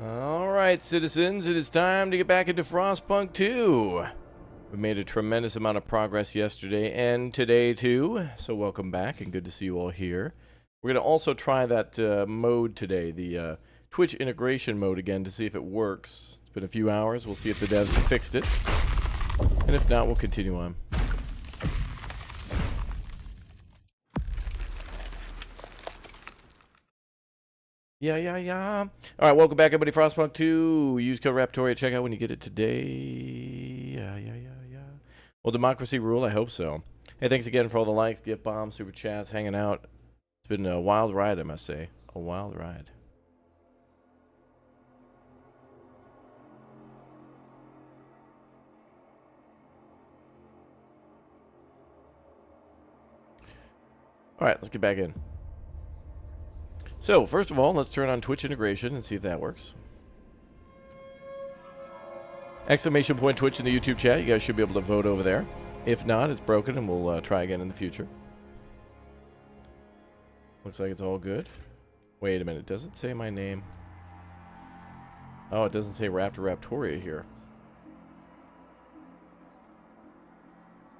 Alright, citizens, it is time to get back into FROSTPUNK 2. We made a tremendous amount of progress yesterday and today too, so welcome back and good to see you all here. We're going to also try that mode today, the Twitch integration mode again, to see if it works. It's been a few hours, we'll see if the devs have fixed it, and if not, we'll continue on. Yeah. Alright, welcome back everybody, FROSTPUNK 2. Use code Raptor at checkout when you get it today. Yeah. Will democracy rule? I hope so. Hey, thanks again for all the likes, gift bombs, super chats, hanging out. It's been a wild ride, I must say. A wild ride. Alright, let's get back in. So, first of all, let's turn on Twitch integration and see if that works. Exclamation point Twitch in the YouTube chat. You guys should be able to vote over there. If not, it's broken and we'll try again in the future. Looks like it's all good. Wait a minute, does it say my name? Oh, it doesn't say Raptor Raptoria here.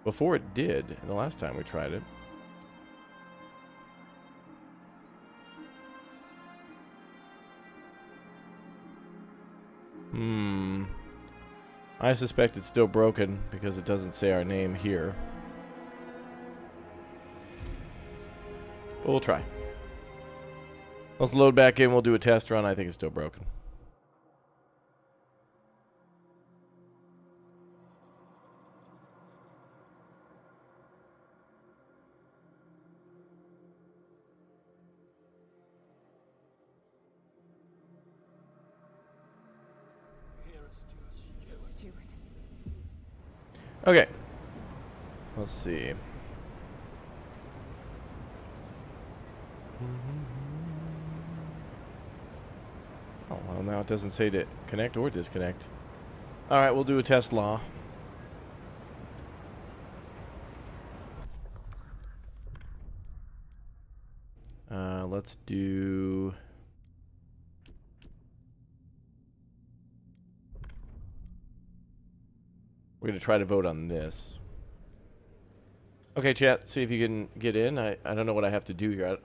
Before it did, the last time we tried it. I suspect it's still broken because it doesn't say our name here. But we'll try. Let's load back in. We'll do a test run. I think it's still broken. Okay. Let's see. Oh, well, now it doesn't say to connect or disconnect. All right, we'll do a test law. Let's do... We're going to try to vote on this. Okay, chat, see if you can get in. I don't know what I have to do here.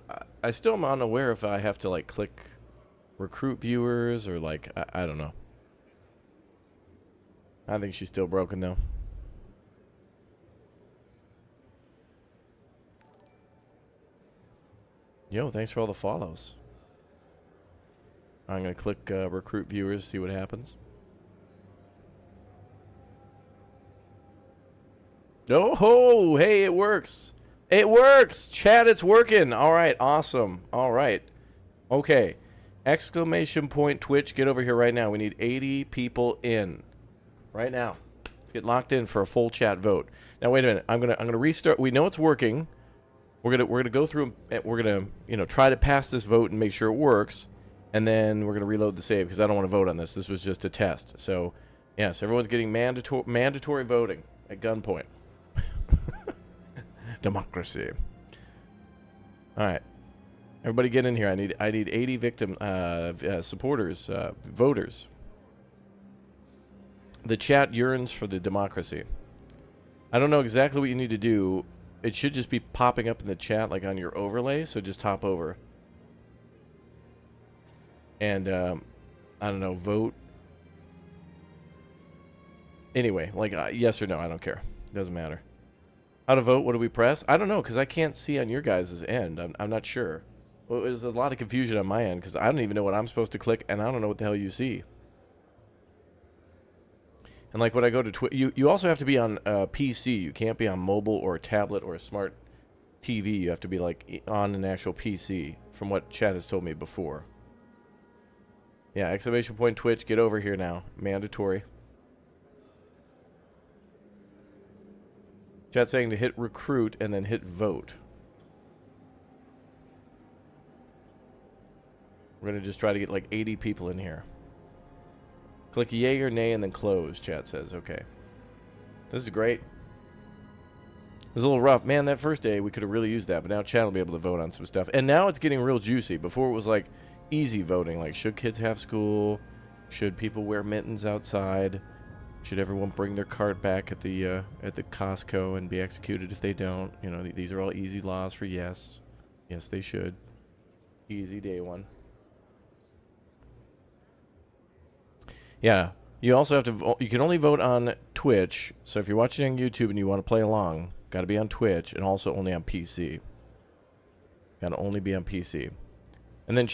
I still am unaware if I have to, like, click recruit viewers or, like, I don't know. I think she's still broken, though. Yo, thanks for all the follows. I'm going to click recruit viewers, see what happens. Oh, ho, hey, it works. It works. Chat, it's working. All right, awesome. All right. Okay. Exclamation point Twitch, get over here right now. We need 80 people in. Right now. Let's get locked in for a full chat vote. Now wait a minute. I'm gonna restart. We know it's working. We're gonna go through and we're gonna try to pass this vote and make sure it works. And then we're gonna reload the save because I don't want to vote on this. This was just a test. So yes, everyone's getting mandatory voting at gunpoint. Democracy. All right, everybody get in here. I need 80 victim supporters, voters. The chat yearns for the democracy. I don't know exactly what you need to do. It should just be popping up in the chat like on your overlay. So just hop over. And I don't know, vote. Anyway, like yes or no, I don't care. Doesn't matter. How to vote? What do we press? I don't know, because I can't see on your guys' end. I'm not sure. Well, there's a lot of confusion on my end, because I don't even know what I'm supposed to click, and I don't know what the hell you see. And like when I go to Twitch, you also have to be on PC. You can't be on mobile or a tablet or a smart TV. You have to be like on an actual PC, from what chat has told me before. Yeah, exclamation point Twitch, get over here now. Mandatory. Chat saying to hit recruit and then hit vote. We're going to just try to get like 80 people in here. Click yay or nay and then close, chat says. Okay. This is great. It was a little rough. Man, that first day we could have really used that, but now chat will be able to vote on some stuff. And now it's getting real juicy. Before it was like easy voting, like should kids have school? Should people wear mittens outside? Should everyone bring their cart back at the Costco and be executed if they don't? You know, these are all easy laws for yes. Yes, they should. Easy day one. Yeah. You also have to vote. You can only vote on Twitch. So if you're watching on YouTube and you want to play along, got to be on Twitch and also only on PC. Got to only be on PC. And then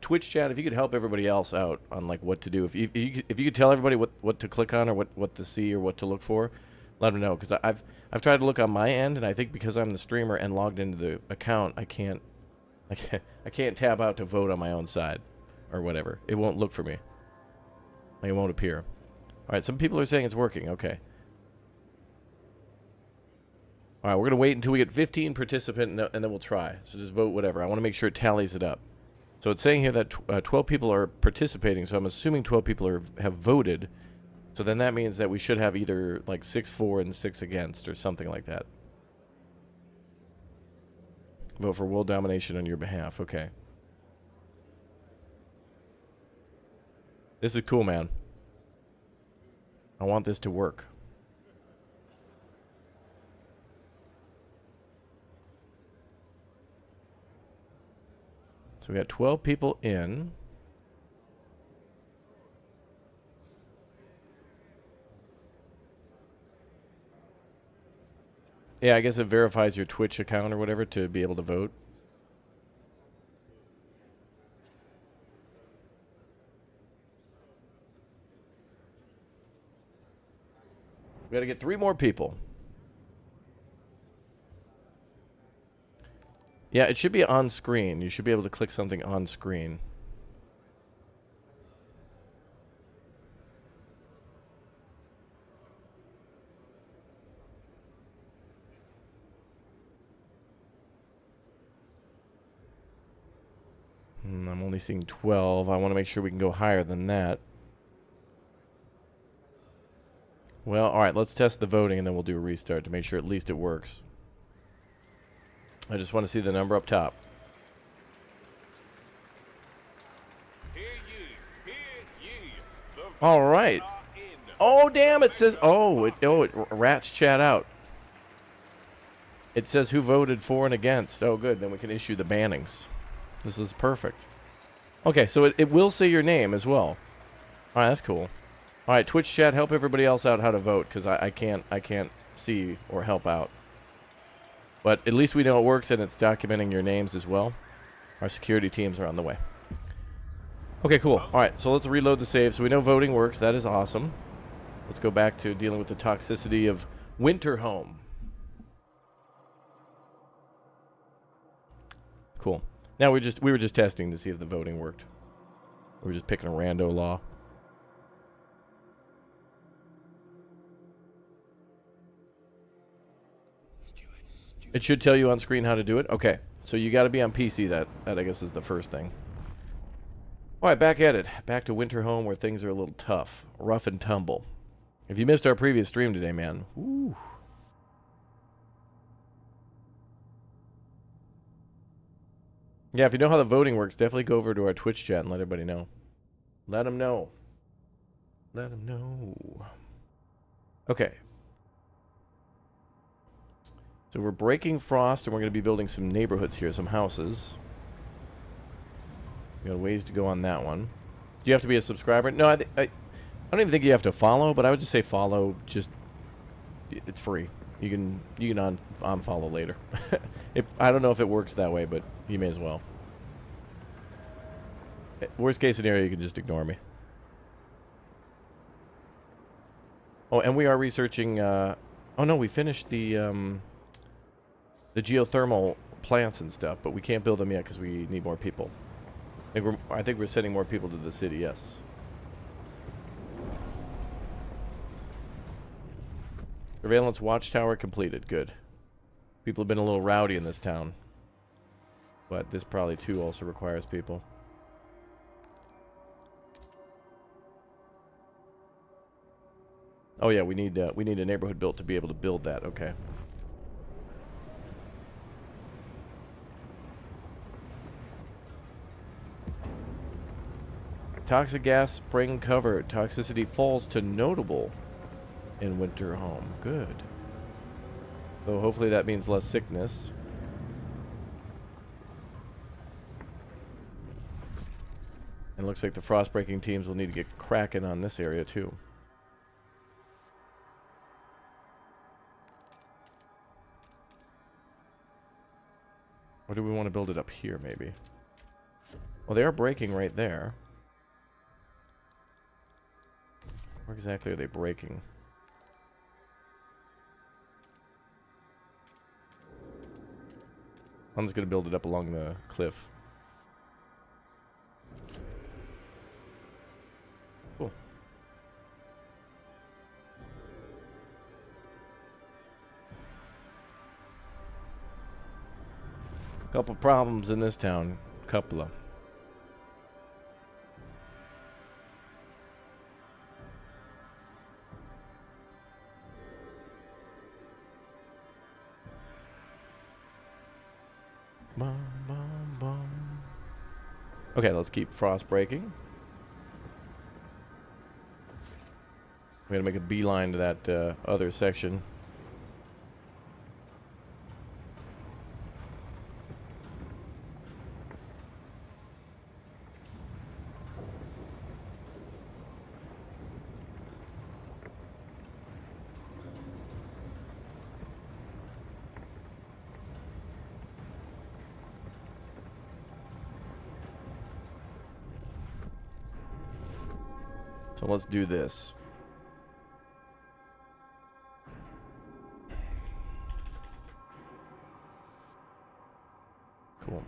Twitch chat, if you could help everybody else out on like what to do, if you could tell everybody what to click on or what to see or what to look for, let them know, because I've tried to look on my end, and I think because I'm the streamer and logged into the account, I can't tab out to vote on my own side or whatever. It won't look for me. Like it won't appear. All right, some people are saying it's working. Okay. All right, we're gonna wait until we get 15 participants and then we'll try. So just vote whatever. I want to make sure it tallies it up. So it's saying here that 12 people are participating, so I'm assuming 12 people have voted. So then that means that we should have either like 6 for and 6 against or something like that. Vote for world domination on your behalf. Okay. This is cool, man. I want this to work. So we got 12 people in. Yeah, I guess it verifies your Twitch account or whatever to be able to vote. We gotta get 3 more people. Yeah, it should be on screen. You should be able to click something on screen. I'm only seeing 12. I want to make sure we can go higher than that. Well, alright, let's test the voting and then we'll do a restart to make sure at least it works. I just want to see the number up top. Alright. Oh, damn, it says... Oh, it rats chat out. It says who voted for and against. Oh, good. Then we can issue the bannings. This is perfect. Okay, so it will say your name as well. Alright, that's cool. Alright, Twitch chat, help everybody else out how to vote, because I can't see or help out. But at least we know it works and it's documenting your names as well. Our security teams are on the way. Okay, cool. Alright, so let's reload the save. So we know voting works. That is awesome. Let's go back to dealing with the toxicity of Winterhome. Cool. Now we were just testing to see if the voting worked. We were just picking a rando law. It should tell you on screen how to do it. Okay, so you got to be on PC. That I guess is the first thing. All right, back at it. Back to Winterhome where things are a little tough, rough and tumble. If you missed our previous stream today, man, woo. Yeah, if you know how the voting works, definitely go over to our Twitch chat and let everybody know. Let them know. Let them know. Okay. So we're breaking frost, and we're going to be building some neighborhoods here, some houses. We got a ways to go on that one. Do you have to be a subscriber? No, I don't even think you have to follow, but I would just say follow. Just it's free. You can unfollow later. I don't know if it works that way, but you may as well. Worst case scenario, you can just ignore me. Oh, and we are researching. Oh no, we finished the geothermal plants and stuff, but we can't build them yet because we need more people. I think we're sending more people to the city. Yes. Surveillance watchtower completed. Good. People have been a little rowdy in this town, but this probably too also requires people. Oh yeah, we need a neighborhood built to be able to build that. Okay. Toxic gas spring covered. Toxicity falls to notable in Winterhome. Good. So hopefully that means less sickness. And looks like the frost breaking teams will need to get cracking on this area too. Or do we want to build it up here maybe? Well, they are breaking right there. Where exactly are they breaking? I'm just going to build it up along the cliff. Cool. Couple problems in this town. Couple of. Bum, bum, bum. Okay, let's keep frost breaking. We gotta make a beeline to that other section. So let's do this. Cool.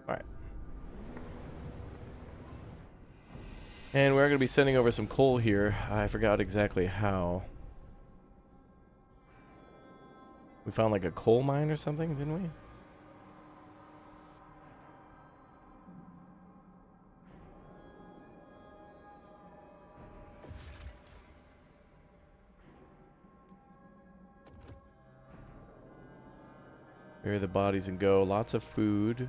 Alright. And we're going to be sending over some coal here. I forgot exactly how. We found like a coal mine or something, didn't we? Bury the bodies and go. Lots of food.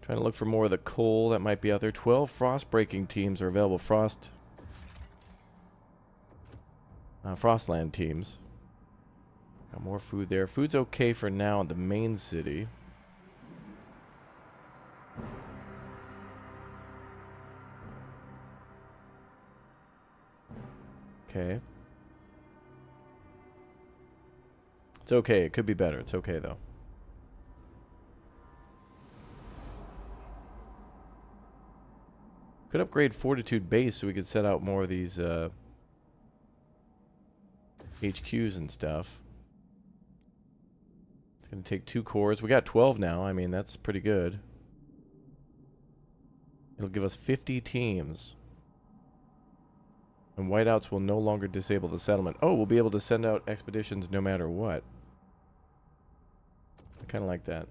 Trying to look for more of the coal that might be out there. 12 frost breaking teams are available. Frostland teams. Got more food there. Food's okay for now in the main city. Okay. It's okay. It could be better. It's okay, though. Could upgrade Fortitude Base so we could set out more of these HQs and stuff. It's going to take 2 cores. We got 12 now. I mean, that's pretty good. It'll give us 50 teams. And whiteouts will no longer disable the settlement. Oh, we'll be able to send out expeditions no matter what. I kind of like that.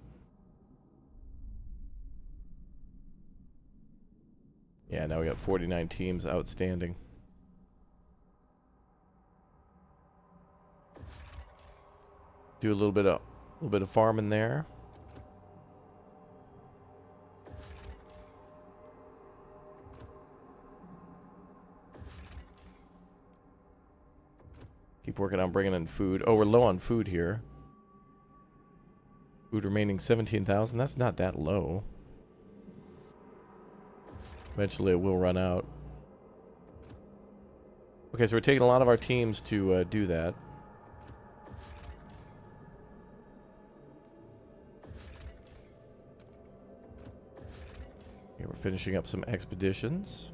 Yeah, now we got 49 teams outstanding. Do a little bit of farming there. Keep working on bringing in food. Oh, we're low on food here. Food remaining 17,000. That's not that low. Eventually it will run out. Okay, so we're taking a lot of our teams to do that. Okay, we're finishing up some expeditions.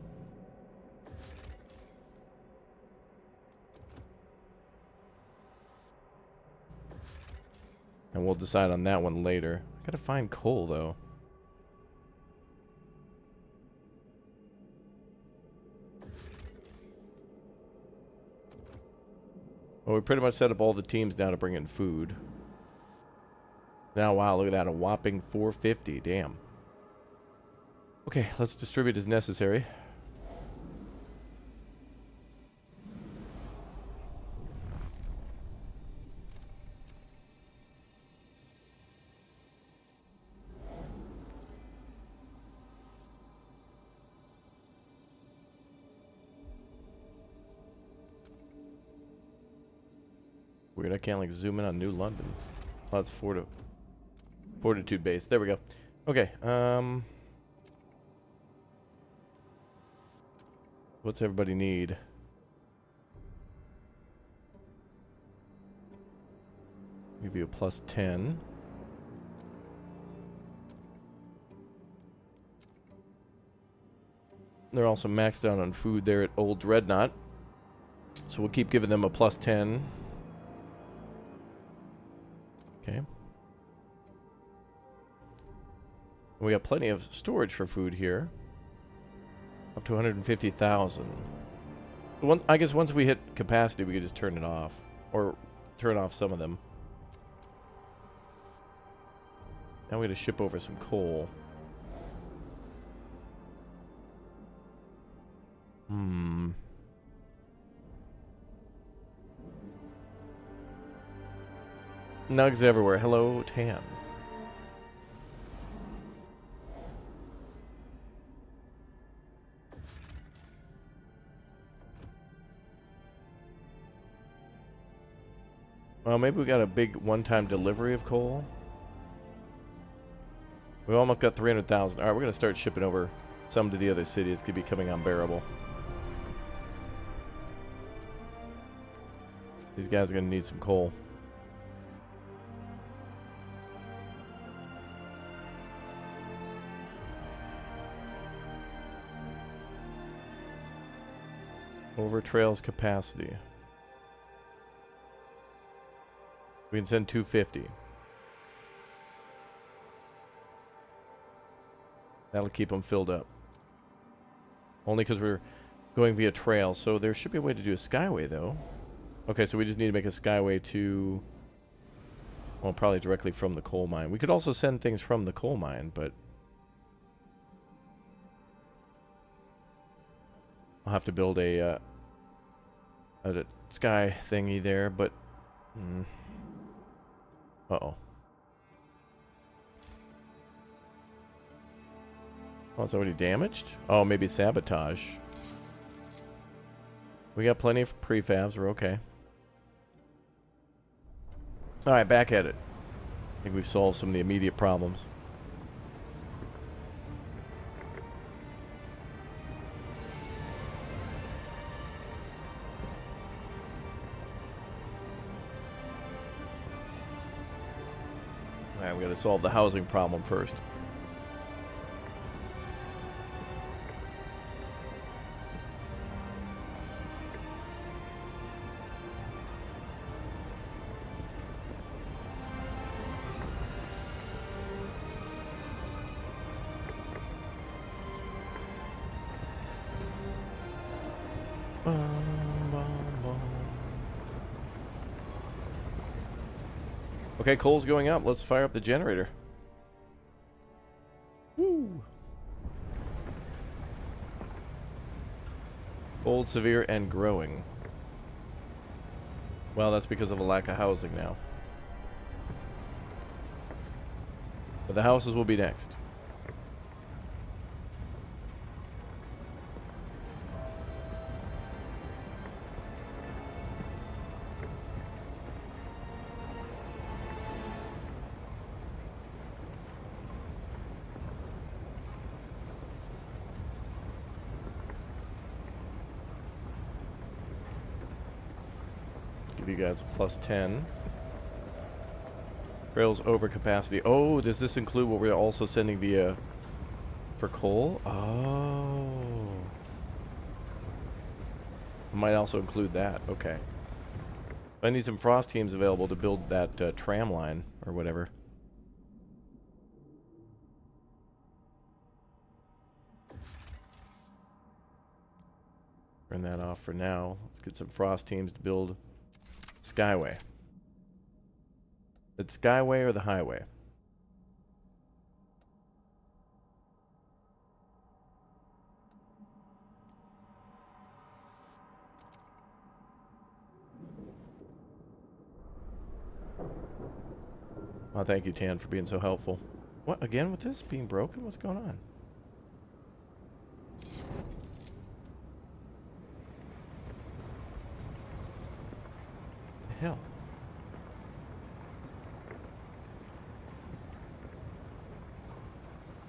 And we'll decide on that one later. I gotta find coal, though. Well, we pretty much set up all the teams now to bring in food. Now, wow, look at that. A whopping 450. Damn. Okay, let's distribute as necessary. Weird, I can't like zoom in on New London. Oh, that's Fortitude Base. There we go. Okay, what's everybody need? Give you a +10. They're also maxed out on food there at Old Dreadnought. So we'll keep giving them a +10. Okay. We got plenty of storage for food here. Up to 150,000. I guess once we hit capacity, we could just turn it off. Or turn off some of them. Now we gotta ship over some coal. Nugs everywhere. Hello, Tan. Well, maybe we got a big one-time delivery of coal. We almost got 300,000. All right, we're going to start shipping over some to the other city. It's going to be becoming unbearable. These guys are going to need some coal. Over trails capacity. We can send 250. That'll keep them filled up. Only because we're going via trail. So there should be a way to do a skyway, though. Okay, so we just need to make a skyway to... Well, probably directly from the coal mine. We could also send things from the coal mine, but... I'll have to build a sky thingy there, but... Uh-oh. Oh, it's already damaged? Oh, maybe sabotage. We got plenty of prefabs. We're okay. Alright, back at it. I think we've solved some of the immediate problems. Alright, we gotta solve the housing problem first. Okay, coal's going up. Let's fire up the generator. Woo! Cold, severe, and growing. Well, that's because of a lack of housing now. But the houses will be next. You guys plus 10. Rails over capacity. Oh, does this include what we're also sending via for coal? Oh. Might also include that. Okay. I need some frost teams available to build that tram line or whatever. Turn that off for now. Let's get some frost teams to build Skyway. It's Skyway or the highway? Oh, thank you, Tan, for being so helpful. What, again with this being broken? What's going on? The hell?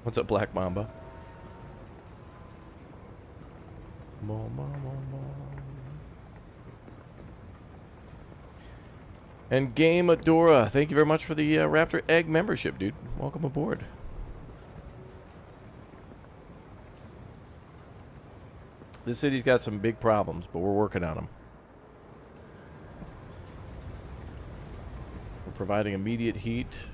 What's up, Black Mamba? And Game Adora, thank you very much for the Raptor Egg membership, dude. Welcome aboard. This city's got some big problems, but we're working on them. We're providing immediate heat.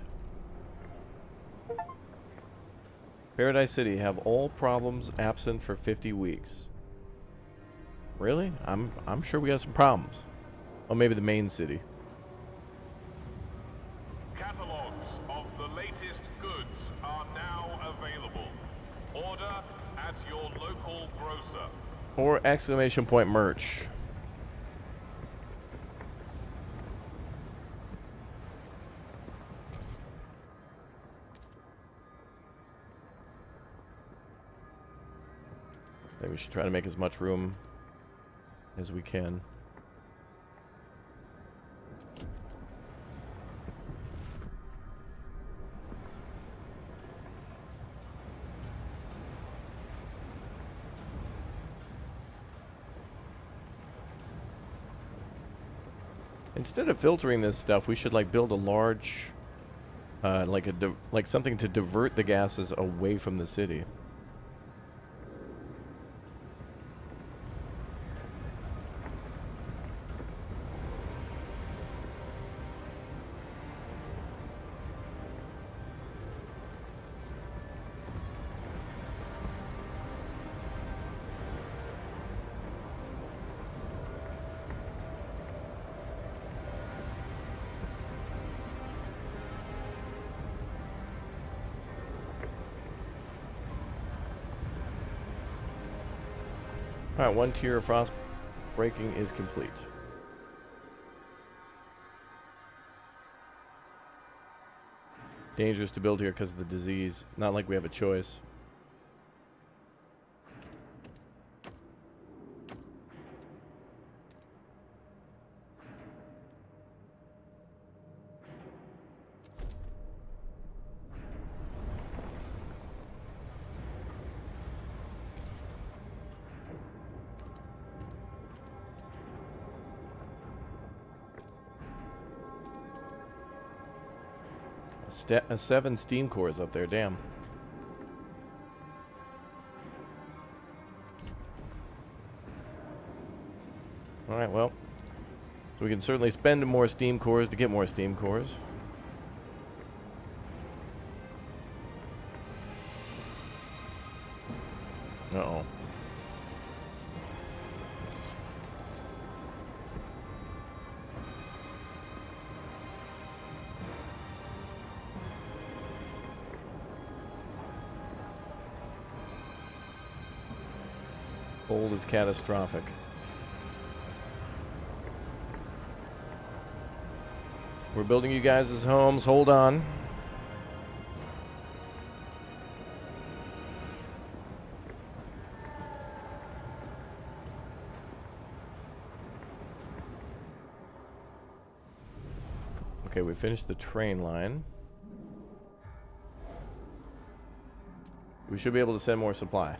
Paradise City have all problems absent for 50 weeks. Really? I'm sure we got some problems. Oh, maybe the main city. Catalogs of the latest goods are now available. Order at your local grocer. Or exclamation point merch. I think we should try to make as much room as we can. Instead of filtering this stuff, we should like build a large, like something to divert the gases away from the city. Alright, one tier of frost breaking is complete. Dangerous to build here because of the disease. Not like we have a choice. A 7 steam cores up there, damn. Alright, well. So we can certainly spend more steam cores to get more steam cores. Uh-oh. Cold is catastrophic. We're building you guys as homes. Hold on. Okay, we finished the train line. We should be able to send more supply.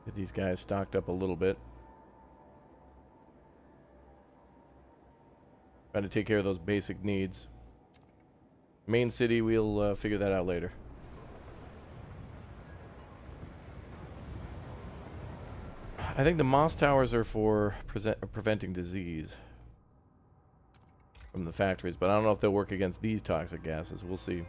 Get these guys stocked up a little bit. Trying to take care of those basic needs. Main city, we'll figure that out later. I think the Mon Towers are for preventing disease from the factories, but I don't know if they'll work against these toxic gases. We'll see.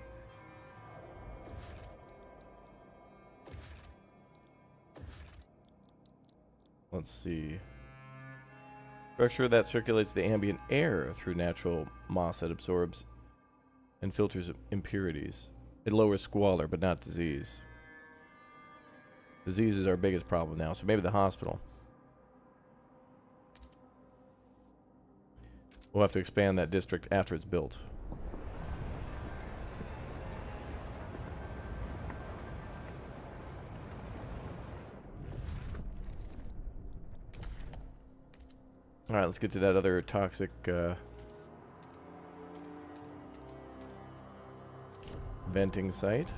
Let's see. Structure that circulates the ambient air through natural moss that absorbs and filters impurities. It lowers squalor, but not disease. Disease is our biggest problem now, so maybe the hospital. We'll have to expand that district after it's built. Alright, let's get to that other toxic venting site.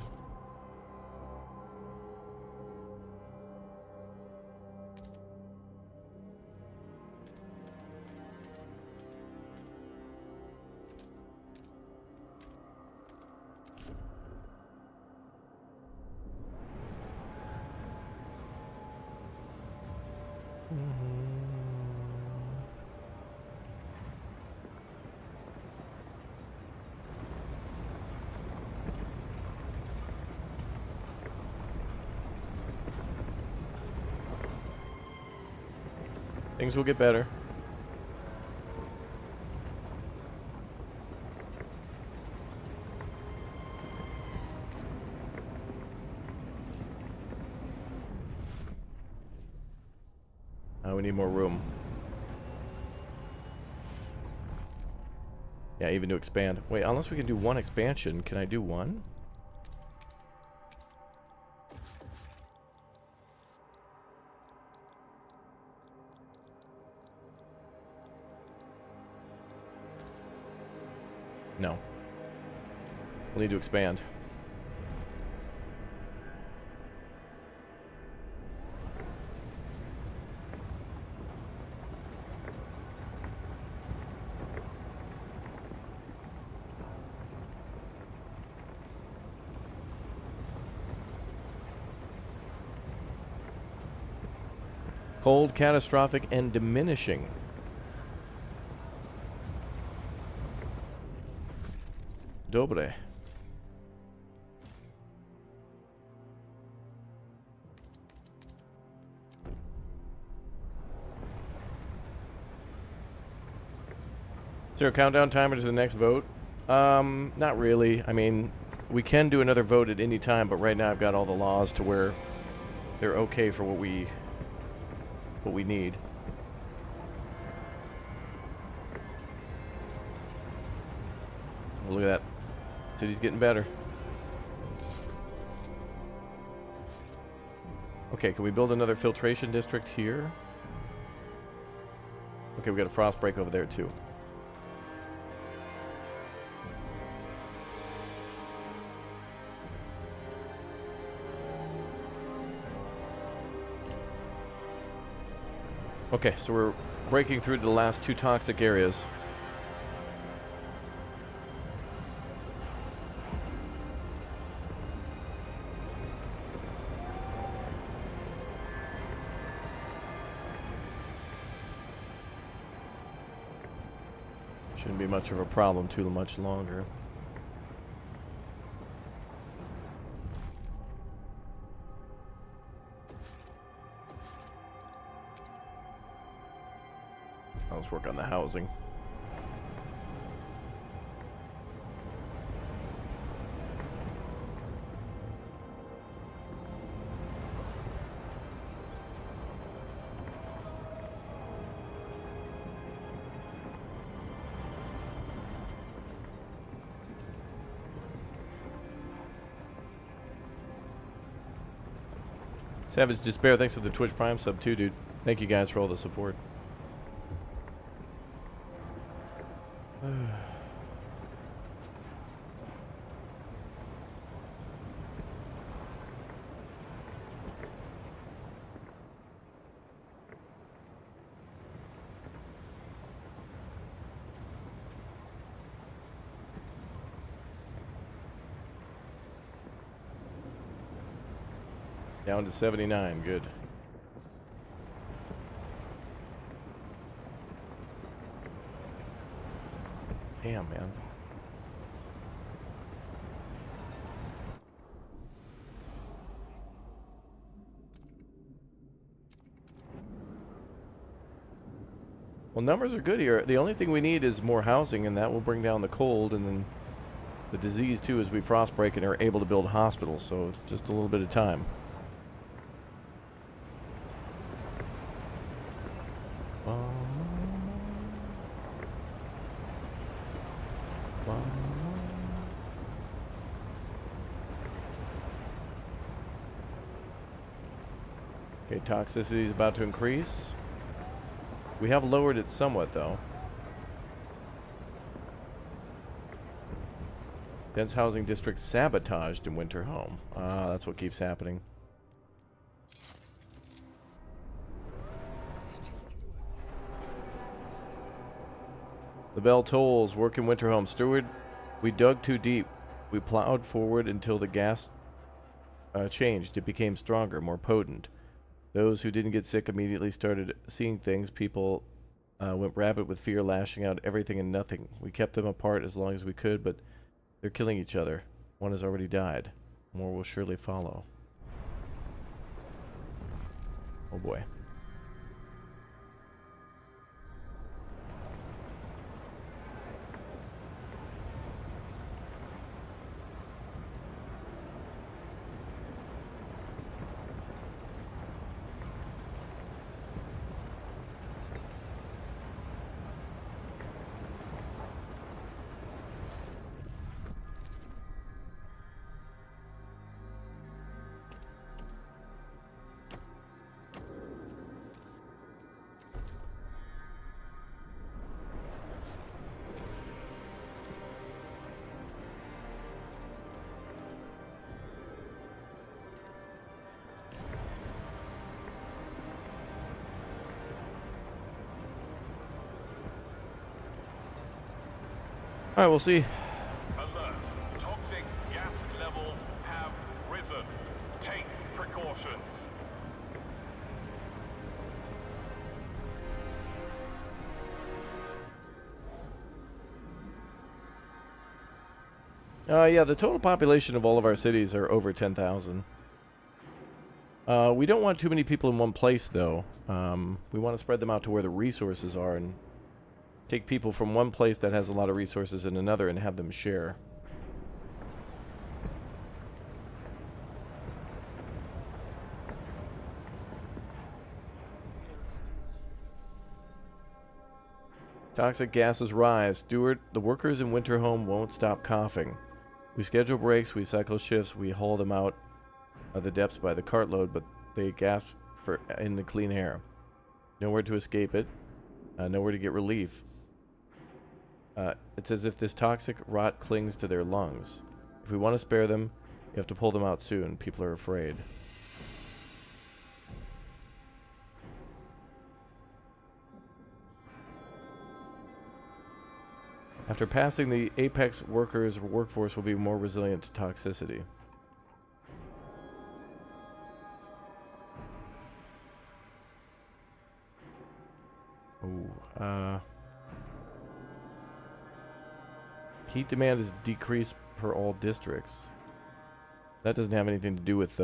Things will get better. We need more room. Yeah, even to expand. Wait, unless we can do one expansion, can I do one? No. We'll need to expand. Cold, catastrophic, and diminishing. Dobre. Is there a countdown timer to the next vote? Not really. I mean, we can do another vote at any time, but right now I've got all the laws to where they're okay for what we need. Look at that. City's getting better. Okay, can we build another filtration district here? Okay, we got a frost break over there too. Okay, so we're breaking through to the last 2 toxic areas. Shouldn't be much of a problem too much longer. Let's work on the housing. Savage Despair, thanks for the Twitch Prime sub too, dude. Thank you guys for all the support. Down to 79, good. Damn, man. Well, numbers are good here. The only thing we need is more housing, and that will bring down the cold, and then the disease, too, as we frostbreak and are able to build hospitals, so just a little bit of time. Okay, toxicity is about to increase. We have lowered it somewhat, though. Dense housing district sabotaged in winter home. Ah, that's what keeps happening. The bell tolls. Work in winter home. Steward, we dug too deep. We plowed forward until the gas changed. It became stronger, more potent. Those who didn't get sick immediately started seeing things. People went rabid with fear, lashing out everything and nothing. We kept them apart as long as we could, but they're killing each other. One has already died. More will surely follow. Oh boy. Alright, we'll see. Alert. Toxic gas levels have risen. Take precautions. Yeah, the total population of all of our cities are over 10,000. We don't want too many people in one place, though. We want to spread them out to where the resources are and take people from one place that has a lot of resources in another and have them share. Toxic gases rise. Stewart, the workers in Winter Home won't stop coughing. We schedule breaks, we cycle shifts, we haul them out of the depths by the cartload, but they gasp in the clean air. Nowhere to escape it, nowhere to get relief. It's as if this toxic rot clings to their lungs. If we want to spare them, you have to pull them out soon. People are afraid. After passing the apex workers' workforce will be more resilient to toxicity. Ooh, heat demand is decreased per all districts. That doesn't have anything to do with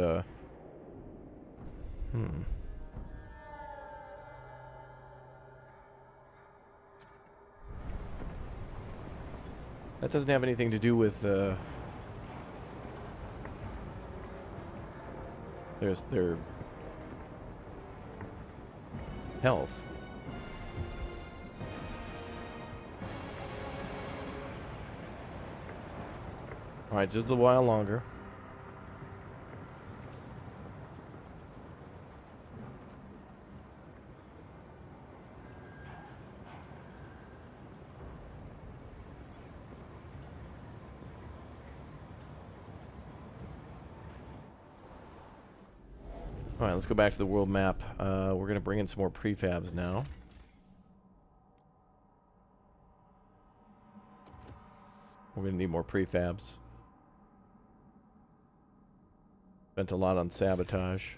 That doesn't have anything to do with their health. Alright, just a while longer. Alright, let's go back to the world map. We're going to bring in some more prefabs now. We're going to need more prefabs. Spent a lot on sabotage.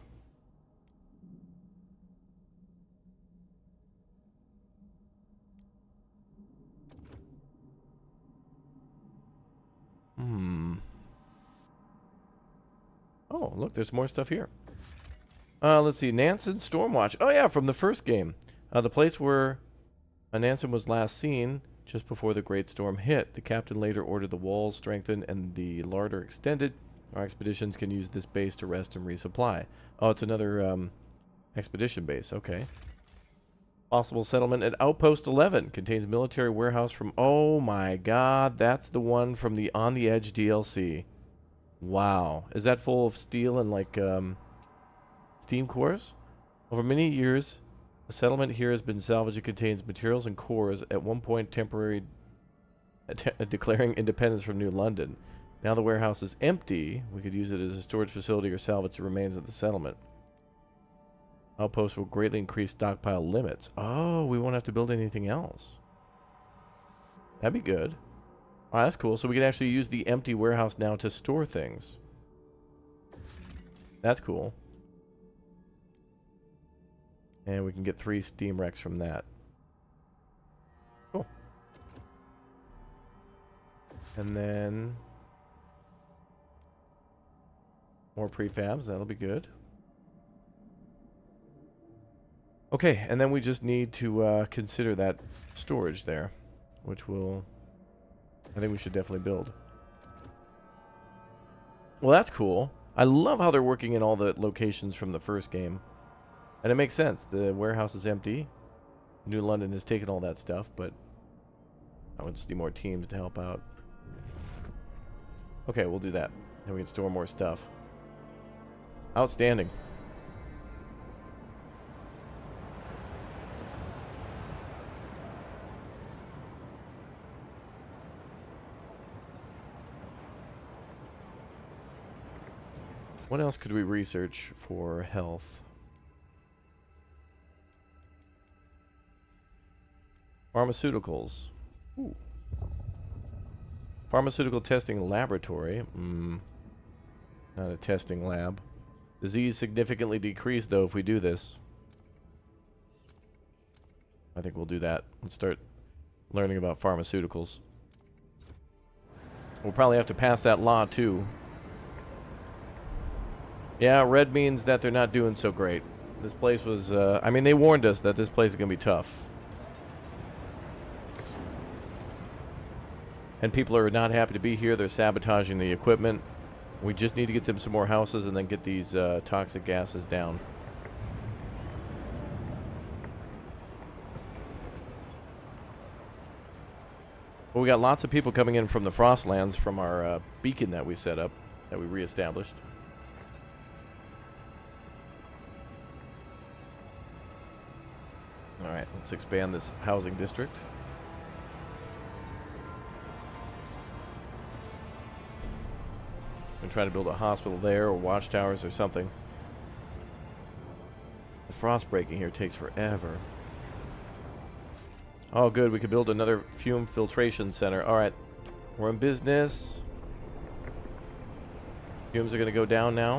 Oh, look, there's more stuff here. Let's see. Nansen Stormwatch. Oh, yeah, from the first game. The place where Nansen was last seen just before the Great Storm hit. The captain later ordered the walls strengthened and the larder extended. Our expeditions can use this base to rest and resupply. Oh, it's another expedition base. Okay. Possible settlement at Outpost 11. Contains military warehouse from... Oh, my God. That's the one from the On the Edge DLC. Wow. Is that full of steel and, like... steam cores? Over many years, the settlement here has been salvaged. It contains materials and cores, at one point temporary declaring independence from New London. Now the warehouse is empty. We could use it as a storage facility or salvage the remains of the settlement. Outposts will greatly increase stockpile limits. Oh, we won't have to build anything else. That'd be good. Oh, that's cool. So we can actually use the empty warehouse now to store things. That's cool. And we can get 3 steam wrecks from that. Cool. And then... more prefabs. That'll be good. Okay, and then we just need to consider that storage there, which will... I think we should definitely build. Well, that's cool. I love how they're working in all the locations from the first game. And it makes sense. The warehouse is empty. New London has taken all that stuff, but I would just need more teams to help out. Okay, we'll do that. Then we can store more stuff. Outstanding. What else could we research for health? Pharmaceuticals. Ooh. Pharmaceutical testing laboratory. Not a testing lab. Disease significantly decreased, though, if we do this. I think we'll do that. Let's start learning about pharmaceuticals. We'll probably have to pass that law, too. Yeah, red means that they're not doing so great. This place was, I mean, they warned us that this place is going to be tough. And people are not happy to be here. They're sabotaging the equipment. We just need to get them some more houses and then get these toxic gases down. Well, we got lots of people coming in from the Frostlands from our beacon that we set up, that we reestablished. Alright, let's expand this housing district. I'm trying to build a hospital there, or watchtowers or something. The frost breaking here takes forever. Oh, good. We could build another fume filtration center. All right. We're in business. Fumes are going to go down now.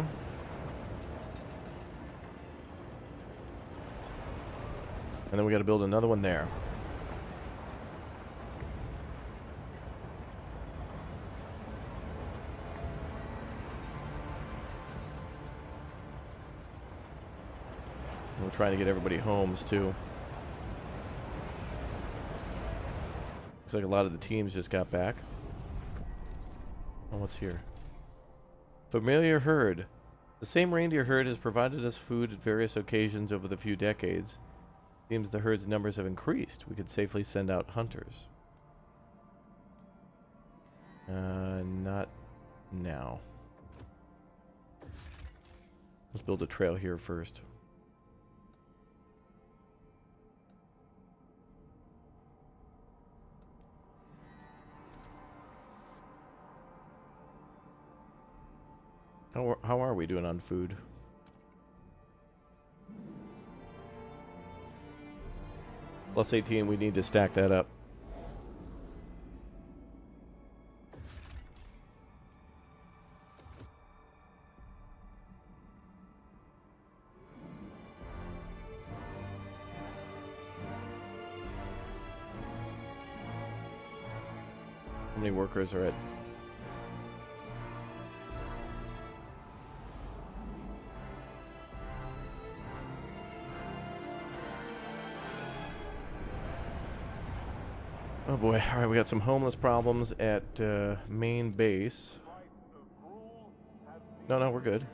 And then we got to build another one there. We're trying to get everybody homes, too. Looks like a lot of the teams just got back. Oh, what's here? Familiar herd. The same reindeer herd has provided us food at various occasions over the few decades. Seems the herd's numbers have increased. We could safely send out hunters. Not now. Let's build a trail here first. How are we doing on food? Plus 18, we need to stack that up. How many workers are at? Oh boy, alright, we got some homeless problems at main base. No, we're good.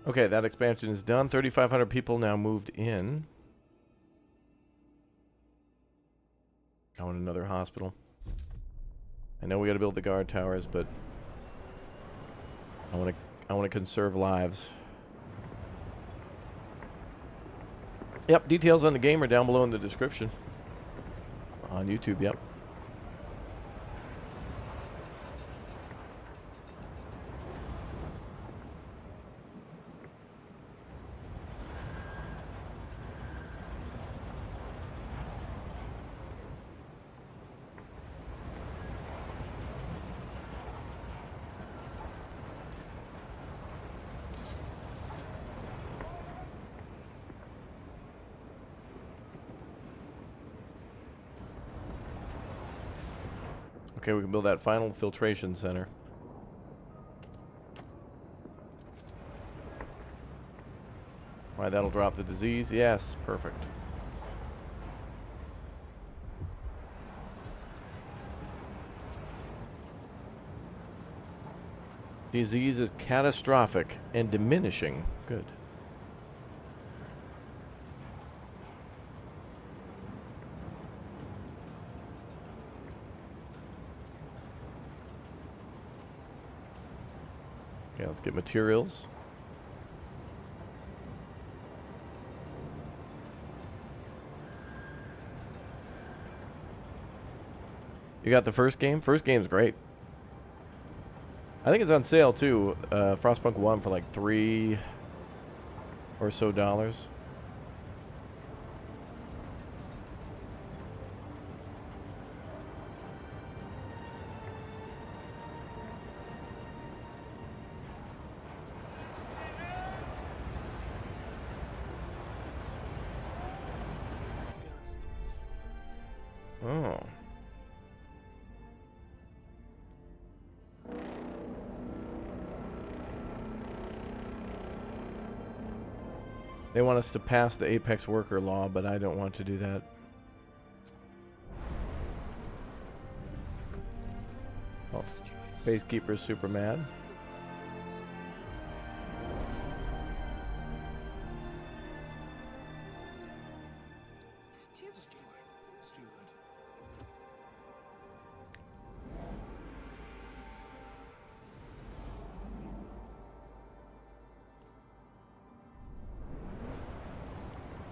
Okay, that expansion is done. 3,500 people now moved in. I want another hospital. I know we got to build the guard towers, but I want to conserve lives. Yep, details on the game are down below in the description. On YouTube, yep. Okay, we can build that final filtration center. Alright, that'll drop the disease. Yes, perfect. Disease is catastrophic and diminishing. Good. Okay, let's get materials. You got the first game? First game's great. I think it's on sale too. Frostpunk 1 for like $3 or so. Oh. They want us to pass the Apex Worker Law, but I don't want to do that. Oh, Basekeeper's super mad.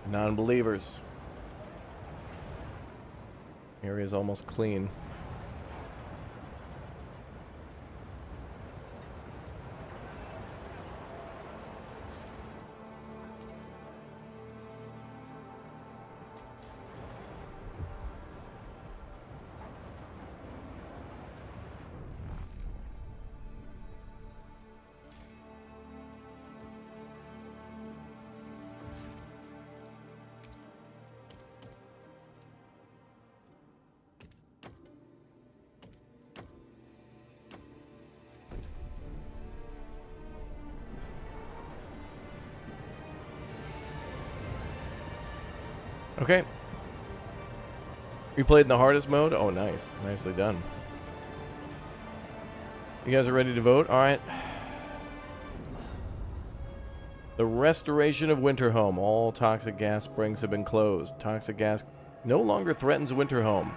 Non-believers. Area's almost clean. Okay. You played in the hardest mode? Oh, nice. Nicely done. You guys are ready to vote? All right. The restoration of Winterhome. All toxic gas springs have been closed. Toxic gas no longer threatens Winterhome.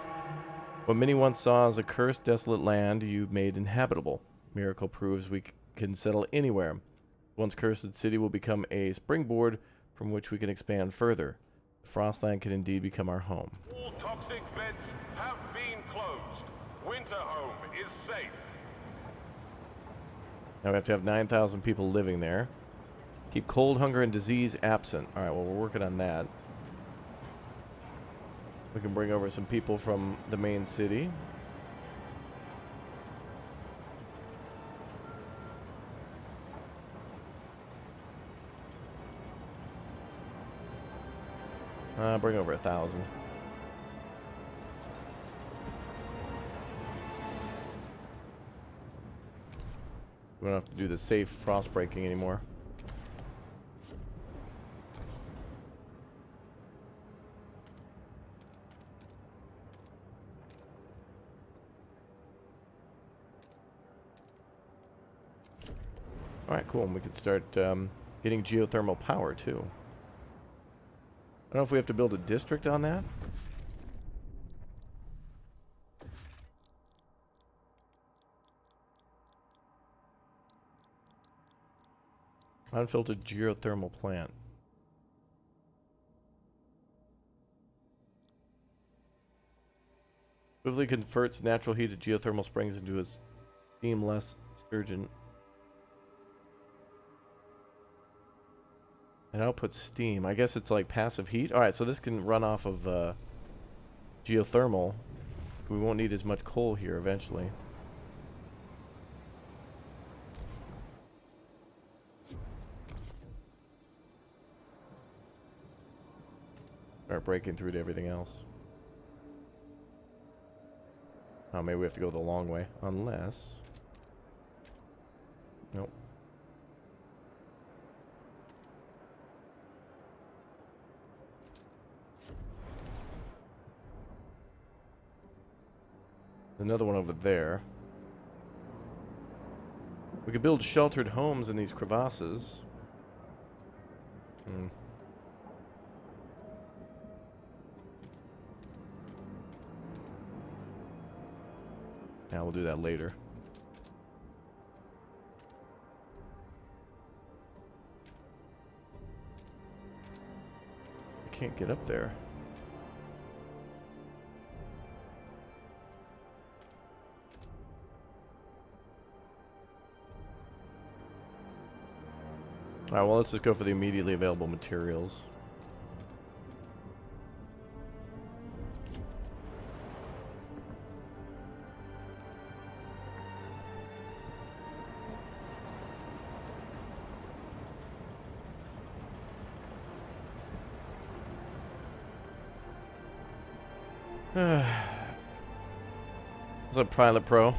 What many once saw as a cursed, desolate land, you've made inhabitable. Miracle proves we can settle anywhere. Once cursed city will become a springboard from which we can expand further. Frostland can indeed become our home. All toxic vents have been closed. Winterhome is safe. Now we have to have 9,000 people living there. Keep cold, hunger, and disease absent. Alright, well, we're working on that. We can bring over some people from the main city. Bring over 1,000. We don't have to do the safe frost breaking anymore. Alright, cool. And we can start getting geothermal power, too. I don't know if we have to build a district on that. Unfiltered geothermal plant. Swiftly converts natural heated geothermal springs into a steamless sturgeon. And output steam. I guess it's like passive heat. Alright, so this can run off of geothermal. We won't need as much coal here eventually. Start breaking through to everything else. Oh, maybe we have to go the long way. Unless... Nope. Another one over there. We could build sheltered homes in these crevasses. Yeah, we'll do that later. can't get up there. Alright, well, let's just go for the immediately available materials. What's up, Pilot Pro?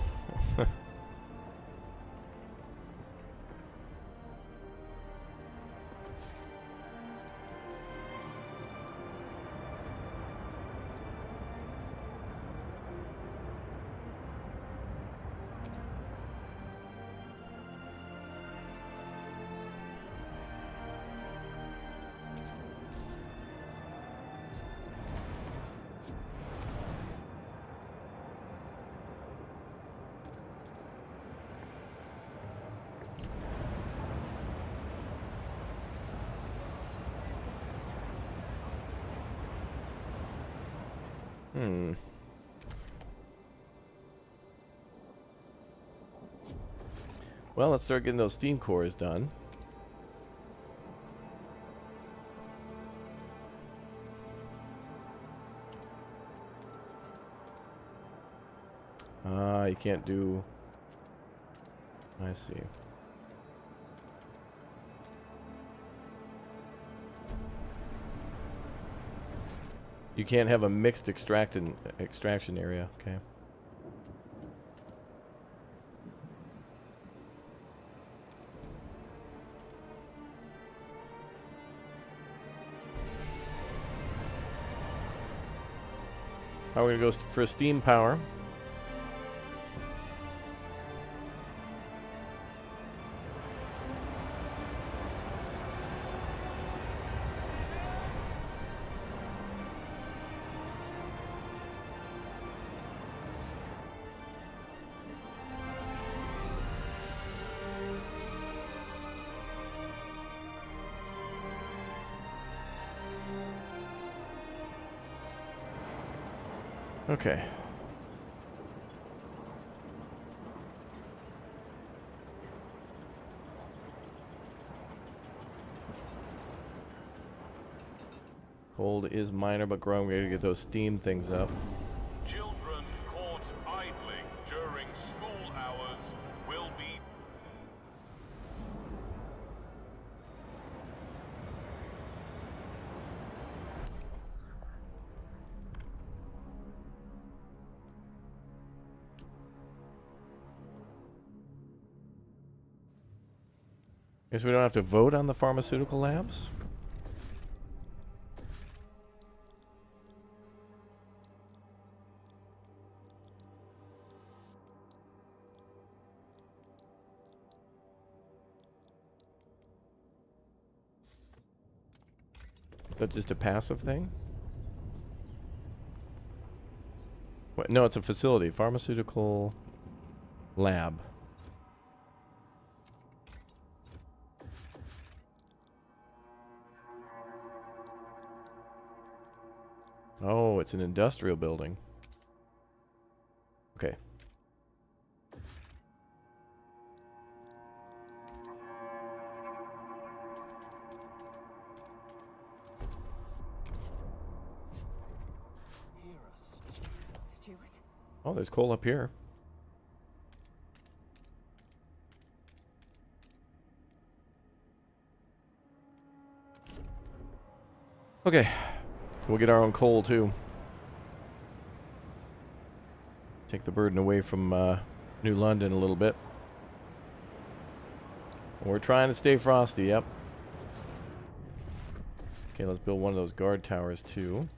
Well, let's start getting those steam cores done. You can't do... I see. You can't have a mixed extraction area, okay. Now we're gonna go for steam power. Okay. Cold is minor but growing. We're gonna get those steam things up. Children caught idling during school hours will be... Guess we don't have to vote on the pharmaceutical labs? That's just a passive thing? What? No, it's a facility. Pharmaceutical Lab. Oh, it's an industrial building. Okay. Stuart? Oh, there's coal up here. Okay. We'll get our own coal, too. Take the burden away from New London a little bit. We're trying to stay frosty, yep. Okay, let's build one of those guard towers, too.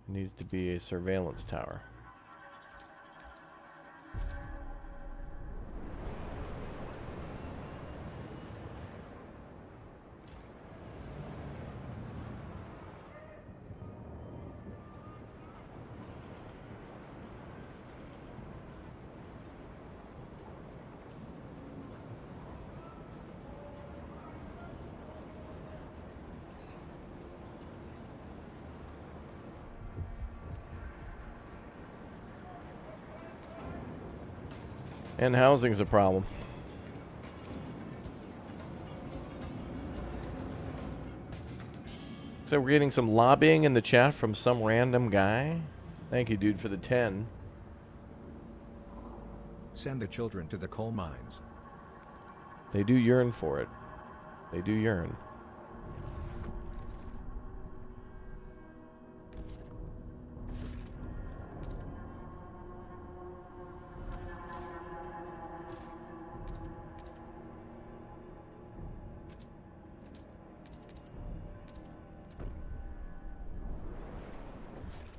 It needs to be a surveillance tower. And housing's a problem. So we're getting some lobbying in the chat from some random guy. Thank you, dude, for the 10. Send the children to the coal mines. They do yearn for it. They do yearn.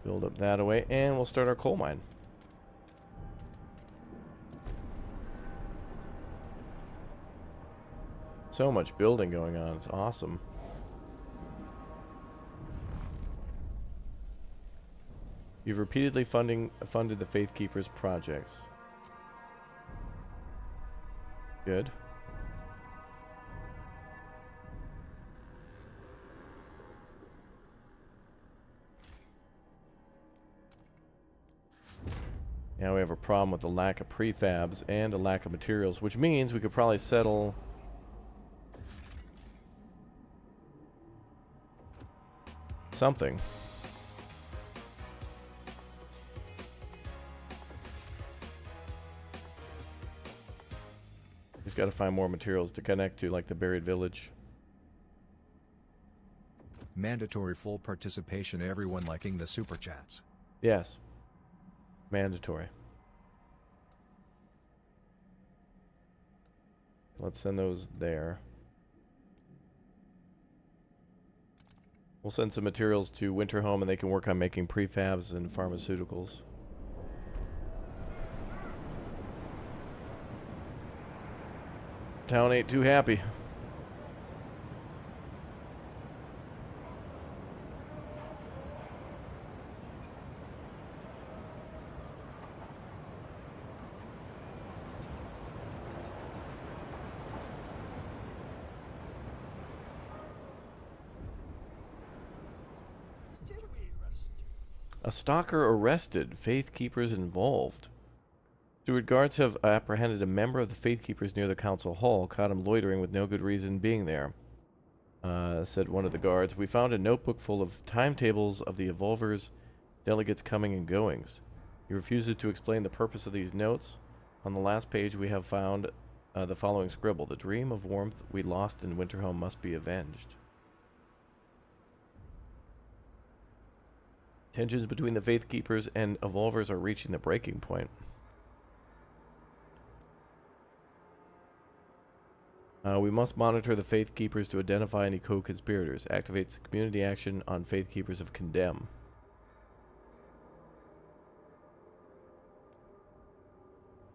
Build up that away, and we'll start our coal mine. So much building going on. It's awesome. You've repeatedly funded the Faith Keepers projects. Good. Now we have a problem with the lack of prefabs and a lack of materials, which means we could probably settle something. Just got to find more materials to connect to, like the buried village. Mandatory full participation, everyone liking the super chats. Yes. Mandatory. Let's send those there. We'll send some materials to Winterhome and they can work on making prefabs and pharmaceuticals. Town ain't too happy. A stalker arrested. Faith Keepers involved. Steward guards have apprehended a member of the Faith Keepers near the council hall. Caught him loitering with no good reason being there. Said one of the guards. We found a notebook full of timetables of the Evolvers, delegates coming and goings. He refuses to explain the purpose of these notes. On the last page we have found the following scribble. The dream of warmth we lost in Winterhome must be avenged. Tensions between the Faith Keepers and Evolvers are reaching the breaking point. We must monitor the Faith Keepers to identify any co-conspirators. Activates community action on Faith Keepers of Condemn.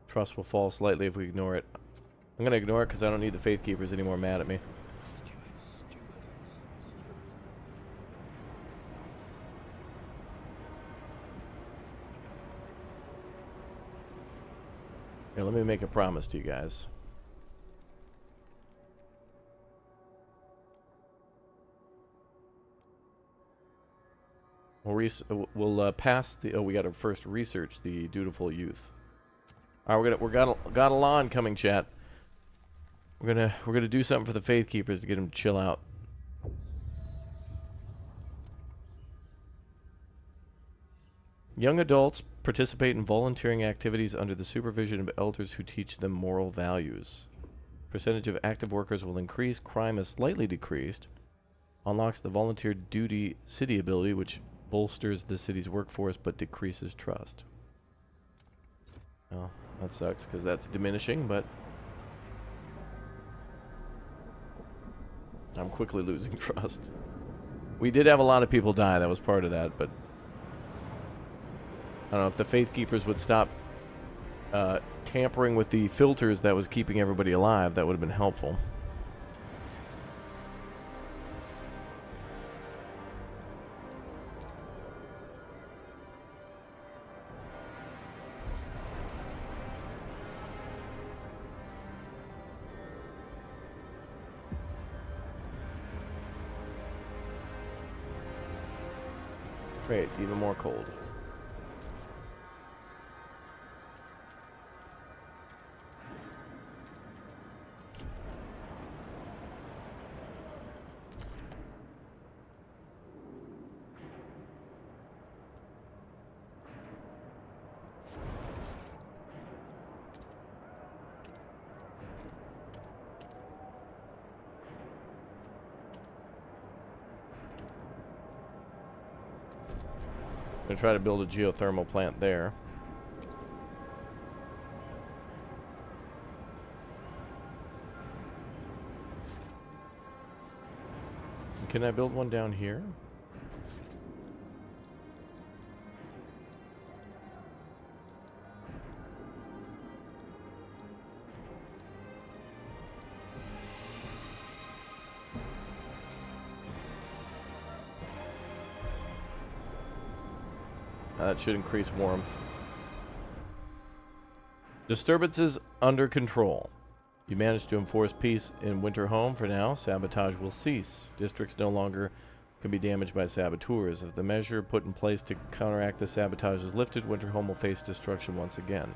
Trust will fall slightly if we ignore it. I'm going to ignore it because I don't need the Faith Keepers anymore mad at me. Here, let me make a promise to you guys. We'll pass the. Oh, we got to first research the dutiful youth. All right, we're got a law incoming, chat. We're gonna do something for the Faith Keepers to get them to chill out. Young adults participate in volunteering activities under the supervision of elders who teach them moral values. Percentage of active workers will increase. Crime is slightly decreased. Unlocks the volunteer duty city ability, which bolsters the city's workforce but decreases trust. Well, that sucks because that's diminishing, but I'm quickly losing trust. We did have a lot of people die. That was part of that, but I don't know if the Faith Keepers would stop tampering with the filters that was keeping everybody alive. That would have been helpful. Great, even more cold. I'm going to try to build a geothermal plant there. Can I build one down here? That should increase warmth. Disturbances under control. You managed to enforce peace in Winter Home for now. Sabotage will cease. Districts no longer can be damaged by saboteurs. If the measure put in place to counteract the sabotage is lifted, Winter Home will face destruction once again.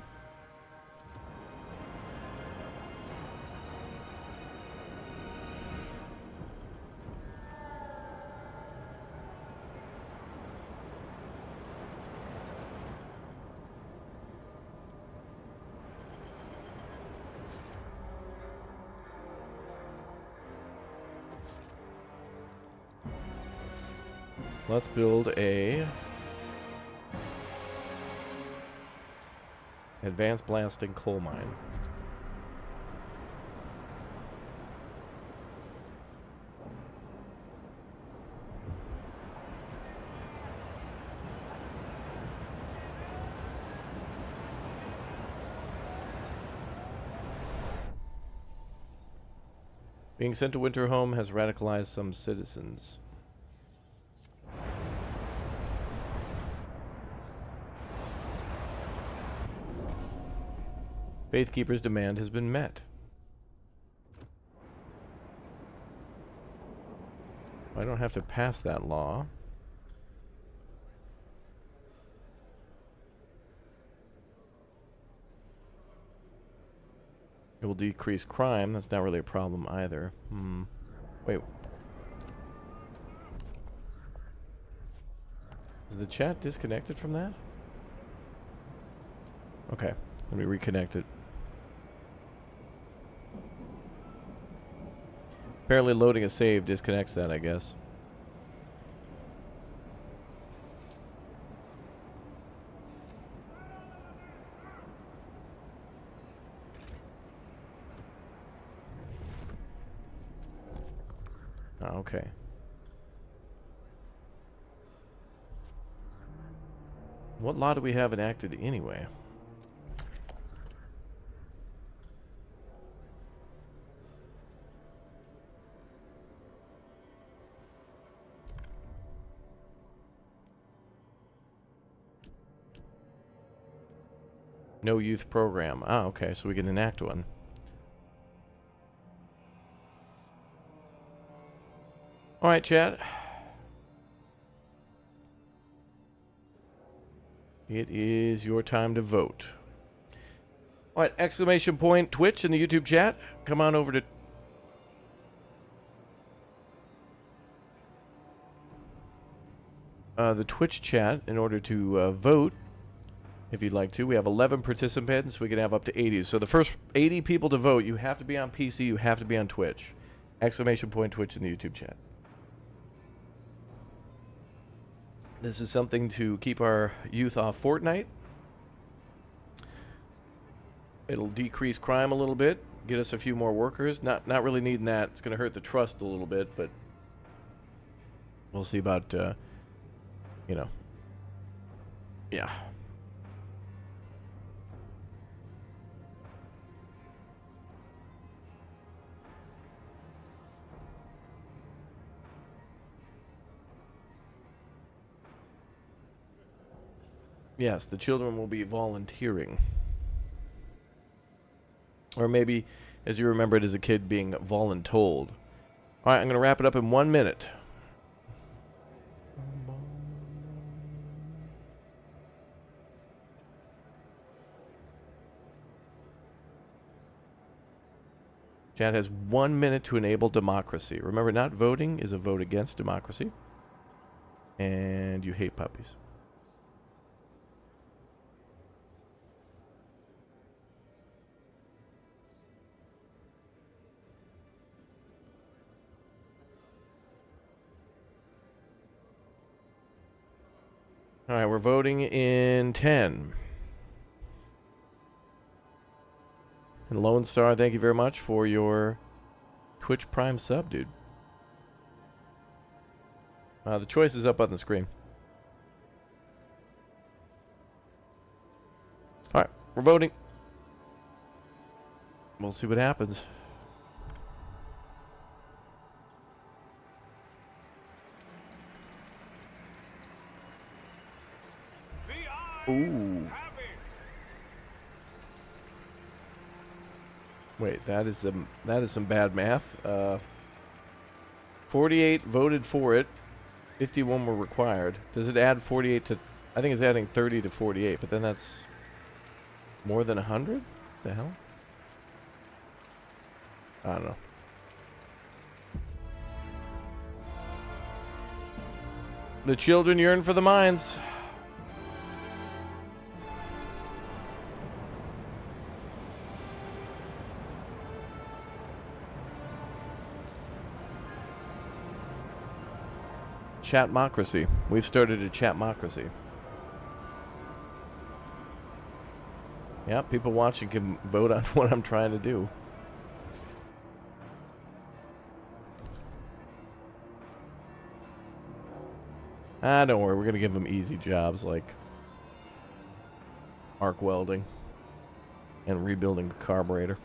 Let's build a advanced blasting coal mine. Being sent to Winter Home has radicalized some citizens. Faithkeeper's demand has been met. I don't have to pass that law. It will decrease crime. That's not really a problem either. Wait. Is the chat disconnected from that? Okay. Let me reconnect it. Apparently loading a save disconnects that, I guess. Oh, okay. What law do we have enacted anyway? No youth program. Ah, okay, so we can enact one. Alright, chat. It is your time to vote. Alright, exclamation point Twitch in the YouTube chat. Come on over to the Twitch chat in order to vote. If you'd like to. We have 11 participants. We can have up to 80. So the first 80 people to vote, you have to be on PC. You have to be on Twitch. Exclamation point Twitch in the YouTube chat. This is something to keep our youth off Fortnite. It'll decrease crime a little bit. Get us a few more workers. Not really needing that. It's going to hurt the trust a little bit, but we'll see about, you know. Yeah. Yes, the children will be volunteering. Or maybe, as you remembered as a kid, being voluntold. Alright, I'm going to wrap it up in 1 minute. Chat has 1 minute to enable democracy. Remember, not voting is a vote against democracy. And you hate puppies. All right, we're voting in 10. And Lone Star, thank you very much for your Twitch Prime sub, dude. The choice is up on the screen. All right, we're voting. We'll see what happens. Ooh. Wait, that is some bad math. 48 voted for it. 51 were required. Does it add 48 to... I think it's adding 30 to 48, but then that's more than 100? The hell? I don't know. The children yearn for the mines. Chatmocracy. We've started a chatmocracy. Yeah, people watching can vote on what I'm trying to do. Don't worry. We're going to give them easy jobs like arc welding and rebuilding a carburetor.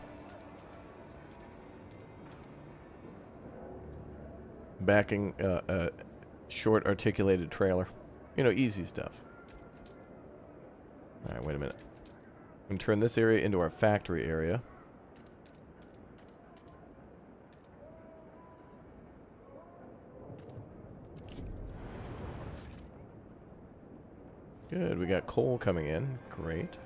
Backing short articulated trailer. You know, easy stuff. Alright, wait a minute. We can turn this area into our factory area. Good, we got coal coming in. Great.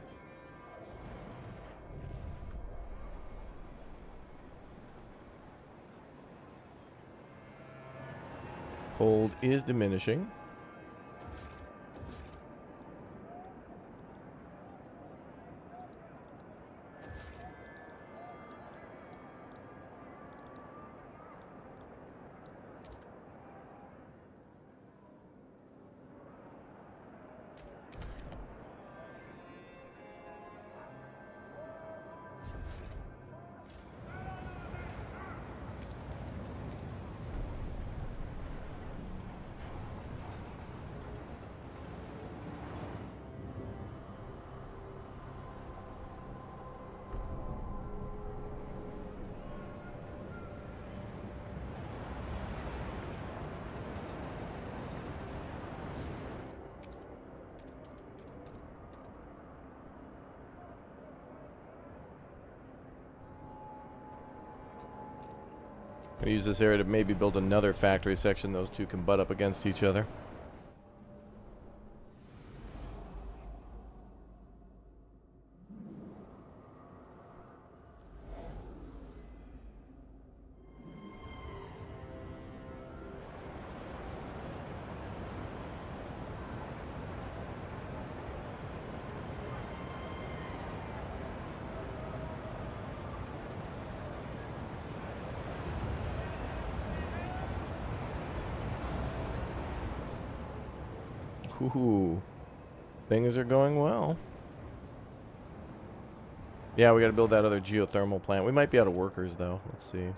Cold is diminishing. I'll use this area to maybe build another factory section. Those two can butt up against each other. Ooh, things are going well. Yeah, we got to build that other geothermal plant. We might be out of workers, though. Let's see.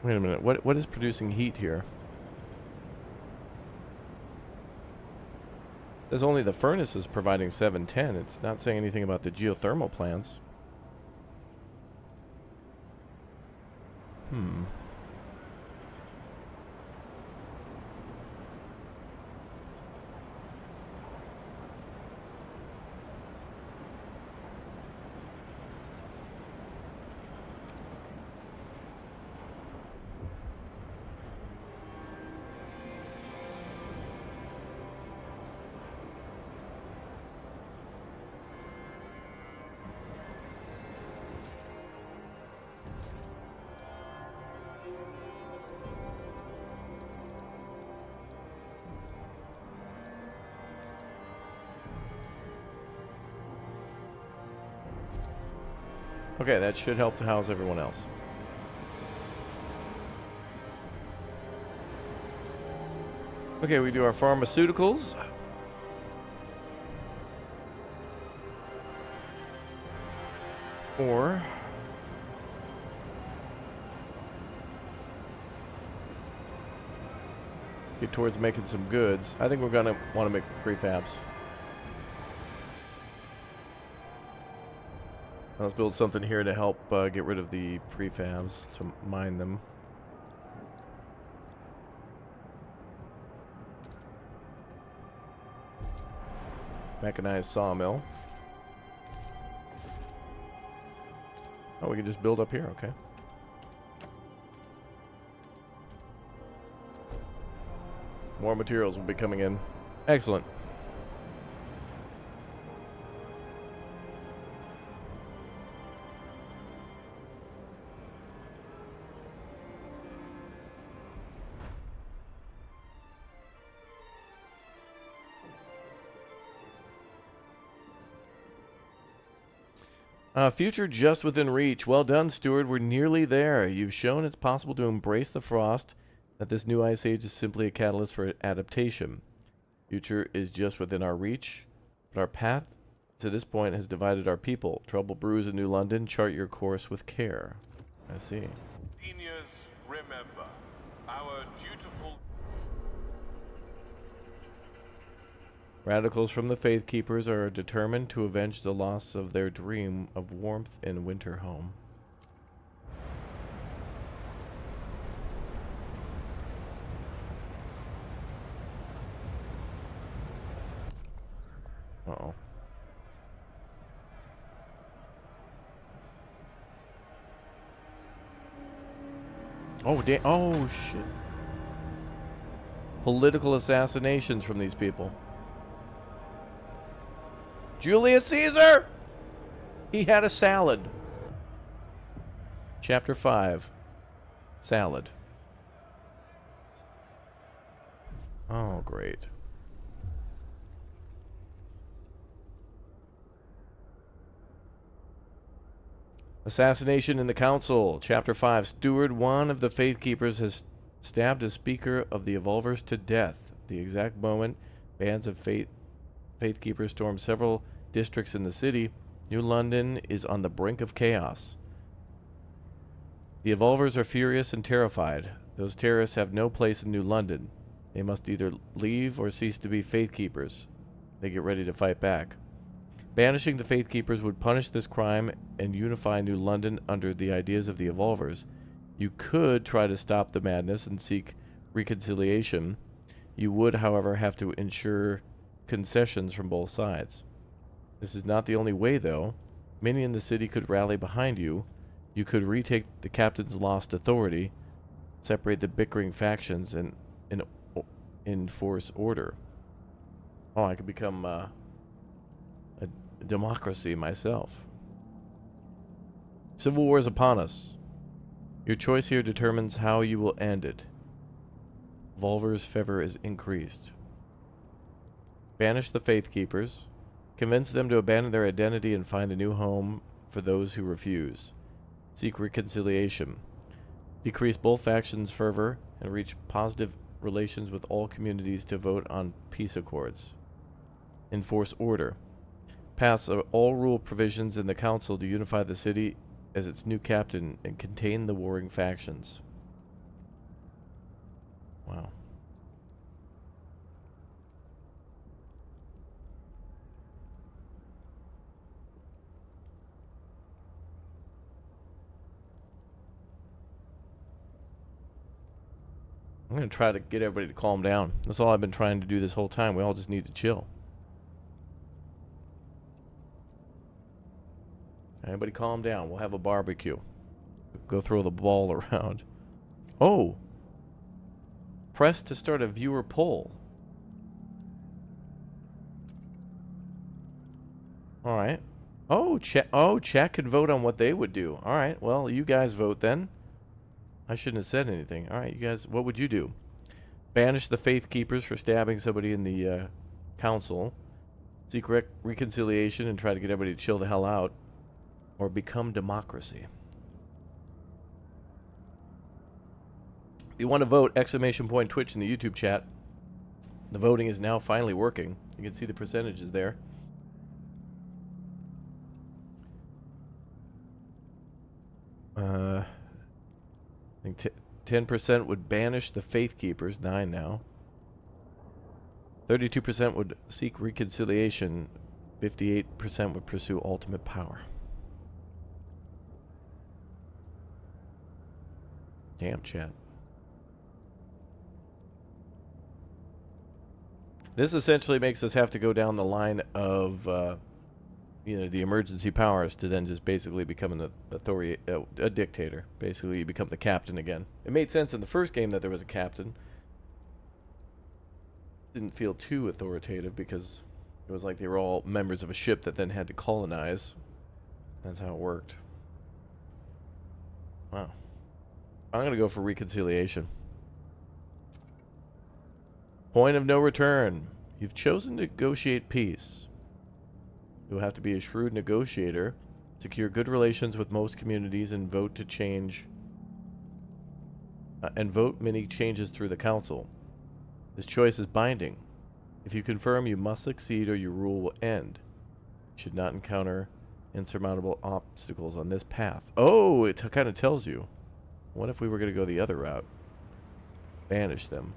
Wait a minute. What is producing heat here? There's only the furnaces providing 710. It's not saying anything about the geothermal plants. Okay, that should help to house everyone else. Okay, we do our pharmaceuticals. Or get towards making some goods. I think we're gonna want to make prefabs. Let's build something here to help get rid of the prefabs, to mine them. Mechanized sawmill. Oh, we can just build up here, okay. More materials will be coming in. Excellent. Future just within reach. Well done, Steward. We're nearly there. You've shown it's possible to embrace the frost, that this new ice age is simply a catalyst for adaptation. Future is just within our reach, but our path to this point has divided our people. Trouble brews in New London. Chart your course with care. I see. Seniors, remember, our dutiful... Radicals from the Faith Keepers are determined to avenge the loss of their dream of warmth in winter home. Uh-oh. Oh, oh, shit. Political assassinations from these people. Julius Caesar! He had a salad. Chapter 5. Salad. Oh, great. Assassination in the Council. Chapter 5. Steward 1 of the Faith Keepers has stabbed a speaker of the Evolvers to death. At the exact moment, bands of Faith Keepers stormed several districts in the city. New London is on the brink of chaos. The Evolvers are furious and terrified. Those terrorists have no place in New London. They must either leave or cease to be Faith Keepers. They get ready to fight back. Banishing the Faith Keepers would punish this crime and unify New London under the ideas of the Evolvers. You could try to stop the madness and seek reconciliation. You would, however, have to ensure concessions from both sides. This is not the only way, though. Many in the city could rally behind you. You could retake the captain's lost authority, separate the bickering factions, and enforce order. Oh, I could become a democracy myself. Civil war is upon us. Your choice here determines how you will end it. Volver's favor is increased. Banish the Faith Keepers. Convince them to abandon their identity and find a new home for those who refuse. Seek reconciliation. Decrease both factions' fervor and reach positive relations with all communities to vote on peace accords. Enforce order. Pass all rule provisions in the council to unify the city as its new captain and contain the warring factions. Wow. I'm going to try to get everybody to calm down. That's all I've been trying to do this whole time. We all just need to chill. Everybody calm down. We'll have a barbecue. Go throw the ball around. Oh! Press to start a viewer poll. Alright. Oh, chat could vote on what they would do. Alright, well, you guys vote then. I shouldn't have said anything. Alright, you guys, what would you do? Banish the Faith Keepers for stabbing somebody in the council. Seek reconciliation and try to get everybody to chill the hell out. or become democracy. If you want to vote, exclamation point Twitch in the YouTube chat. The voting is now finally working. You can see the percentages there. I think 10% would banish the Faith Keepers, 9 now. 32% would seek reconciliation. 58% would pursue ultimate power. Damn, chat. This essentially makes us have to go down the line of, you know, the emergency powers to then just basically become an authority, a dictator. Basically, you become the captain again. It made sense in the first game that there was a captain. Didn't feel too authoritative because it was like they were all members of a ship that then had to colonize. That's how it worked. Wow. I'm going to go for reconciliation. Point of no return. You've chosen to negotiate peace. You'll have to be a shrewd negotiator, secure good relations with most communities, and vote to change and vote many changes through the council. This choice is binding. If you confirm, you must succeed or your rule will end. You should not encounter insurmountable obstacles on this path. Oh, it kind of tells you. What if we were going to go the other route? Banish them.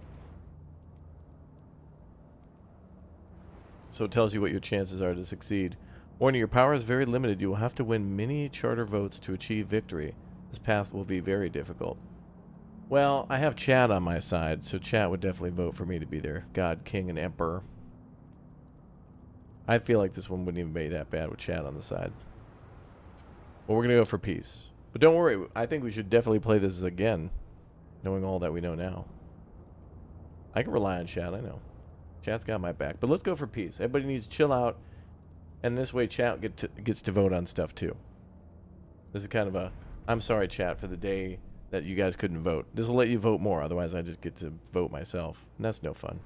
So it tells you what your chances are to succeed. Warning, your power is very limited. You will have to win many charter votes to achieve victory. This path will be very difficult. Well, I have chat on my side, so chat would definitely vote for me to be their god, king, and emperor. I feel like this one wouldn't even be that bad with chat on the side. But we're going to go for peace. But don't worry, I think we should definitely play this again, knowing all that we know now. I can rely on chat, I know. Chat's got my back. But let's go for peace. Everybody needs to chill out. And this way chat gets to vote on stuff too. This is kind of a, I'm sorry chat for the day that you guys couldn't vote. This will let you vote more. Otherwise I just get to vote myself. And that's no fun.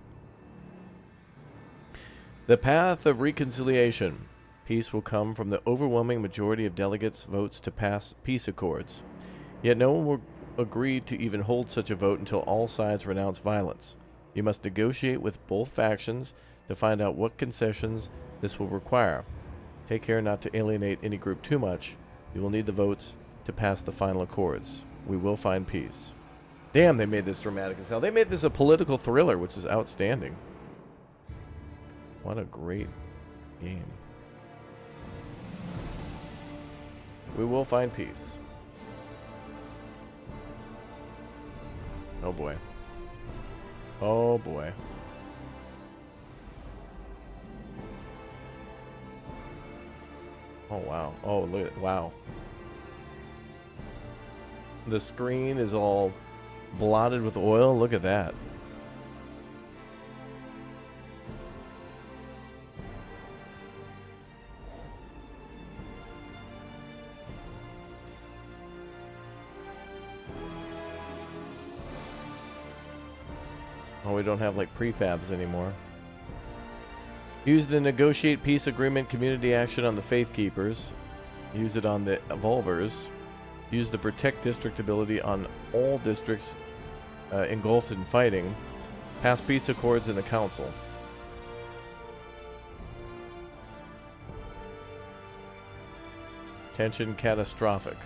The path of reconciliation. Peace will come from the overwhelming majority of delegates' votes to pass peace accords. Yet no one will agree to even hold such a vote until all sides renounce violence. You must negotiate with both factions to find out what concessions this will require. Take care not to alienate any group too much. You will need the votes to pass the final accords. We will find peace. Damn, they made this dramatic as hell. They made this a political thriller, which is outstanding. What a great game. We will find peace. Oh boy. Oh boy. Oh wow. Oh look, wow. The screen is all blotted with oil. Look at that. Oh, we don't have like prefabs anymore. Use the negotiate peace agreement community action on the Faith Keepers. Use it on the Evolvers. Use the protect district ability on all districts engulfed in fighting. Pass peace accords in the council. Tension catastrophic.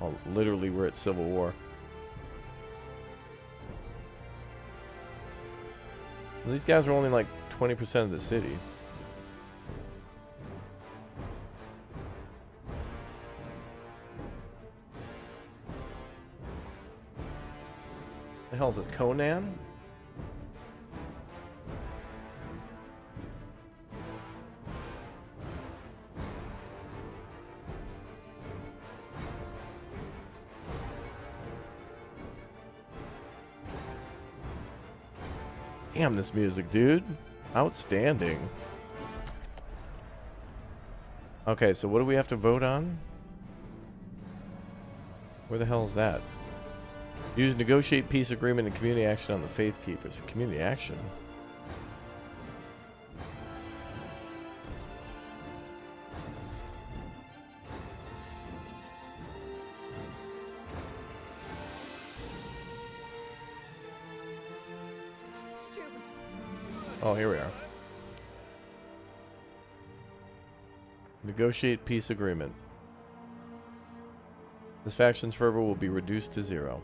Oh, literally we're at civil war. Well, these guys are only like 20% of the city. The hell is this, Conan? Damn, this music, dude. Outstanding. Okay, so what do we have to vote on? Where the hell is that? Use negotiate peace agreement and community action on the Faith Keepers. Community action? Stupid. Oh, here we are. Negotiate peace agreement. This faction's fervor will be reduced to 0.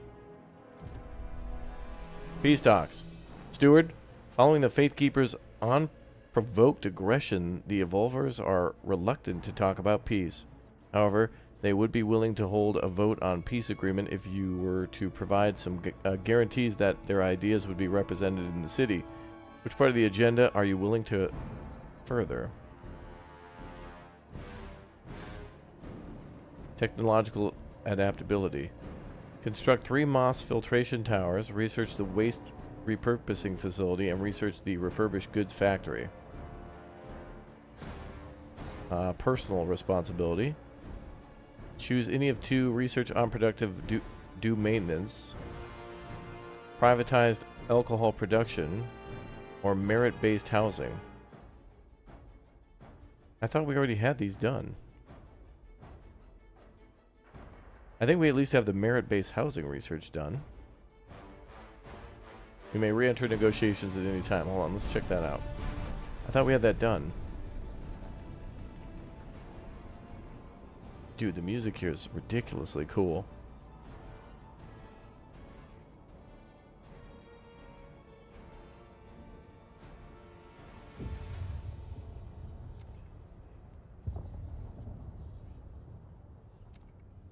Peace talks. Steward, following the Faithkeeper's unprovoked aggression, the Evolvers are reluctant to talk about peace. However, they would be willing to hold a vote on peace agreement if you were to provide some guarantees that their ideas would be represented in the city. Which part of the agenda are you willing to further? Technological adaptability. Construct 3 Moss filtration towers, research the waste repurposing facility, and research the refurbished goods factory. Personal responsibility. Choose any of 2 research unproductive do maintenance, privatized alcohol production, or merit-based housing. I thought we already had these done. I think we at least have the merit-based housing research done. We may re-enter negotiations at any time. Hold on, let's check that out. I thought we had that done. Dude, the music here is ridiculously cool.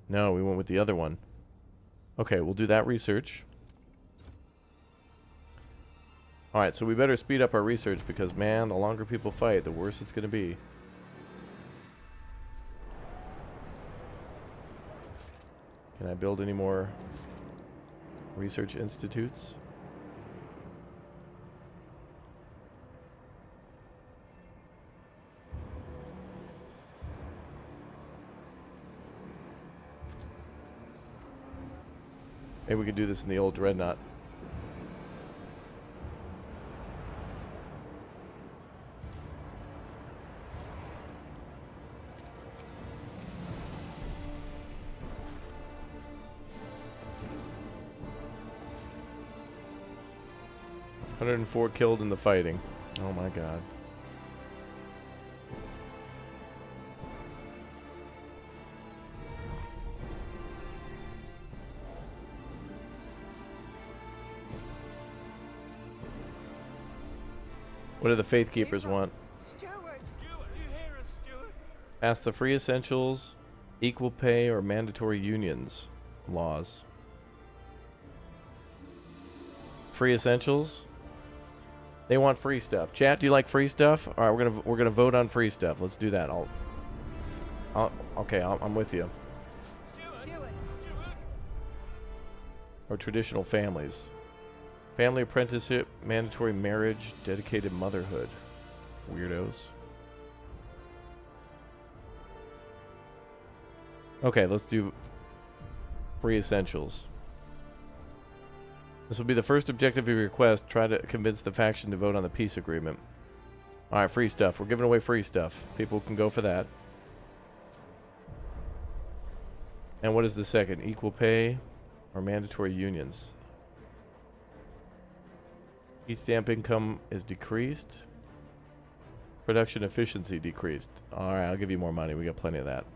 No, we went with the other one. Okay, we'll do that research. Alright, so we better speed up our research because, man, the longer people fight, the worse it's going to be. Can I build any more research institutes? Maybe we could do this in the old Dreadnought. $104 killed in the fighting. Oh my god. What do the Faithkeepers want? Steward. Pass the free essentials, equal pay, or mandatory unions laws. Free essentials? They want free stuff. Chat, do you like free stuff? All right, we're gonna vote on free stuff. Let's do that. I'm with you. Steward. Or traditional families. Family apprenticeship, mandatory marriage, dedicated motherhood. Weirdos. Okay, let's do free essentials. This will be the first objective of your request. Try to convince the faction to vote on the peace agreement. Alright, free stuff. We're giving away free stuff. People can go for that. And what is the second? Equal pay or mandatory unions? Heat stamp income is decreased. Production efficiency decreased. Alright, I'll give you more money. We got plenty of that.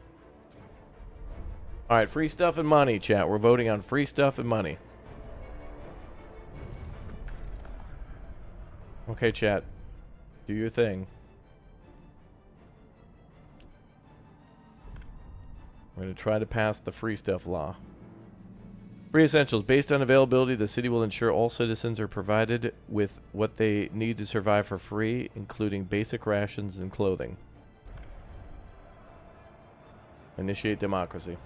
Alright, free stuff and money, chat. We're voting on free stuff and money. Okay, chat. Do your thing. We're going to try to pass the free stuff law. Free essentials. Based on availability, the city will ensure all citizens are provided with what they need to survive for free, including basic rations and clothing. Initiate democracy.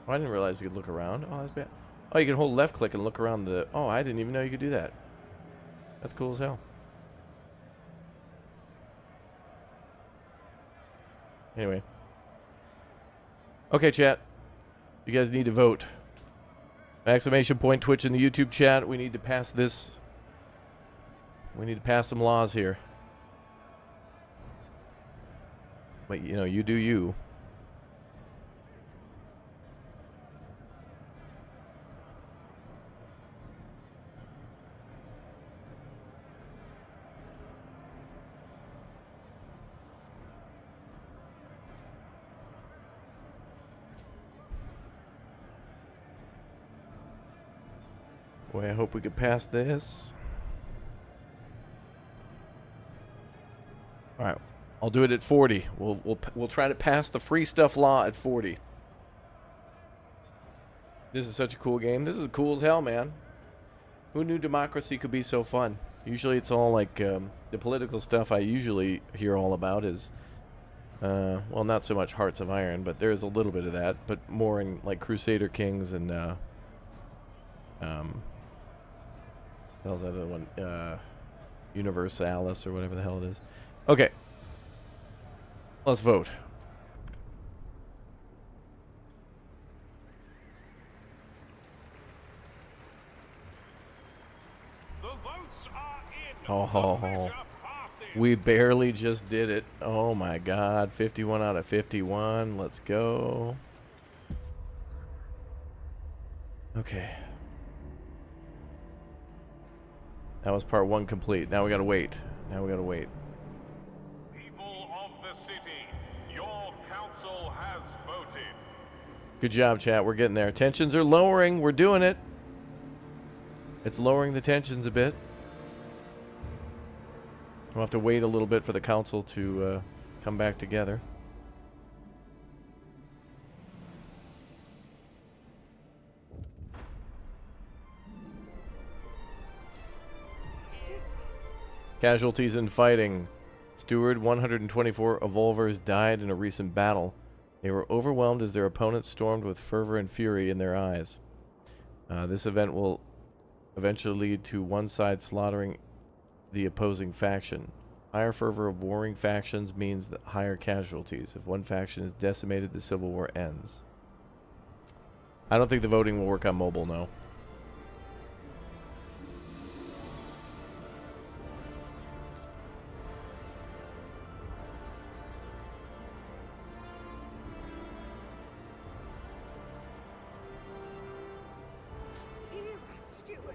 Oh, I didn't realize you could look around. Oh, that's bad. Oh, you can hold left click and look around the... Oh, I didn't even know you could do that. That's cool as hell. Anyway. Okay, chat. You guys need to vote. Exclamation point Twitch in the YouTube chat. We need to pass this We need to pass some laws here. But, you know, you do you. Boy, I hope we could pass this. All right, I'll do it at 40. We'll try to pass the free stuff law at 40. This is such a cool game. This is cool as hell, man. Who knew democracy could be so fun? Usually it's all like the political stuff I usually hear all about is, well, not so much Hearts of Iron, but there's a little bit of that, but more in like Crusader Kings and how's that other one? Universalis or whatever the hell it is. Okay. Let's vote. The votes are in. Oh, The measure passes. we barely just did it. Oh my god. 51 out of 51. Let's go. Okay. That was part 1 complete. Now we gotta wait. People of the city, your council has voted. Good job, chat. We're getting there. Tensions are lowering. We're doing it. It's lowering the tensions a bit. We'll have to wait a little bit for the council to come back together. Student. Casualties in fighting. Steward, 124 evolvers died in a recent battle. They were overwhelmed as their opponents stormed with fervor and fury in their eyes. This event will eventually lead to one side slaughtering the opposing faction. Higher fervor of warring factions means that higher casualties. If one faction is decimated, the civil war ends. I don't think the voting will work on mobile, no. Here, Steward.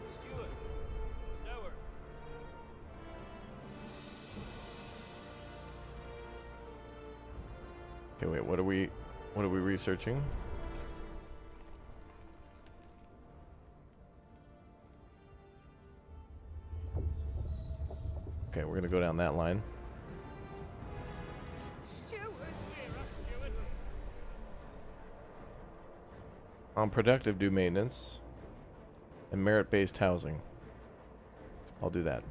Okay, wait, what are we researching? Okay, we're gonna go down that line. Steward. On productive, do maintenance and merit-based housing. I'll do that.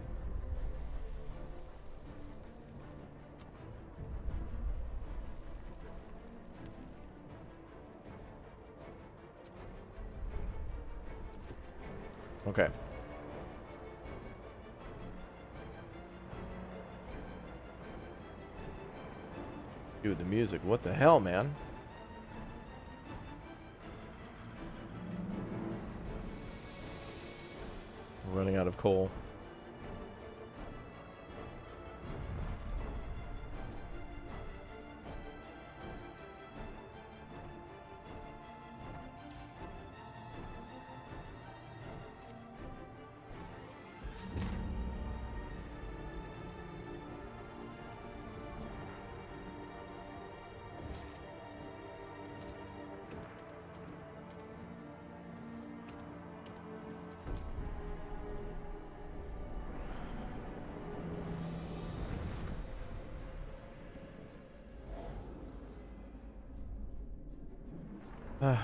Okay. Dude, the music. What the hell, man? We're running out of coal.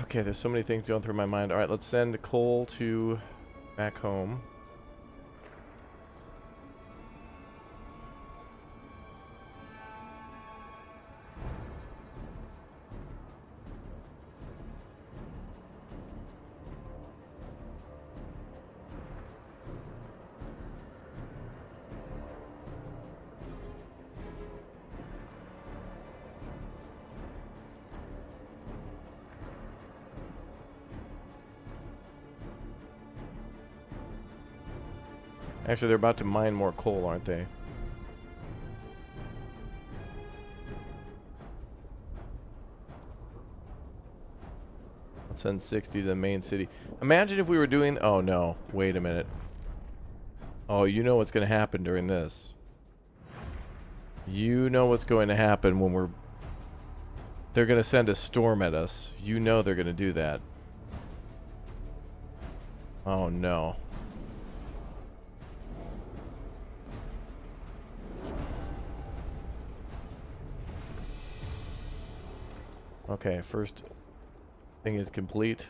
Okay, there's so many things going through my mind. All right, let's send coal to back home. Actually, they're about to mine more coal, aren't they? Let's send 60 to the main city. Imagine if we were doing... Oh, no. Wait a minute. Oh, you know what's going to happen during this. You know what's going to happen when we're... They're going to send a storm at us. You know they're going to do that. Oh, no. Okay, first thing is complete.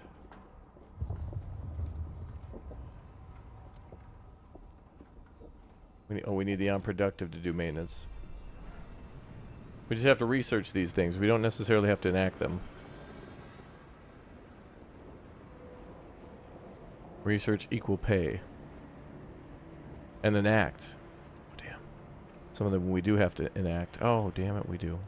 We need the unproductive to do maintenance. We just have to research these things. We don't necessarily have to enact them. Research equal pay. And enact. Oh, damn. Some of them we do have to enact. Oh, damn it, we do.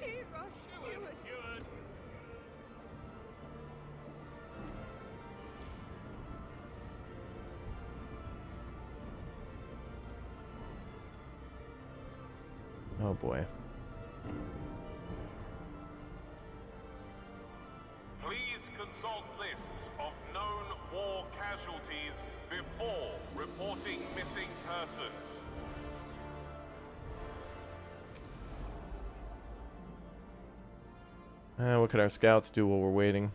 Here are stewards. Oh boy. Please consult lists of known war casualties before reporting missing persons. What can our scouts do while we're waiting?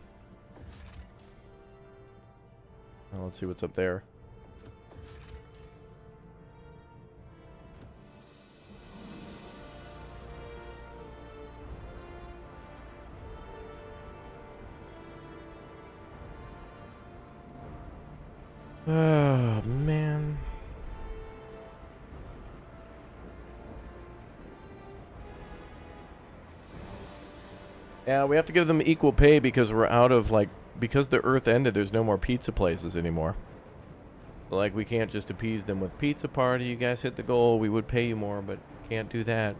Well, let's see what's up there. Oh, man. Yeah, we have to give them equal pay because we're out of, like, because the Earth ended, there's no more pizza places anymore. Like, we can't just appease them with pizza party. You guys hit the goal. We would pay you more, but can't do that.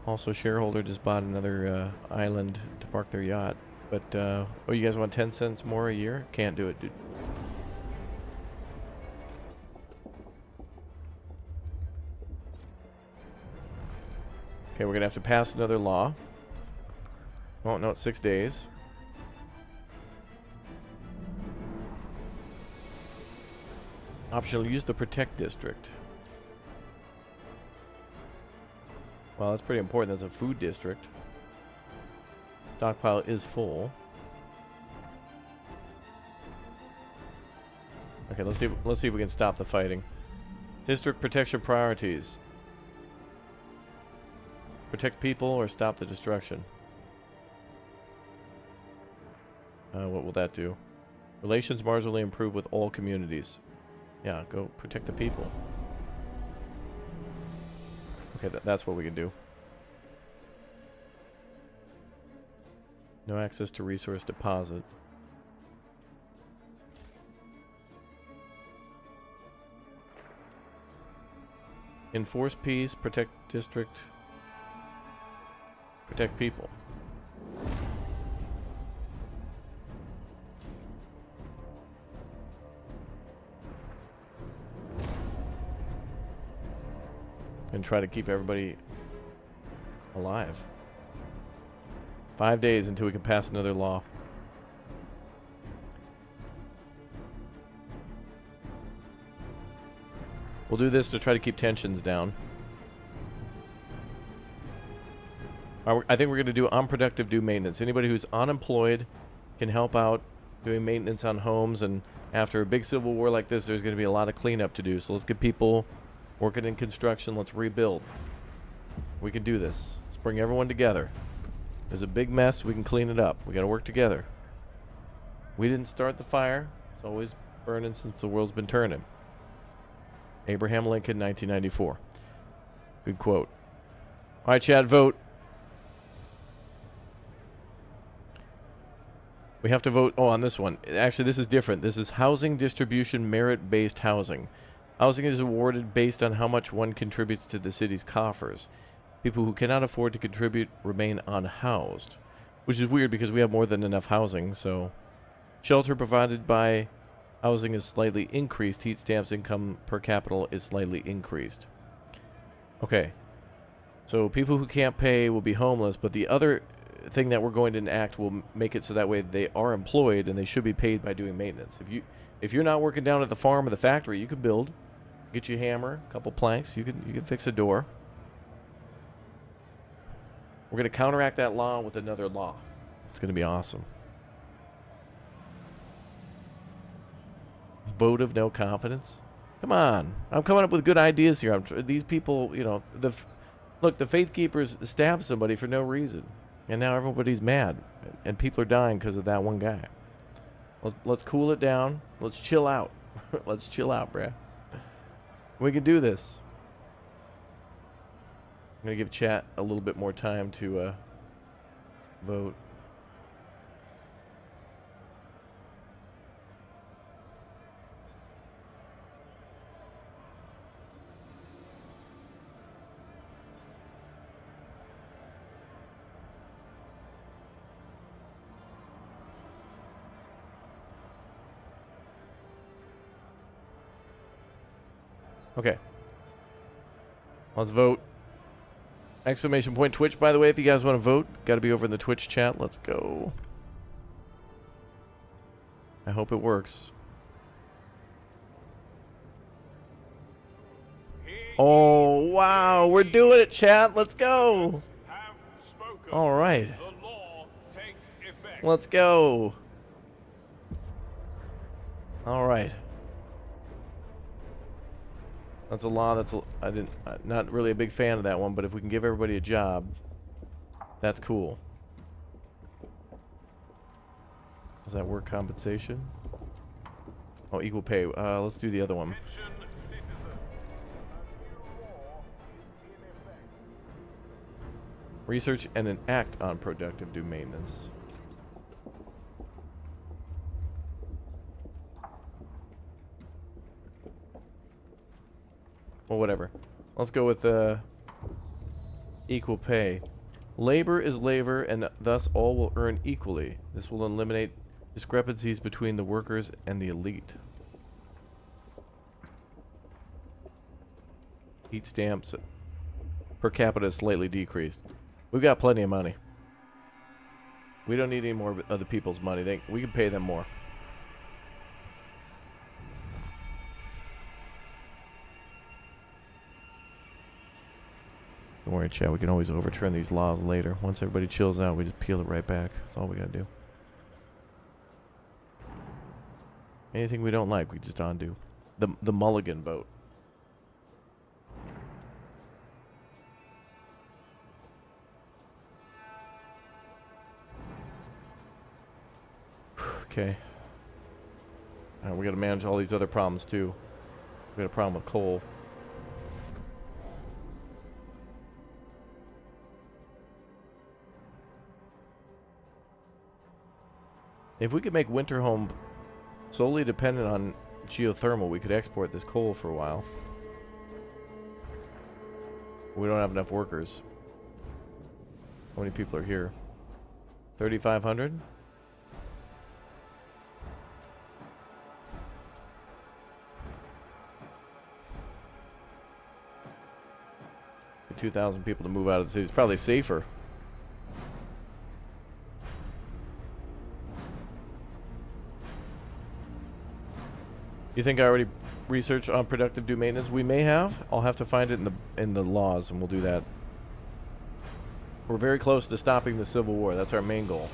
Also, shareholder just bought another island to park their yacht. But, oh, you guys want 10 cents more a year? Can't do it, dude. Okay, we're going to have to pass another law. Oh, no, it's 6 days. Optional, use the Protect District. Well, that's pretty important. That's a food district. Stockpile is full. Okay, let's see if we can stop the fighting. District protection priorities. Protect people or stop the destruction. What will that do? Relations marginally improve with all communities. Yeah, go protect the people. Okay, that's what we can do. No access to resource deposit. Enforce peace, protect district, protect people. And try to keep everybody alive. 5 days until we can pass another law. We'll do this to try to keep tensions down. I think we're going to do unproductive do maintenance. Anybody who's unemployed can help out doing maintenance on homes, and after a big civil war like this, there's going to be a lot of cleanup to do. So let's get people working in construction. Let's rebuild. We can do this. Let's bring everyone together. There's a big mess. We can clean it up. We got to work together. We didn't start the fire. It's always Burning since the world's been turning. Abraham Lincoln, 1994. Good quote. All right, Chad, vote. We have to vote. Oh, on this one. Actually, this is different. This is housing distribution merit-based housing. Housing is awarded based on how much one contributes to the city's coffers. People who cannot afford to contribute remain unhoused, which is weird because we have more than enough housing. So, shelter provided by housing is slightly increased. Heat stamps income per capita is slightly increased. Okay. So people who can't pay will be homeless, but the other thing that we're going to enact will make it so that way they are employed and they should be paid by doing maintenance. If you're not working down at the farm or the factory, you can build. Get you a hammer, a couple planks, you can fix a door. We're going to counteract that law with another law. It's going to be awesome. Vote of no confidence. Come on. I'm coming up with good ideas here. These people, you know, look, the Faith Keepers stabbed somebody for no reason. And now everybody's mad. And people are dying because of that one guy. Let's cool it down. Let's chill out. Let's chill out, bruh. We can do this. I'm going to give chat a little bit more time to vote. Okay. Let's vote. Exclamation point Twitch, by the way, if you guys want to vote. Got to be over in the Twitch chat. Let's go. I hope it works. Oh, wow. We're doing it, chat. Let's go. All right. Let's go. All right. That's a law that's not really a big fan of that one, but if we can give everybody a job, that's cool. Is that work compensation? Oh, equal pay. Let's do the other one. Research and an act on productive due maintenance. Well, whatever. Let's go with equal pay. Labor is labor, and thus all will earn equally. This will eliminate discrepancies between the workers and the elite. Heat stamps per capita is slightly decreased. We've got plenty of money. We don't need any more of the people's money. We can pay them more. Don't worry, chat. We can always overturn these laws later. Once everybody chills out, we just peel it right back. That's all we gotta do. Anything we don't like, we just undo. The mulligan vote. Okay. Alright, we gotta manage all these other problems too. We got a problem with coal. If we could make Winterhome solely dependent on geothermal, we could export this coal for a while. We don't have enough workers. How many people are here? 3,500? For 2,000 people to move out of the city. It's probably safer. You think I already researched on productive due maintenance? We may have. I'll have to find it in the laws, and we'll do that. We're very close to stopping the Civil War. That's our main goal.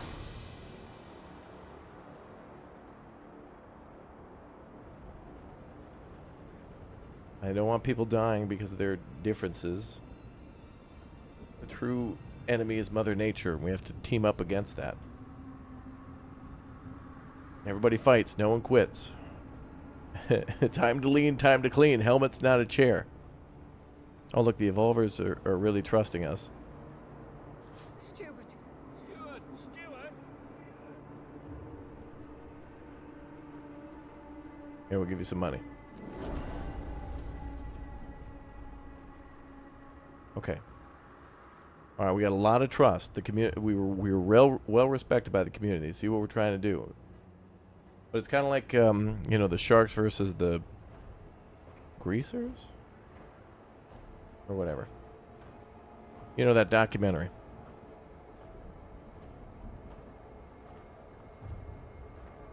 I don't want people dying because of their differences. The true enemy is Mother Nature. We have to team up against that. Everybody fights. No one quits. Time to lean, time to clean. Helmet's not a chair. Oh, look, the evolvers are really trusting us. Steward. Here, we'll give you some money. Okay. All right, we got a lot of trust. The community, we were well respected by the community. See what we're trying to do. But it's kind of like, you know, the sharks versus the greasers? Or whatever. You know, that documentary.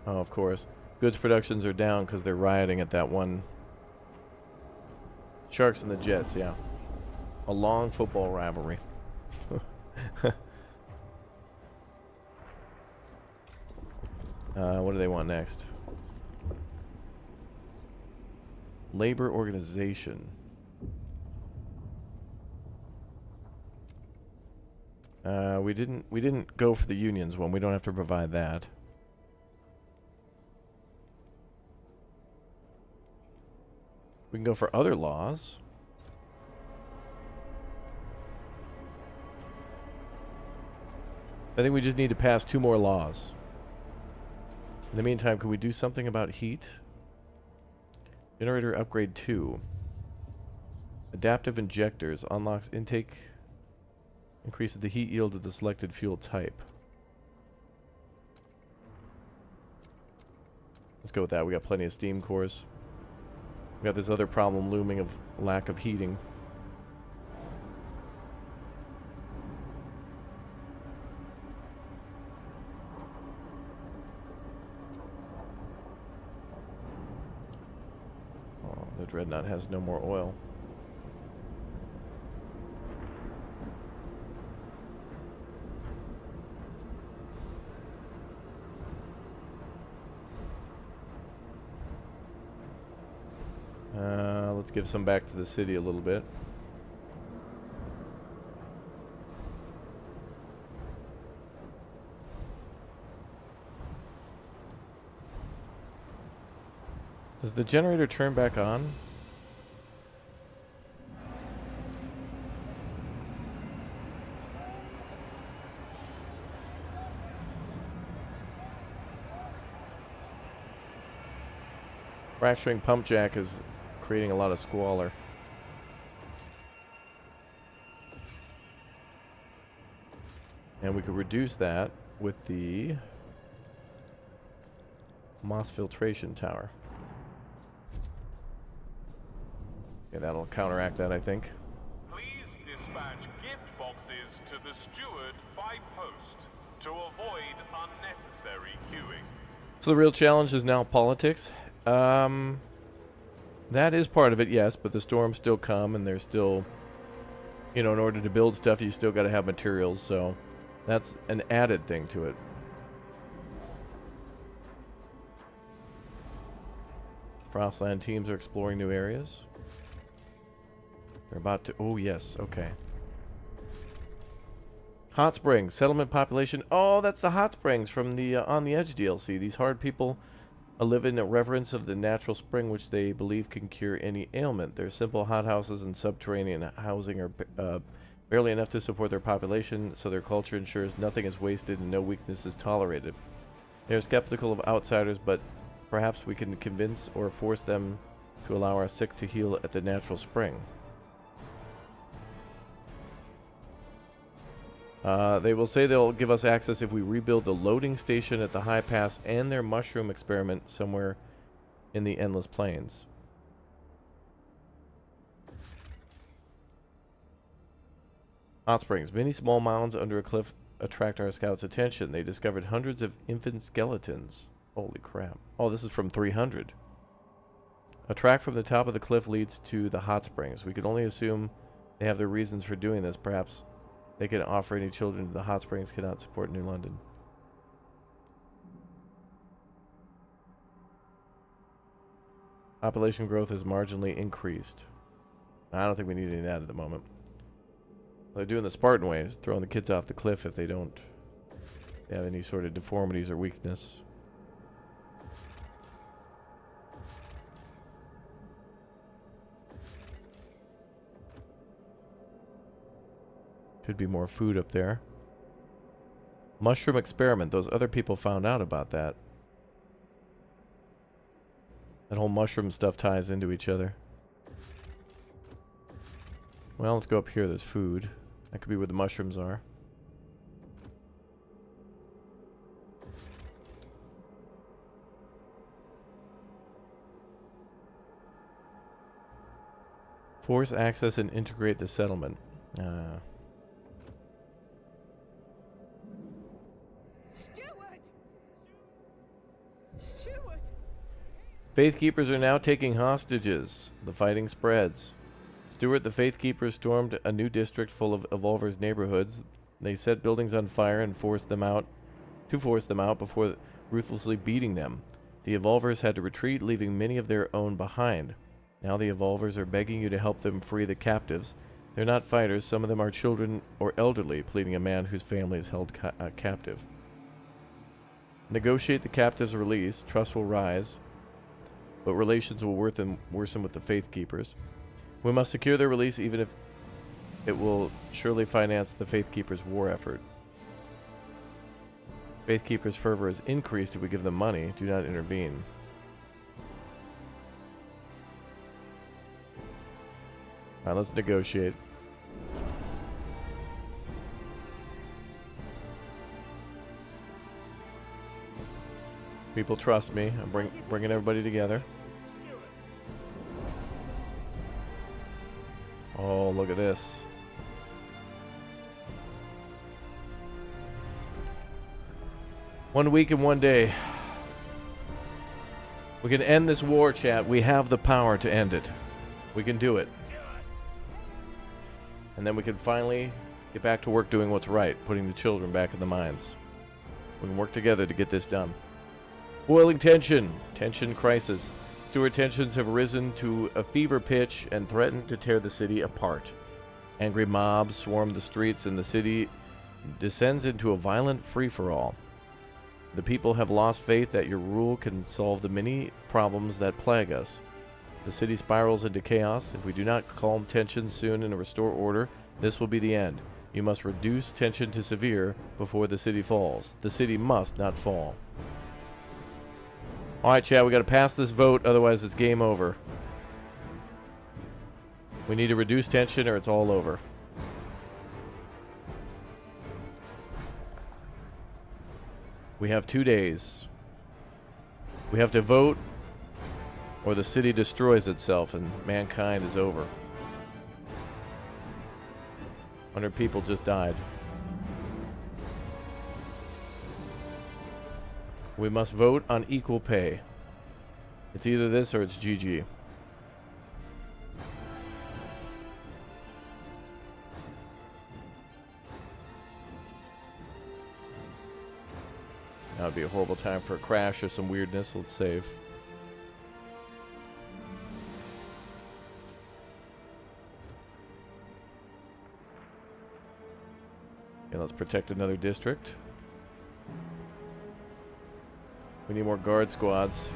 Oh, of course. Goods productions are down because they're rioting at that one. Sharks and the Jets, yeah. A long football rivalry. What do they want next? Labor organization. We didn't go for the unions one. We don't have to provide that. We can go for other laws. I think we just need to pass 2 more laws. In the meantime, can we do something about heat? Generator upgrade 2. Adaptive injectors unlocks intake. Increases the heat yield of the selected fuel type. Let's go with that. We got plenty of steam cores. We got this other problem looming of lack of heating. Oh, the Dreadnought has no more oil. Let's give some back to the city a little bit. Does the generator turn back on? Fracturing pump jack is creating a lot of squalor. And we could reduce that with the moss filtration tower. Okay, that'll counteract that, I think. Please dispatch gift boxes to the steward by post to avoid unnecessary queuing. So the real challenge is now politics. That is part of it, yes, but the storms still come, and there's still, you know, in order to build stuff, you still got to have materials, so that's an added thing to it. Frostland teams are exploring new areas. They're about to, oh yes, okay. Hot Springs, settlement population. Oh, that's the Hot Springs from the On the Edge DLC. These hard people live in a reverence of the natural spring, which they believe can cure any ailment. Their simple hothouses and subterranean housing are barely enough to support their population, so their culture ensures nothing is wasted and no weakness is tolerated. They are skeptical of outsiders, but perhaps we can convince or force them to allow our sick to heal at the natural spring. They will say they'll give us access if we rebuild the loading station at the high pass and their mushroom experiment somewhere in the endless plains. Hot Springs. Many small mounds under a cliff attract our scouts' attention. They discovered hundreds of infant skeletons. Holy crap. Oh, this is from 300. A track from the top of the cliff leads to the hot springs. We could only assume they have their reasons for doing this. Perhaps they can offer any children to the hot springs cannot support New London. Population growth has marginally increased. I don't think we need any of that at the moment. They're doing the Spartan ways, throwing the kids off the cliff if they don't have any sort of deformities or weakness. Could be more food up there. Mushroom experiment. Those other people found out about that. That whole mushroom stuff ties into each other. Well, let's go up here. There's food. That could be where the mushrooms are. Force access and integrate the settlement. Steward! Steward! Faithkeepers are now taking hostages. The fighting spreads. Stewart, the Faithkeepers stormed a new district full of Evolvers' neighborhoods. They set buildings on fire and force them out before ruthlessly beating them. The Evolvers had to retreat, leaving many of their own behind. Now the Evolvers are begging you to help them free the captives. They're not fighters. Some of them are children or elderly, pleading a man whose family is held captive. Negotiate the captives' release. Trust will rise, but relations will worsen with the Faithkeepers. We must secure their release, even if it will surely finance the Faithkeepers' war effort. Faithkeepers' fervor is increased if we give them money. Do not intervene. Alright, let's negotiate. People trust me. I'm bringing everybody together. Oh, look at this. One week and one day. We can end this war, chat. We have the power to end it. We can do it. And then we can finally get back to work doing what's right, putting the children back in the mines. We can work together to get this done. Boiling tension. Tension crisis. Sewer tensions have risen to a fever pitch and threaten to tear the city apart. Angry mobs swarm the streets and the city descends into a violent free-for-all. The people have lost faith that your rule can solve the many problems that plague us. The city spirals into chaos. If we do not calm tensions soon and restore order, this will be the end. You must reduce tension to severe before the city falls. The city must not fall. Alright, chat, we gotta pass this vote, otherwise it's game over. We need to reduce tension or it's all over. We have 2 days. We have to vote, or the city destroys itself and mankind is over. 100 people just died. We must vote on equal pay. It's either this or it's GG. That would be a horrible time for a crash or some weirdness. Let's save. Okay, let's protect another district. We need more guard squads.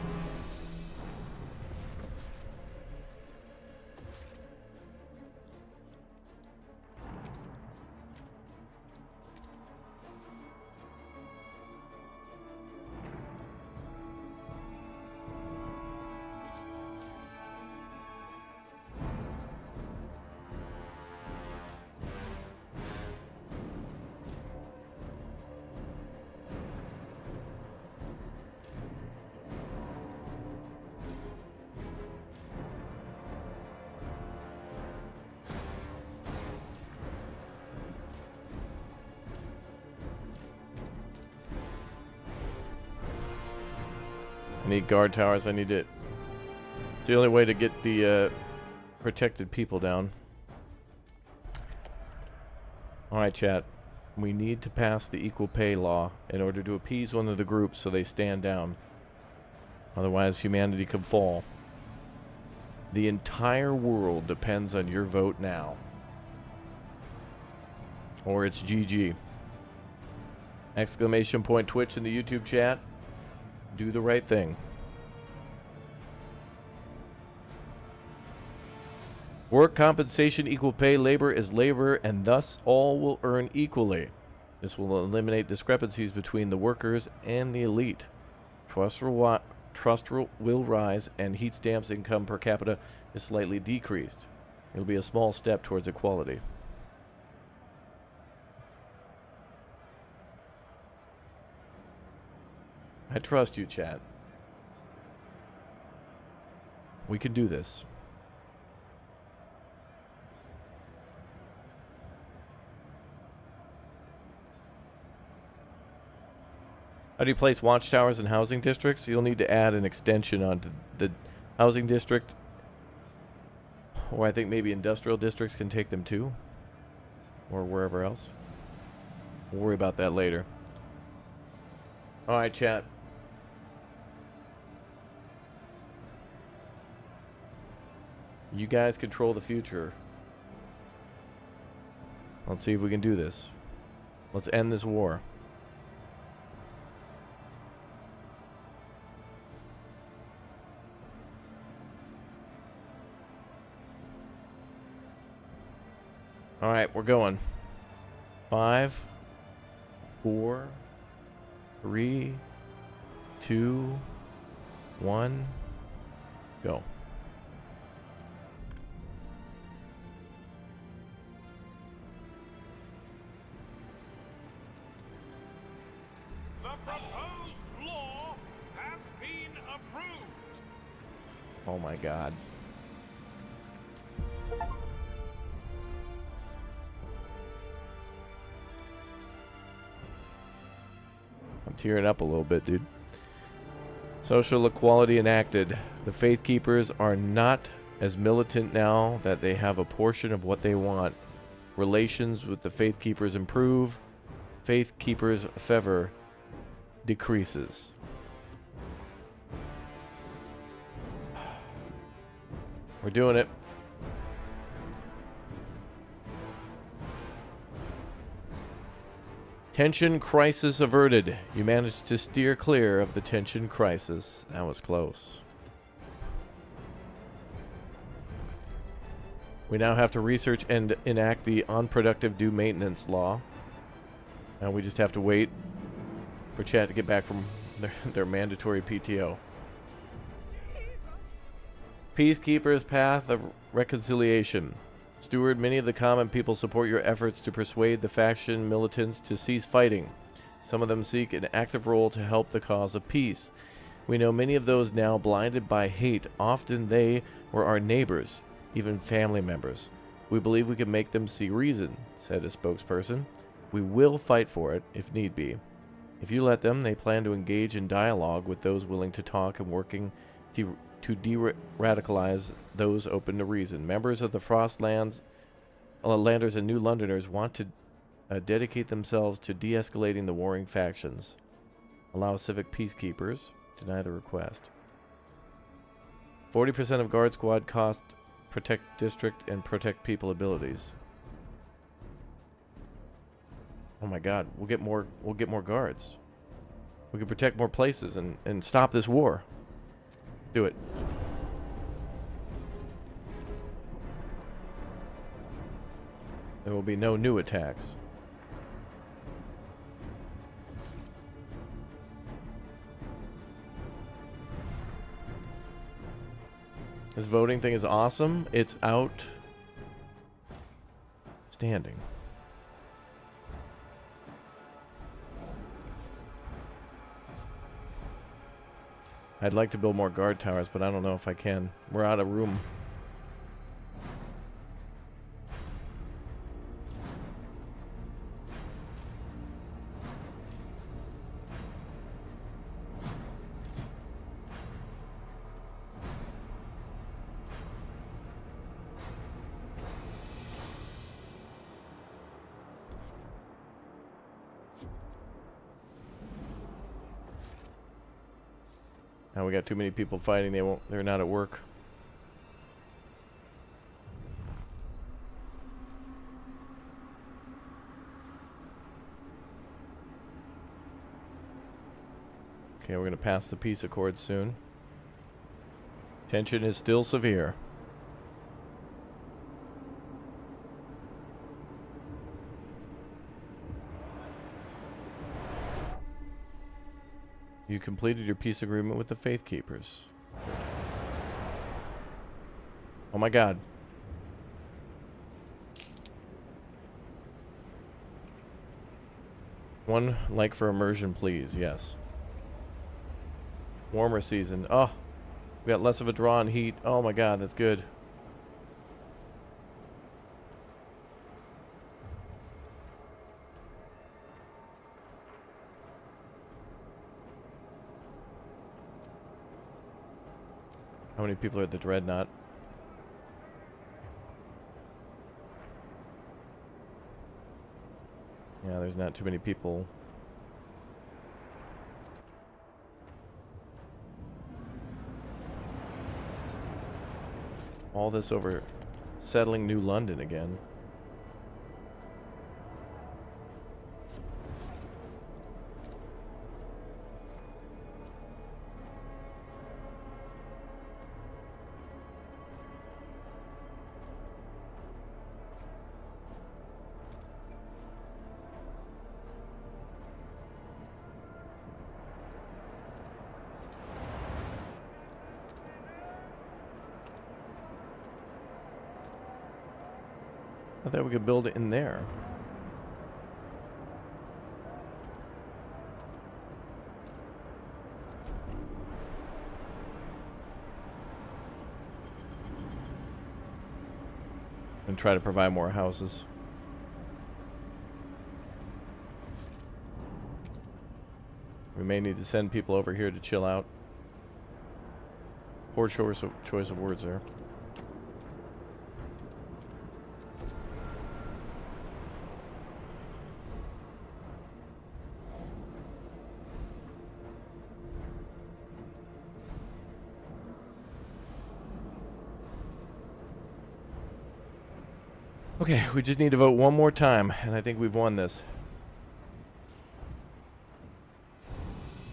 I need guard towers. I need it. It's the only way to get the protected people down. Alright, chat. We need to pass the equal pay law in order to appease one of the groups so they stand down. Otherwise, humanity could fall. The entire world depends on your vote now. Or it's GG. Exclamation point Twitch in the YouTube chat. Do the right thing. Work compensation, equal pay, labor is labor, and thus all will earn equally. This will eliminate discrepancies between the workers and the elite. Trust will rise, and heat stamps income per capita is slightly decreased. It'll be a small step towards equality. I trust you, chat. We can do this. How do you place watchtowers in housing districts? You'll need to add an extension onto the housing district. Or I think maybe industrial districts can take them too. Or wherever else. We'll worry about that later. Alright, chat. You guys control the future. Let's see if we can do this. Let's end this war. Alright, we're going. 5, 4, 3, 2, 1, go. The proposed law has been approved. Oh my god. I'm tearing up a little bit, dude. Social equality enacted. The Faith Keepers are not as militant now that they have a portion of what they want. Relations with the Faith Keepers improve. Faith Keepers' favor decreases. We're doing it. Tension crisis averted. You managed to steer clear of the tension crisis. That was close. We now have to research and enact the unproductive due maintenance law. Now we just have to wait for chat to get back from their mandatory PTO. Peacekeepers' path of reconciliation. Steward, many of the common people support your efforts to persuade the faction militants to cease fighting. Some of them seek an active role to help the cause of peace. We know many of those now blinded by hate. Often they were our neighbors, even family members. We believe we can make them see reason, said a spokesperson. We will fight for it, if need be. If you let them, they plan to engage in dialogue with those willing to talk and working to de-radicalize those open to reason. Members of the Frostlanders and New Londoners want to dedicate themselves to de-escalating the warring factions. Allow civic peacekeepers. Deny the request. 40% of guard squad cost protect district and protect people abilities. Oh my god, we'll get more guards. We can protect more places and stop this war. Do it. There will be no new attacks. This voting thing is awesome. It's outstanding. I'd like to build more guard towers, but I don't know if I can. We're out of room. Now we got too many people fighting. They're not at work. Okay, we're gonna pass the peace accord soon. Tension is still severe. You completed your peace agreement with the Faith Keepers. Oh my god. One like for immersion, please. Yes. Warmer season. Oh, we got less of a draw on heat. Oh my god, that's good. How many people are at the Dreadnought? Yeah, there's not too many people. All this over settling New London again. I thought we could build it in there. And try to provide more houses. We may need to send people over here to chill out. Poor choice of words there. Okay, we just need to vote one more time, and I think we've won this.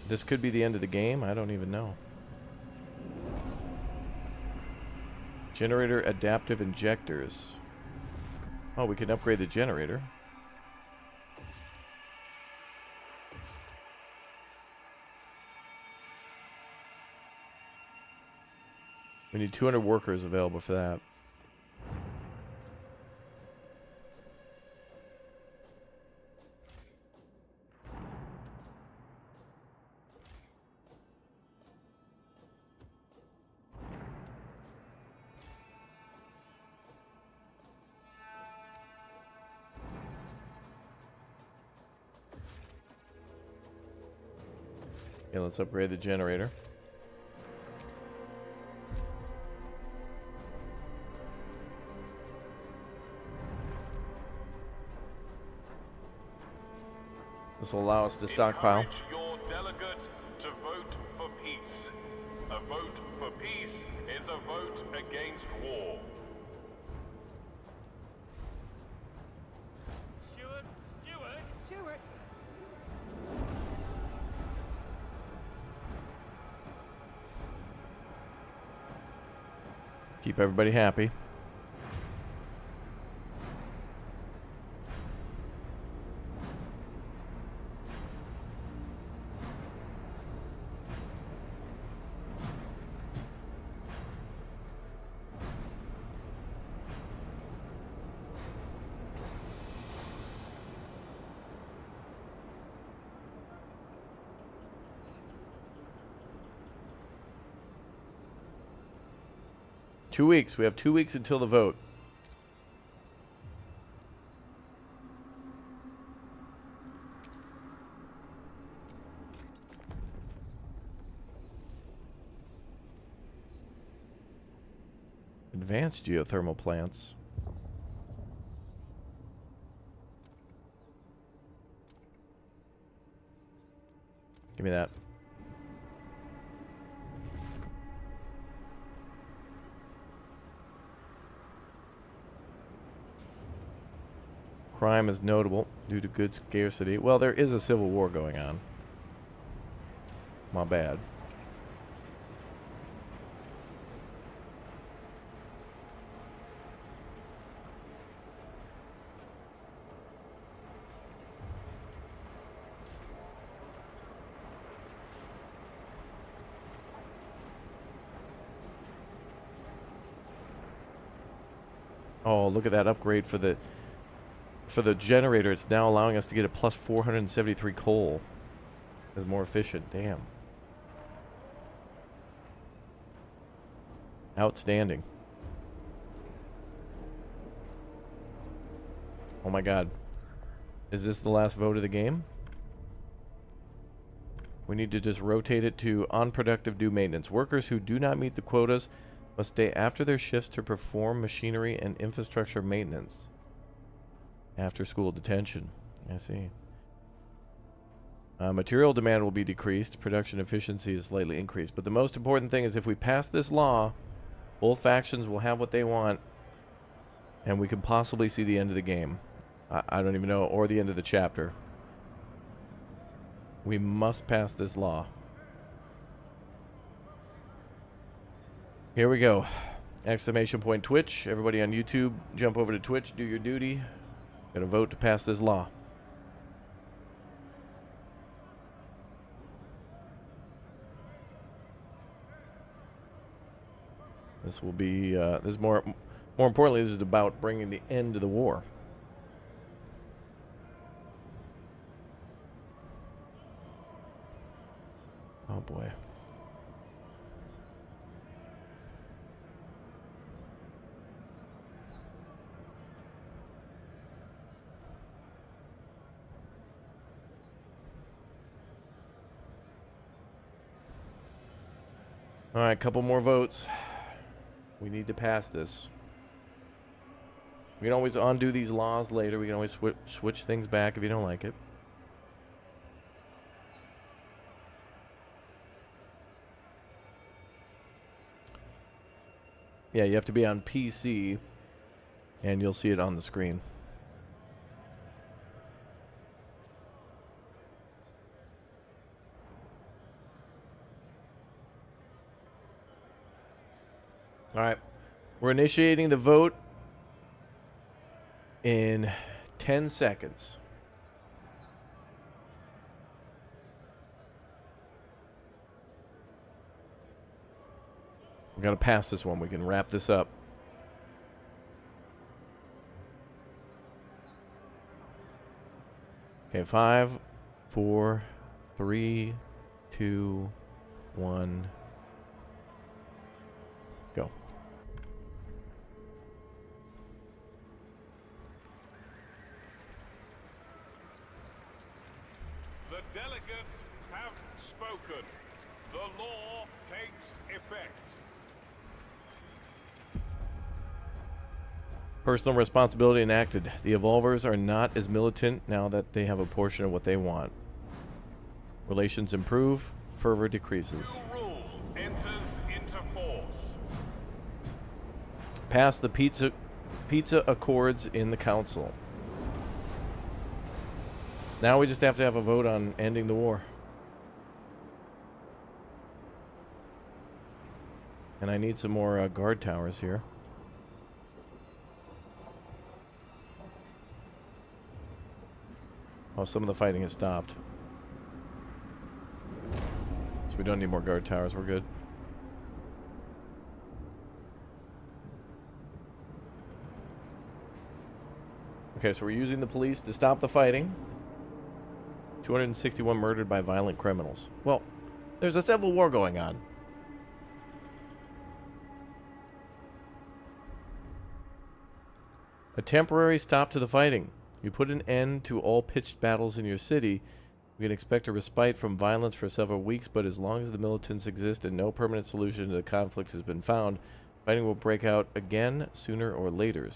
This could be the end of the game. I don't even know. Generator adaptive injectors. Oh, we can upgrade the generator. We need 200 workers available for that. Okay, let's upgrade the generator. This will allow us to stockpile. Encourage your delegate to vote for peace. A vote for peace is a vote against war. Stewart! Stewart! Keep everybody happy. Two weeks. We have 2 weeks until the vote. Advanced geothermal plants. Give me that. Crime is notable due to goods scarcity. Well, there is a civil war going on. My bad. Oh, look at that upgrade for the generator. It's now allowing us to get a plus 473 coal. It's more efficient. Damn. Outstanding. Oh my god. Is this the last vote of the game? We need to just rotate it to unproductive do maintenance. Workers who do not meet the quotas must stay after their shifts to perform machinery and infrastructure maintenance. After school detention. I see. Material demand will be decreased. Production efficiency is slightly increased. But the most important thing is if we pass this law, both factions will have what they want, and we can possibly see the end of the game. I don't even know, or the end of the chapter. We must pass this law. Here we go. Exclamation point Twitch. Everybody on YouTube, jump over to Twitch, do your duty. Gonna vote to pass this law. This will be, this is more importantly, this is about bringing the end to the war. Oh boy. All right, couple more votes. We need to pass this. We can always undo these laws later. We can always switch things back if you don't like it. Yeah, you have to be on PC, and you'll see it on the screen. All right, we're initiating the vote in 10 seconds. We gotta pass this one. We can wrap this up. Okay, 5, 4, 3, 2, 1. Go. The delegates have spoken. The law takes effect. Personal responsibility enacted. The Evolvers are not as militant now that they have a portion of what they want. Relations improve, fervor decreases. Rule enters into force. Pass the pizza accords in the council. Now we just have to have a vote on ending the war. And I need some more guard towers here. Oh, some of the fighting has stopped. So we don't need more guard towers. We're good. Okay, so we're using the police to stop the fighting. 261 murdered by violent criminals. Well, there's a civil war going on. A temporary stop to the fighting. You put an end to all pitched battles in your city. We can expect a respite from violence for several weeks, but as long as the militants exist and no permanent solution to the conflict has been found, fighting will break out again sooner or later.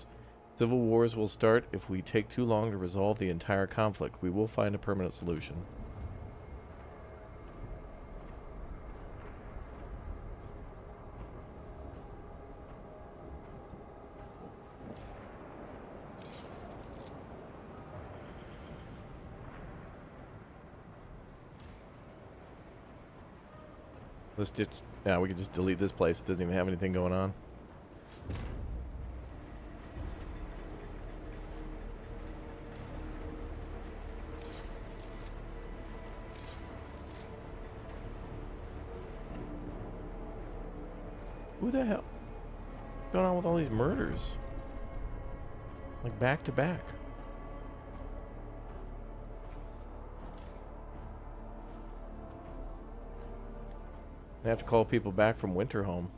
Civil wars will start if we take too long to resolve the entire conflict. We will find a permanent solution. Let's just, yeah, we can just delete this place. It doesn't even have anything going on. Who the hell? What's going on with all these murders? Like back to back. I have to call people back from winter home.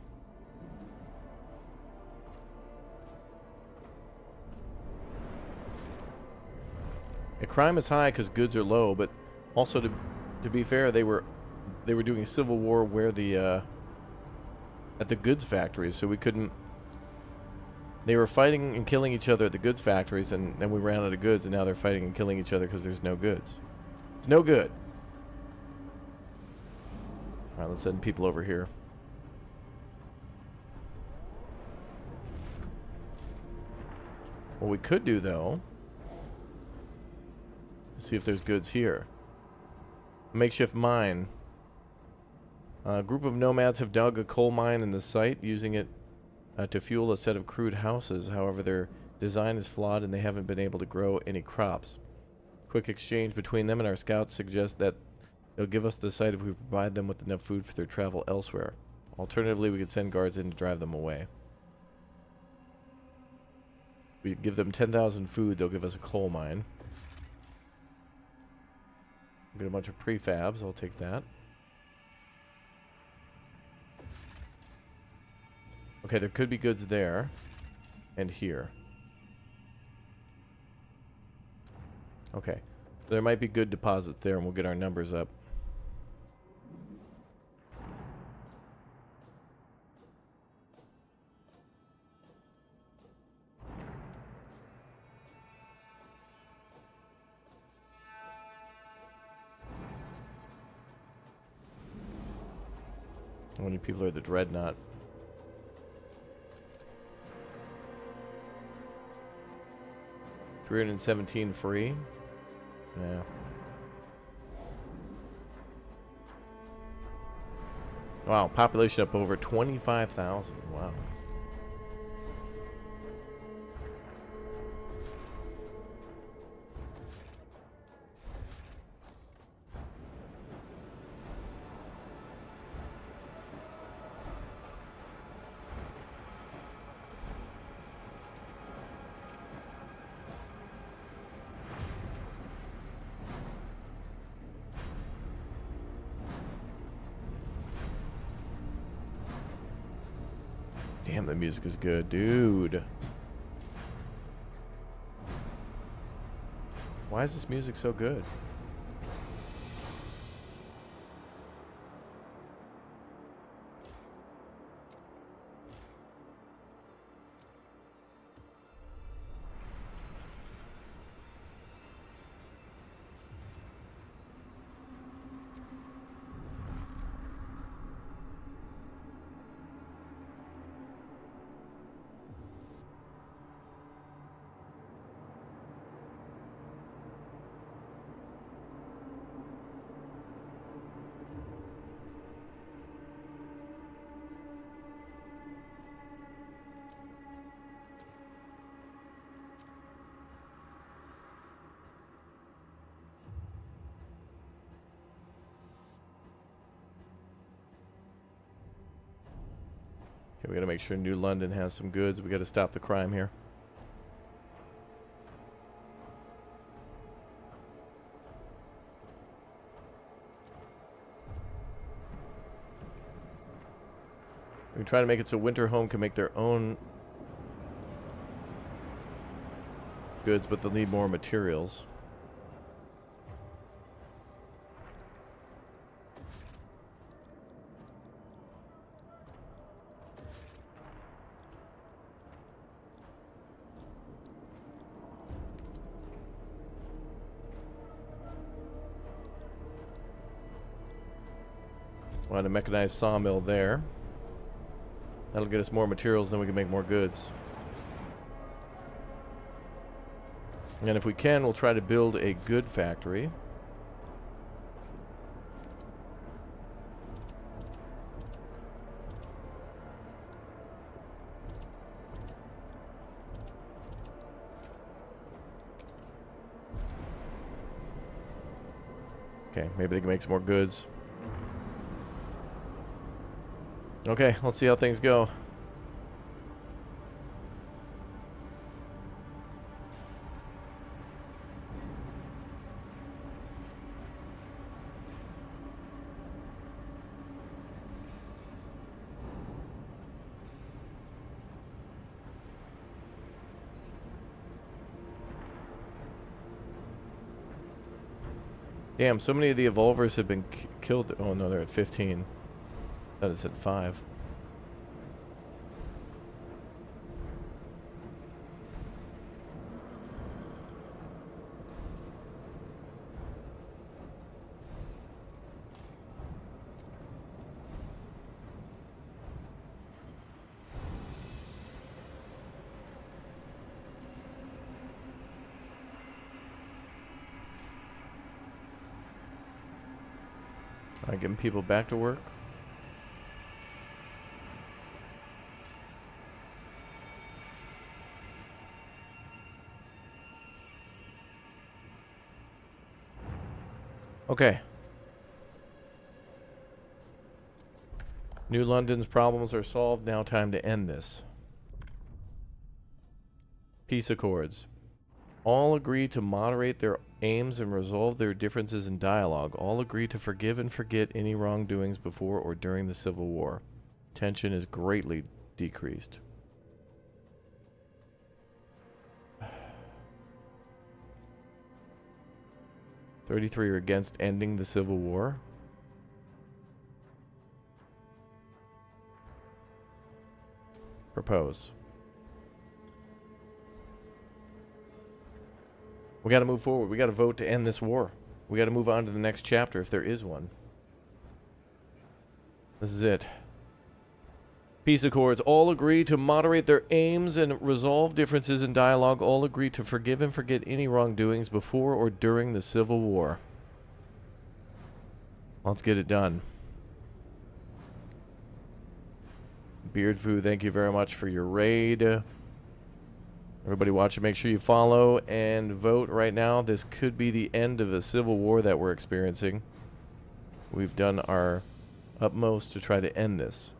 The crime is high because goods are low, but also to be fair, they were doing civil war where the at the goods factories, so we couldn't. They were fighting and killing each other at the goods factories, and then we ran out of goods, and now they're fighting and killing each other because there's no goods. It's no good. All right, let's send people over here. What we could do, though, is see if there's goods here. Makeshift mine. A group of nomads have dug a coal mine in the site, using it to fuel a set of crude houses. However, their design is flawed and they haven't been able to grow any crops. Quick exchange between them and our scouts suggests that they'll give us the site if we provide them with enough food for their travel elsewhere. Alternatively, we could send guards in to drive them away. We give them 10,000 food, they'll give us a coal mine. Get a bunch of prefabs, I'll take that. Okay, there could be goods there and here. Okay, there might be good deposits there and we'll get our numbers up. How many people are the Dreadnought? $317 free? Yeah. Wow, population up over 25,000. Wow. Damn, the music is good, dude. Why is this music so good? Okay, we gotta make sure New London has some goods. We gotta stop the crime here. We try to make it so Winter Home can make their own goods, but they'll need more materials. Want a mechanized sawmill there. That'll get us more materials, then we can make more goods. And if we can, we'll try to build a good factory. Okay, maybe they can make some more goods. Okay, let's see how things go. Damn, so many of the evolvers have been killed. Oh no, they're at 15. That is at 5. Alright, getting people back to work. Okay. New London's problems are solved. Now time to end this. Peace accords. All agree to moderate their aims and resolve their differences in dialogue. All agree to forgive and forget any wrongdoings before or during the Civil War. Tension is greatly decreased. "33 are against ending the Civil War." Propose. We got to move forward. We got to vote to end this war. We got to move on to the next chapter if there is one. This is it. Peace accords. All agree to moderate their aims and resolve differences in dialogue. All agree to forgive and forget any wrongdoings before or during the Civil War. Let's get it done. Beardfoo, thank you very much for your raid. Everybody watching, make sure you follow and vote right now. This could be the end of a civil war that we're experiencing. We've done our utmost to try to end this.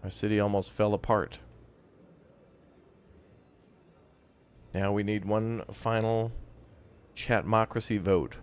Our city almost fell apart. Now we need one final chatmocracy vote.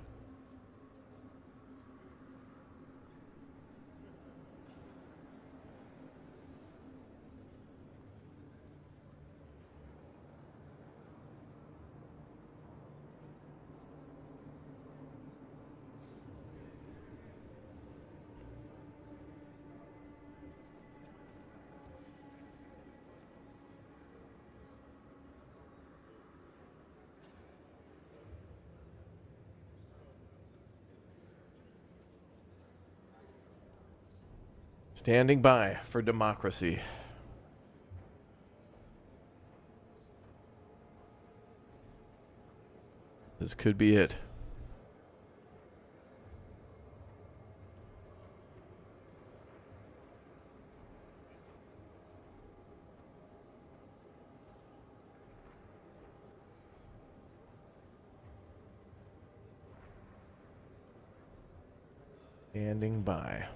Standing by for democracy. This could be it. Standing by.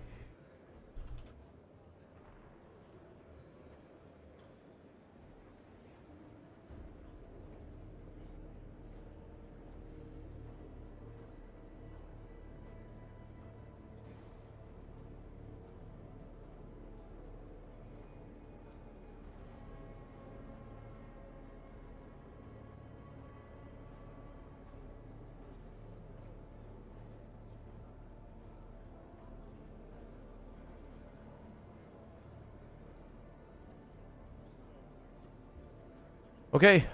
Okay,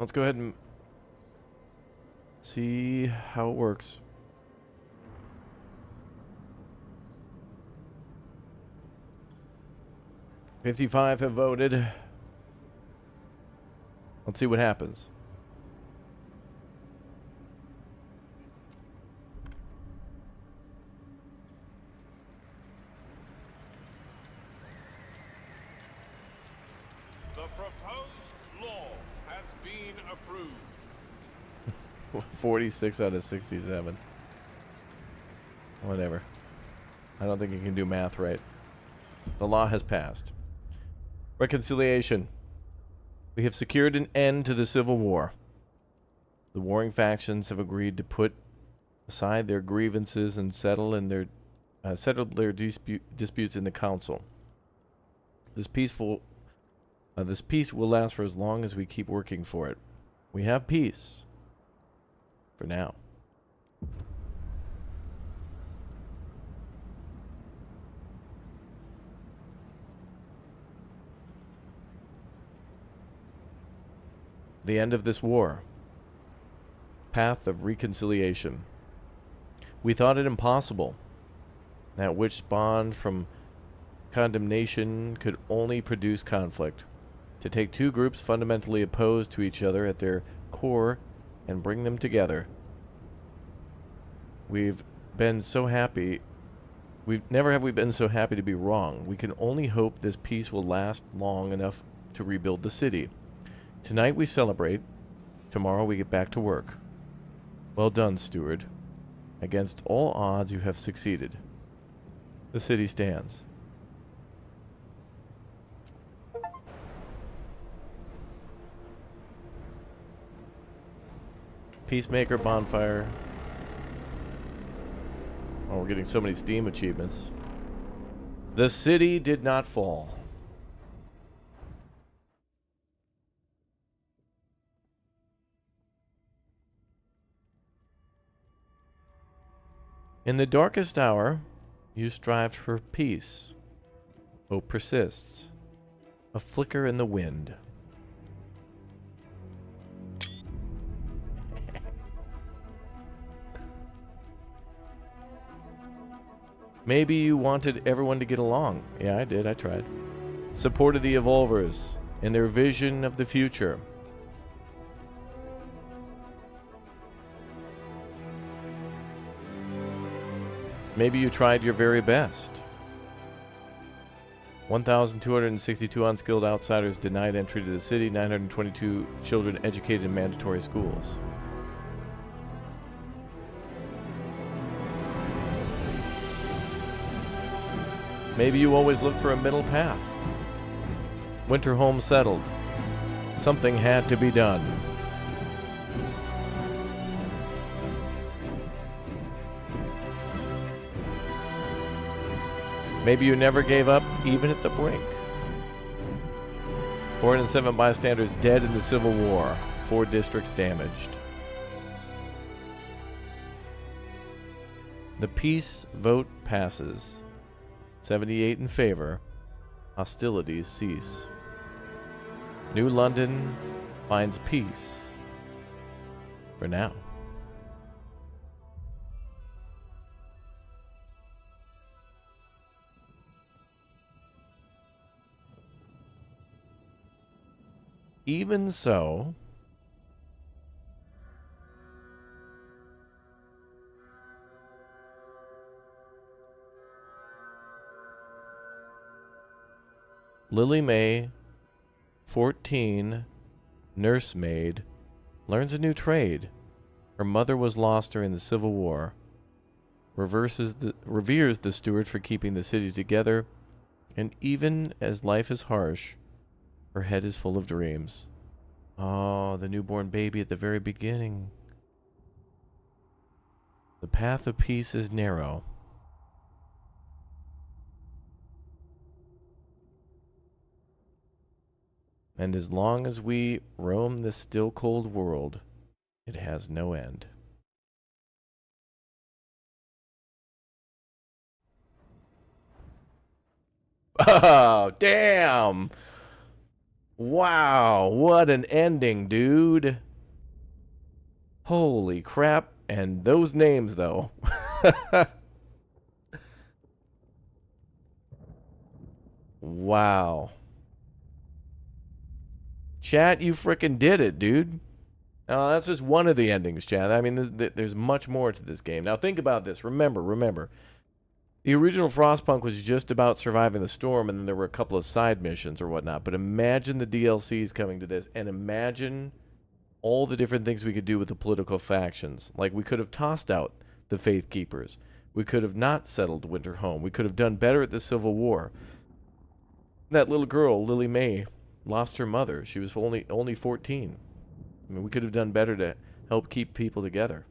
let's go ahead and see how it works. "55 have voted. Let's see what happens. The proposed law has been approved. 46 out of 67. Whatever. I don't think you can do math right. The law has passed. Reconciliation. We have secured an end to the Civil War. The warring factions have agreed to put aside their grievances and settle their disputes in the council. This peace will last for as long as we keep working for it. We have peace. For now. The end of this war. Path of reconciliation. We thought it impossible. That which spawned from condemnation could only produce conflict. To take two groups fundamentally opposed to each other at their core and bring them together. We've been so happy. Never have we been so happy to be wrong. We can only hope this peace will last long enough to rebuild the city. Tonight we celebrate. Tomorrow we get back to work. Well done, steward. Against all odds, you have succeeded. The city stands. Peacemaker bonfire. Oh, we're getting so many Steam achievements. The city did not fall. In the darkest hour, you strive for peace. Hope persists. A flicker in the wind. Maybe you wanted everyone to get along. Yeah, I did. I tried. Supported the Evolvers in their vision of the future. Maybe you tried your very best. 1,262 unskilled outsiders denied entry to the city. 922 children educated in mandatory schools. Maybe you always look for a middle path. Winter home settled. Something had to be done. Maybe you never gave up, even at the brink. 407 bystanders dead in the Civil War. 4 districts damaged. The peace vote passes. 78 in favor. Hostilities cease. New London finds peace. For now. Even so, Lily Mae, 14, nursemaid, learns a new trade. Her mother was lost during the Civil War. Reveres the steward for keeping the city together, and even as life is harsh, her head is full of dreams. Oh, the newborn baby at the very beginning. The path of peace is narrow. And as long as we roam this still cold world, it has no end. Oh, damn! Wow, what an ending, dude. Holy crap. And those names, though. Wow. Chat, you frickin' did it, dude. That's just one of the endings, chat. I mean, there's much more to this game. Now, think about this. Remember. The original Frostpunk was just about surviving the storm, and then there were a couple of side missions or whatnot. But imagine the DLCs coming to this, and imagine all the different things we could do with the political factions. Like, we could have tossed out the Faith Keepers. We could have not settled Winterhome. We could have done better at the Civil War. That little girl, Lily Mae, lost her mother. She was only 14. I mean, we could have done better to help keep people together.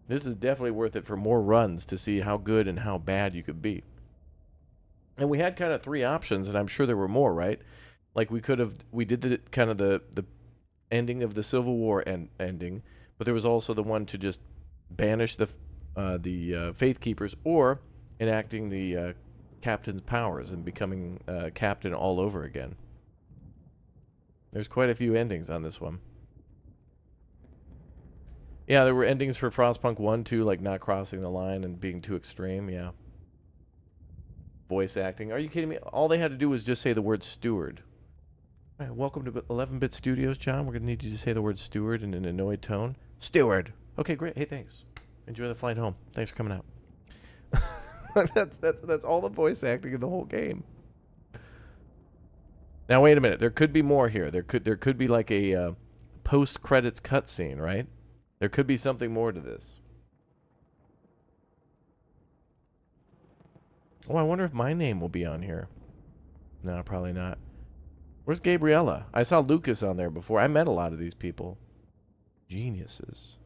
This is definitely worth it for more runs to see how good and how bad you could be. And we had kind of 3 options, and I'm sure there were more, right? Like we did the kind of the ending of the Civil War ending, but there was also the one to just banish the Faith Keepers, or enacting the captain's powers and becoming captain all over again. There's quite a few endings on this one. Yeah, there were endings for Frostpunk 1 too, like not crossing the line and being too extreme, yeah. Voice acting. Are you kidding me? All they had to do was just say the word steward. All right, welcome to 11-Bit Studios, John. We're going to need you to say the word steward in an annoyed tone. Steward. Okay, great. Hey, thanks. Enjoy the flight home. Thanks for coming out. That's all the voice acting in the whole game. Now, wait a minute. There could be more here. There could be like a post-credits cutscene, right? There could be something more to this. Oh, I wonder if my name will be on here. No, probably not. Where's Gabriella? I saw Lucas on there before. I met a lot of these people. Geniuses.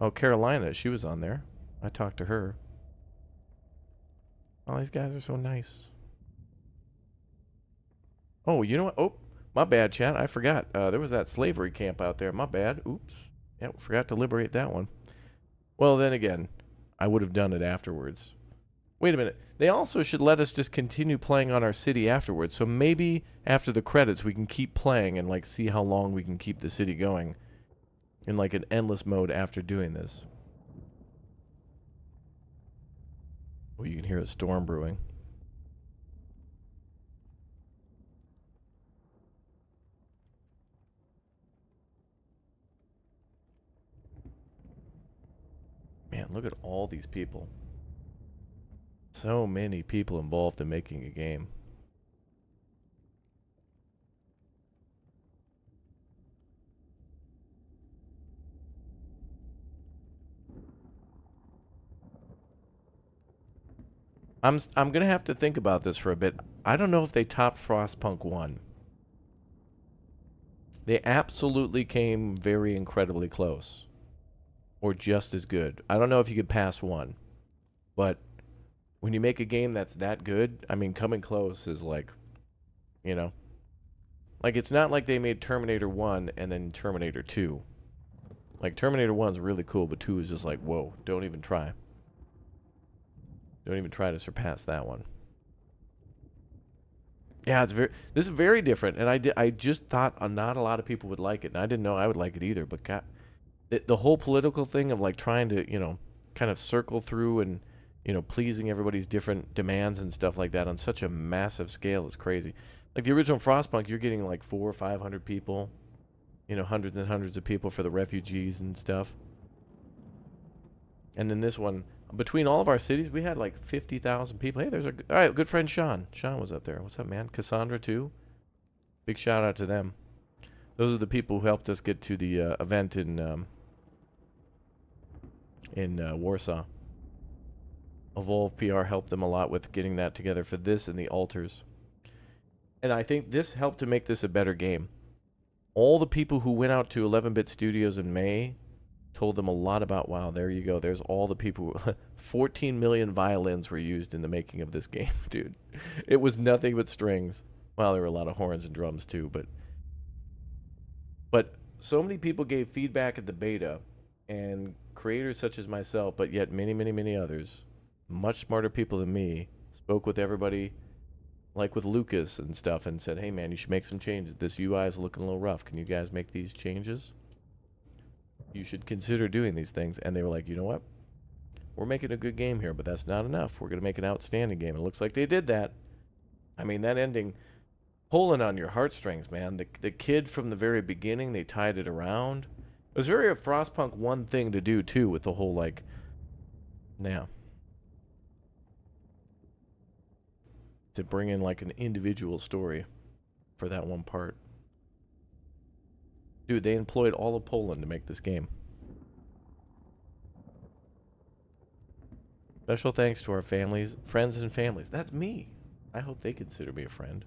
Oh, Carolina. She was on there. I talked to her. All these guys are so nice. Oh, you know what? Oh, my bad, chat. I forgot. There was that slavery camp out there. My bad. Oops. Yeah, forgot to liberate that one. Well, then again, I would have done it afterwards. Wait a minute. They also should let us just continue playing on our city afterwards. So maybe after the credits we can keep playing and like see how long we can keep the city going in like an endless mode after doing this. Oh, you can hear a storm brewing. Man, look at all these people. So many people involved in making a game. I'm gonna have to think about this for a bit. I don't know if they topped Frostpunk 1. They absolutely came very incredibly close. Or just as good. I don't know if you could pass 1. But when you make a game that's that good, I mean, coming close is like, you know. Like, it's not like they made Terminator 1 and then Terminator 2. Like, Terminator 1's really cool, but 2 is just like, whoa, don't even try. Don't even try to surpass that one. Yeah, this is very different, and I just thought not a lot of people would like it, and I didn't know I would like it either, but God, the whole political thing of like trying to, you know, kind of circle through and, you know, pleasing everybody's different demands and stuff like that on such a massive scale is crazy. Like the original Frostpunk, you're getting like 400 or 500 people, you know, hundreds and hundreds of people for the refugees and stuff. And then this one, between all of our cities, we had like 50,000 people. Hey, there's our all right, good friend Sean. Sean was up there. What's up, man? Cassandra too. Big shout out to them. Those are the people who helped us get to the event in Warsaw. Evolve PR helped them a lot with getting that together for this and the altars. And I think this helped to make this a better game. All the people who went out to 11-Bit Studios in May told them a lot about, wow, there you go. There's all the people. 14 million violins were used in the making of this game, dude. It was nothing but strings. Well, there were a lot of horns and drums too, but so many people gave feedback at the beta, and creators such as myself, but yet many, many, many others, much smarter people than me, spoke with everybody, like with Lucas and stuff, and said, hey man, you should make some changes. This UI is looking a little rough. Can you guys make these changes? You should consider doing these things. And they were like, you know what? We're making a good game here, but that's not enough. We're going to make an outstanding game. It looks like they did that. I mean, that ending, pulling on your heartstrings, man. The kid from the very beginning, they tied it around. It was very a Frostpunk 1 thing to do, too, with the whole, like, yeah. To bring in, like, an individual story for that one part. Dude, they employed all of Poland to make this game. Special thanks to our families, friends and families. That's me. I hope they consider me a friend.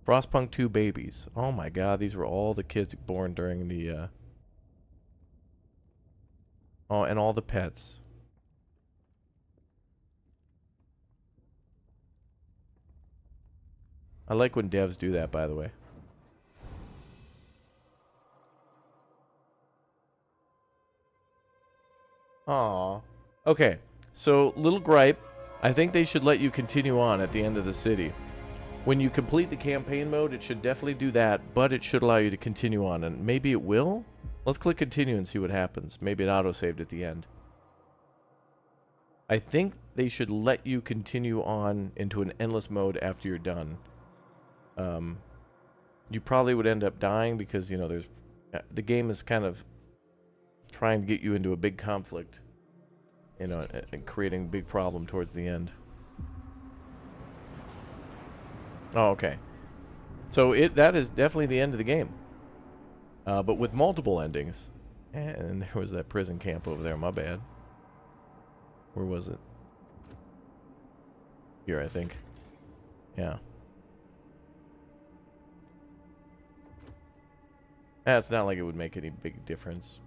Frostpunk 2 babies. Oh my god, these were all the kids born during the, oh, and all the pets. I like when devs do that, by the way. Aw. Okay, so little gripe. I think they should let you continue on at the end of the city. When you complete the campaign mode, it should definitely do that, but it should allow you to continue on, and maybe it will? Let's click continue and see what happens. Maybe it auto-saved at the end. I think they should let you continue on into an endless mode after you're done. You probably would end up dying because, you know, there's... the game is kind of trying to get you into a big conflict, you know, and creating a big problem towards the end. Oh, okay. So that is definitely the end of the game. But with multiple endings. And there was that prison camp over there, my bad. Where was it? Here, I think. Yeah. It's not like it would make any big difference.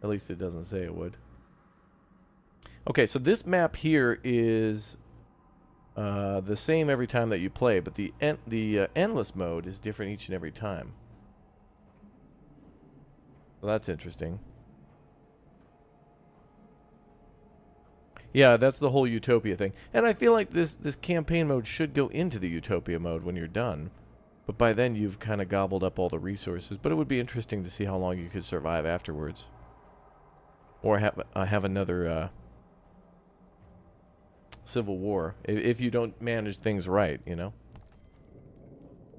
At least it doesn't say it would. Okay, so this map here is the same every time that you play, but the endless mode is different each and every time. So that's interesting. Yeah, that's the whole Utopia thing. And I feel like this campaign mode should go into the Utopia mode when you're done. But by then you've kind of gobbled up all the resources. But it would be interesting to see how long you could survive afterwards. Or have another civil war if you don't manage things right, you know.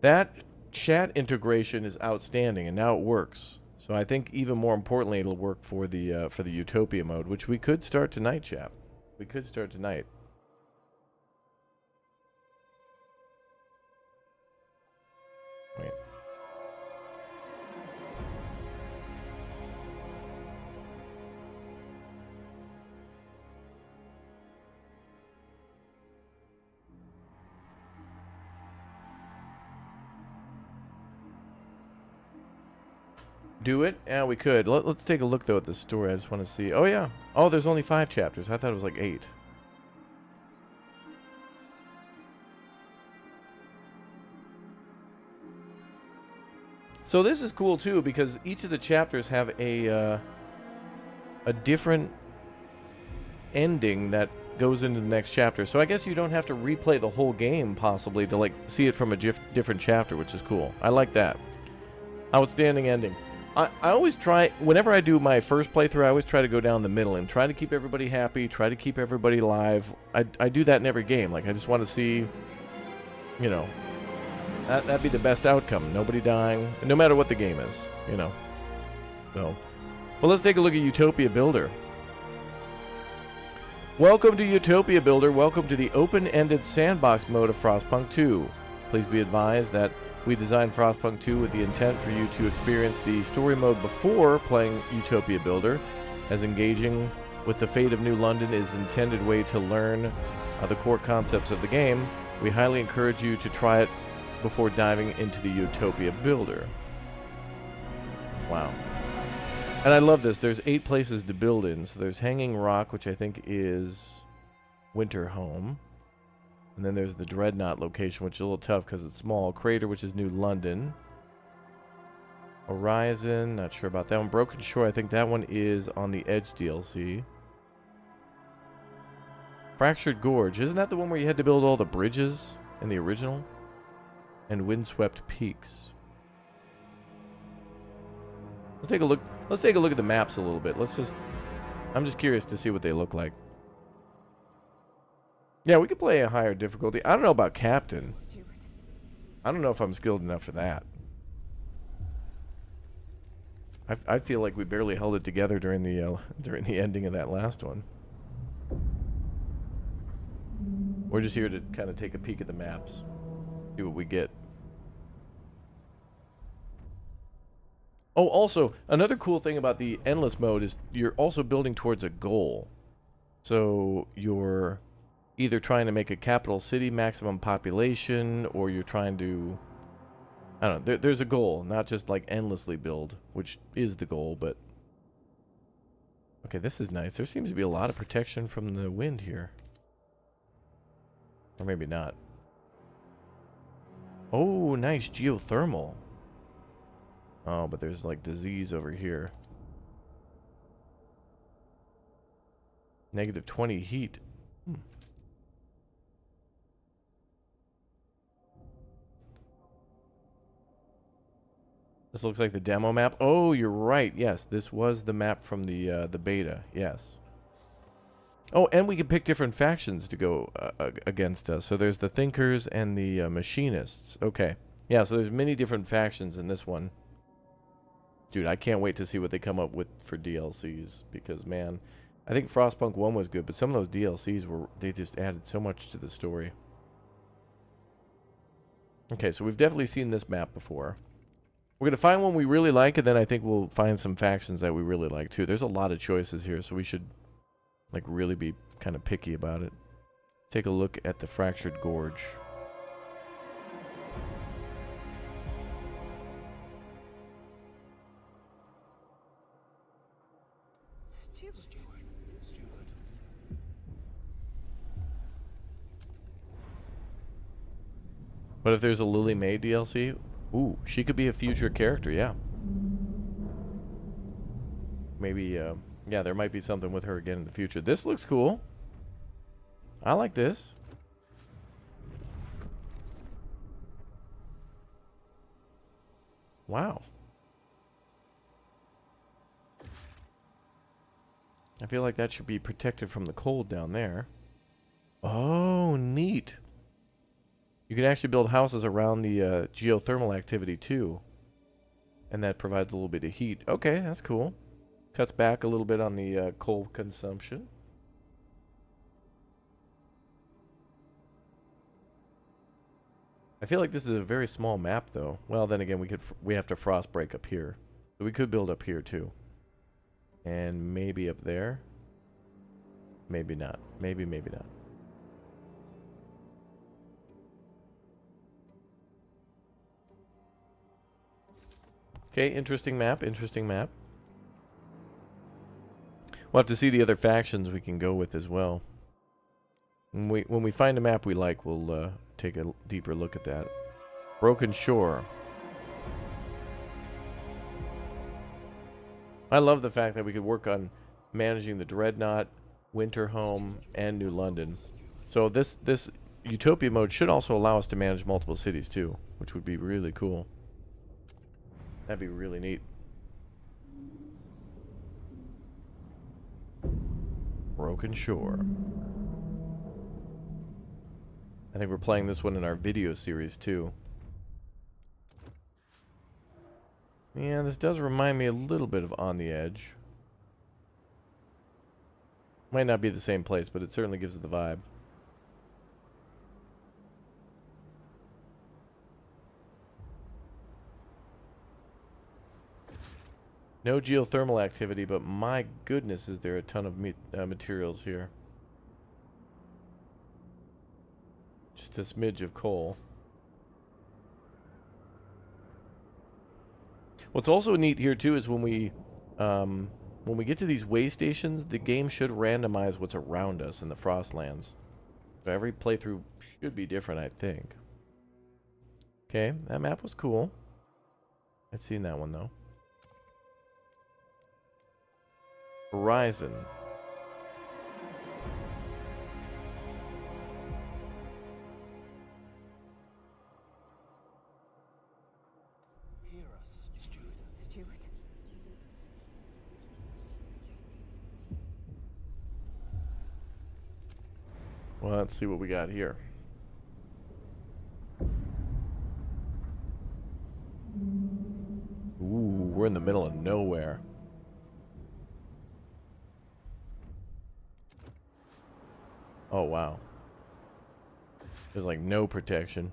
That chat integration is outstanding, and now it works. So I think even more importantly, it'll work for the Utopia mode, which we could start tonight, chap. We could start tonight. Wait. Do it? Yeah, we could. Let's take a look, though, at the story. I just want to see. Oh, yeah. Oh, there's only 5 chapters. I thought it was like 8. So this is cool, too, because each of the chapters have a different ending that goes into the next chapter. So I guess you don't have to replay the whole game, possibly, to, like, see it from a different chapter, which is cool. I like that. Outstanding ending. I always try, whenever I do my first playthrough, I always try to go down the middle and try to keep everybody happy, try to keep everybody alive. I do that in every game. Like, I just want to see, you know, that'd be the best outcome. Nobody dying, no matter what the game is, you know. So, well, let's take a look at Utopia Builder. Welcome to Utopia Builder. Welcome to the open-ended sandbox mode of Frostpunk 2. Please be advised that we designed Frostpunk 2 with the intent for you to experience the story mode before playing Utopia Builder, as engaging with the fate of New London is intended way to learn the core concepts of the game. We highly encourage you to try it before diving into the Utopia Builder. Wow. And I love this. There's 8 places to build in. So there's Hanging Rock, which I think is Winter Home. And then there's the Dreadnought location, which is a little tough because it's small. Crater, which is New London. Horizon, not sure about that one. Broken Shore, I think that one is on the Edge DLC. Fractured Gorge, isn't that the one where you had to build all the bridges in the original? And Windswept Peaks. Let's take a look. Let's take a look at the maps a little bit. I'm just curious to see what they look like. Yeah, we could play a higher difficulty. I don't know about Captain. I don't know if I'm skilled enough for that. I feel like we barely held it together during the ending of that last one. We're just here to kind of take a peek at the maps, see what we get. Oh, also, another cool thing about the endless mode is you're also building towards a goal. So you're either trying to make a capital city maximum population, or you're trying to, I don't know, there's a goal, not just like endlessly build, which is the goal, but okay, this is nice. There seems to be a lot of protection from the wind here. Or maybe not. Oh, nice geothermal. Oh, but there's like disease over here. Negative 20 heat. This looks like the demo map. Oh, you're right. Yes, this was the map from the beta. Yes. Oh, and we can pick different factions to go against us. So there's the Thinkers and the Machinists. Okay. Yeah, so there's many different factions in this one. Dude, I can't wait to see what they come up with for DLCs. Because, man, I think Frostpunk 1 was good, but some of those DLCs they just added so much to the story. Okay, so we've definitely seen this map before. We're going to find one we really like, and then I think we'll find some factions that we really like, too. There's a lot of choices here, so we should, like, really be kind of picky about it. Take a look at the Fractured Gorge. But if there's a Lily May DLC, ooh, she could be a future character, yeah. Maybe, yeah, there might be something with her again in the future. This looks cool. I like this. Wow. I feel like that should be protected from the cold down there. Oh, neat. You can actually build houses around the geothermal activity too. And that provides a little bit of heat. Okay, that's cool. Cuts back a little bit on the coal consumption. I feel like this is a very small map though. Well, then again, we have to frost break up here. So we could build up here too. And maybe up there. Maybe not. Maybe not. Okay, interesting map, interesting map. We'll have to see the other factions we can go with as well. When we find a map we like, we'll take a deeper look at that. Broken Shore. I love the fact that we could work on managing the Dreadnought, Winterhome, and New London. So this Utopia mode should also allow us to manage multiple cities too, which would be really cool. That'd be really neat. Broken Shore. I think we're playing this one in our video series too. Yeah, this does remind me a little bit of On the Edge. Might not be the same place, but it certainly gives it the vibe. No geothermal activity, but my goodness, is there a ton of materials here. Just a smidge of coal. What's also neat here too is when we get to these way stations, the game should randomize what's around us in the Frostlands. So every playthrough should be different, I think. Okay, that map was cool. I've seen that one though. Horizon. Hear us, Steward. Well, let's see what we got here. Ooh, we're in the middle of nowhere. Oh, wow. There's like no protection.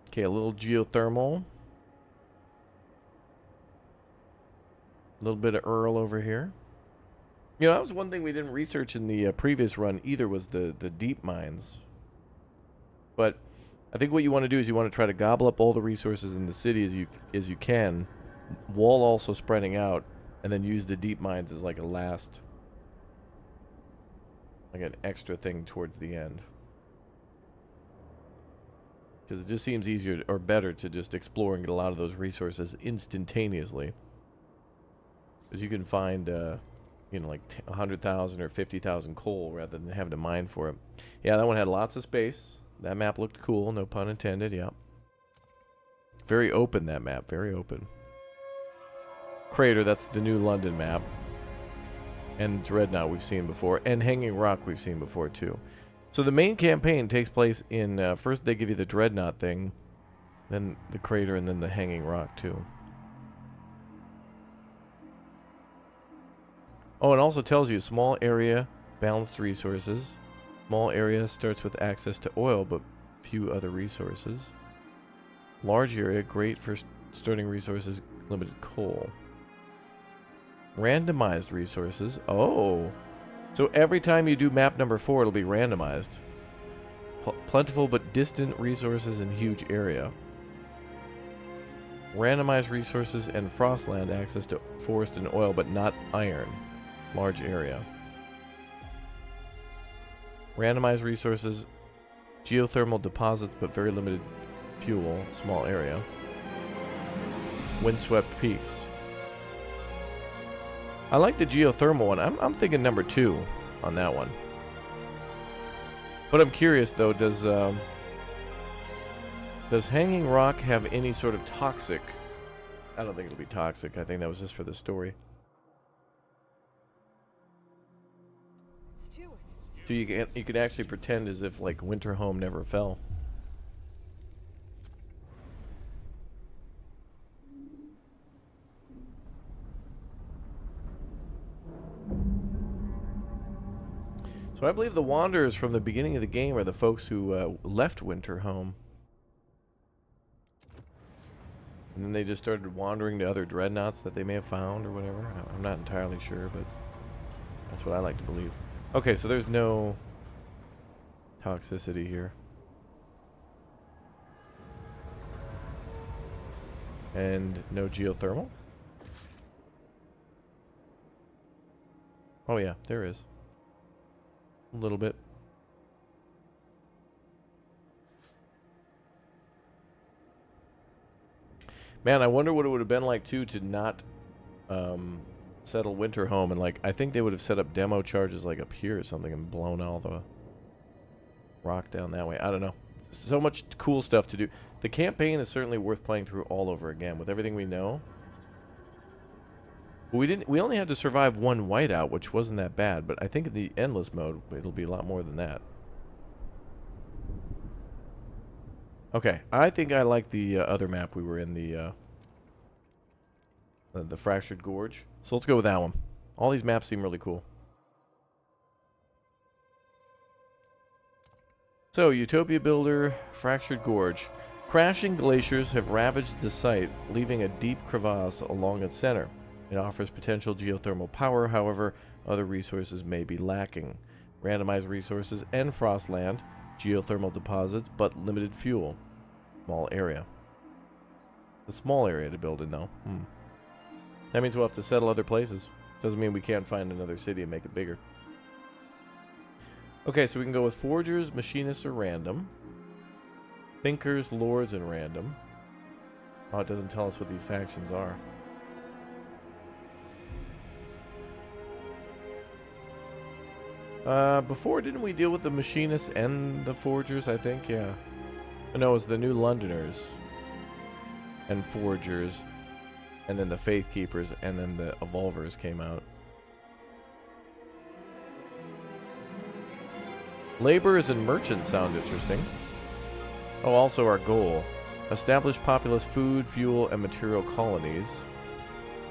Okay, a little geothermal. A little bit of Earl over here. You know, that was one thing we didn't research in the previous run either, was the deep mines. But I think what you want to do is you want to try to gobble up all the resources in the city as you can, while also spreading out, and then use the deep mines as like a last like an extra thing towards the end. Because it just seems easier or better to just explore and get a lot of those resources instantaneously. Because you can find, you know, like 100,000 or 50,000 coal rather than having to mine for it. Yeah, that one had lots of space. That map looked cool, no pun intended, yeah. Very open, that map, very open. Crater, that's the new London map. And Dreadnought we've seen before. And Hanging Rock we've seen before, too. So the main campaign takes place in, first they give you the Dreadnought thing, then the Crater, and then the Hanging Rock, too. Oh, it also tells you small area, balanced resources. Small area starts with access to oil, but few other resources. Large area, great for starting resources, limited coal. Randomized resources. Oh. So every time you do map number 4, it'll be randomized. Plentiful but distant resources in huge area. Randomized resources and Frostland, access to forest and oil, but not iron. Large area. Randomized resources, geothermal deposits, but very limited fuel. Small area. Windswept peaks. I like the geothermal one. I'm thinking number 2 on that one. But I'm curious though, does Hanging Rock have any sort of toxic? I don't think it'll be toxic. I think that was just for the story. Stewart. So you can actually pretend as if like Winterhome never fell. So I believe the Wanderers from the beginning of the game are the folks who left Winterhome. And then they just started wandering to other dreadnoughts that they may have found or whatever. I'm not entirely sure, but that's what I like to believe. Okay, so there's no toxicity here. And no geothermal? Oh yeah, there is. A little bit. Man, I wonder what it would have been like too to not settle Winterhome, and like I think they would have set up demo charges like up here or something and blown all the rock down that way. I don't know. So much cool stuff to do. The campaign is certainly worth playing through all over again with everything we know. We only had to survive one whiteout, which wasn't that bad, but I think in the endless mode, it'll be a lot more than that. Okay, I think I like the other map we were in, the Fractured Gorge. So let's go with that one. All these maps seem really cool. So, Utopia Builder, Fractured Gorge. Crashing glaciers have ravaged the site, leaving a deep crevasse along its center. It offers potential geothermal power, however, other resources may be lacking. Randomized resources and Frostland, geothermal deposits, but limited fuel. Small area. A small area to build in, though. That means we'll have to settle other places. Doesn't mean we can't find another city and make it bigger. Okay, so we can go with Forgers, Machinists, or Random. Thinkers, Lords, and Random. Oh, it doesn't tell us what these factions are. Before, didn't we deal with the Machinists and the Forgers, I think? Yeah. No, it was the New Londoners and Forgers, and then the Faith Keepers, and then the Evolvers came out. Laborers and merchants sound interesting. Oh, also our goal. Establish populous food, fuel, and material colonies.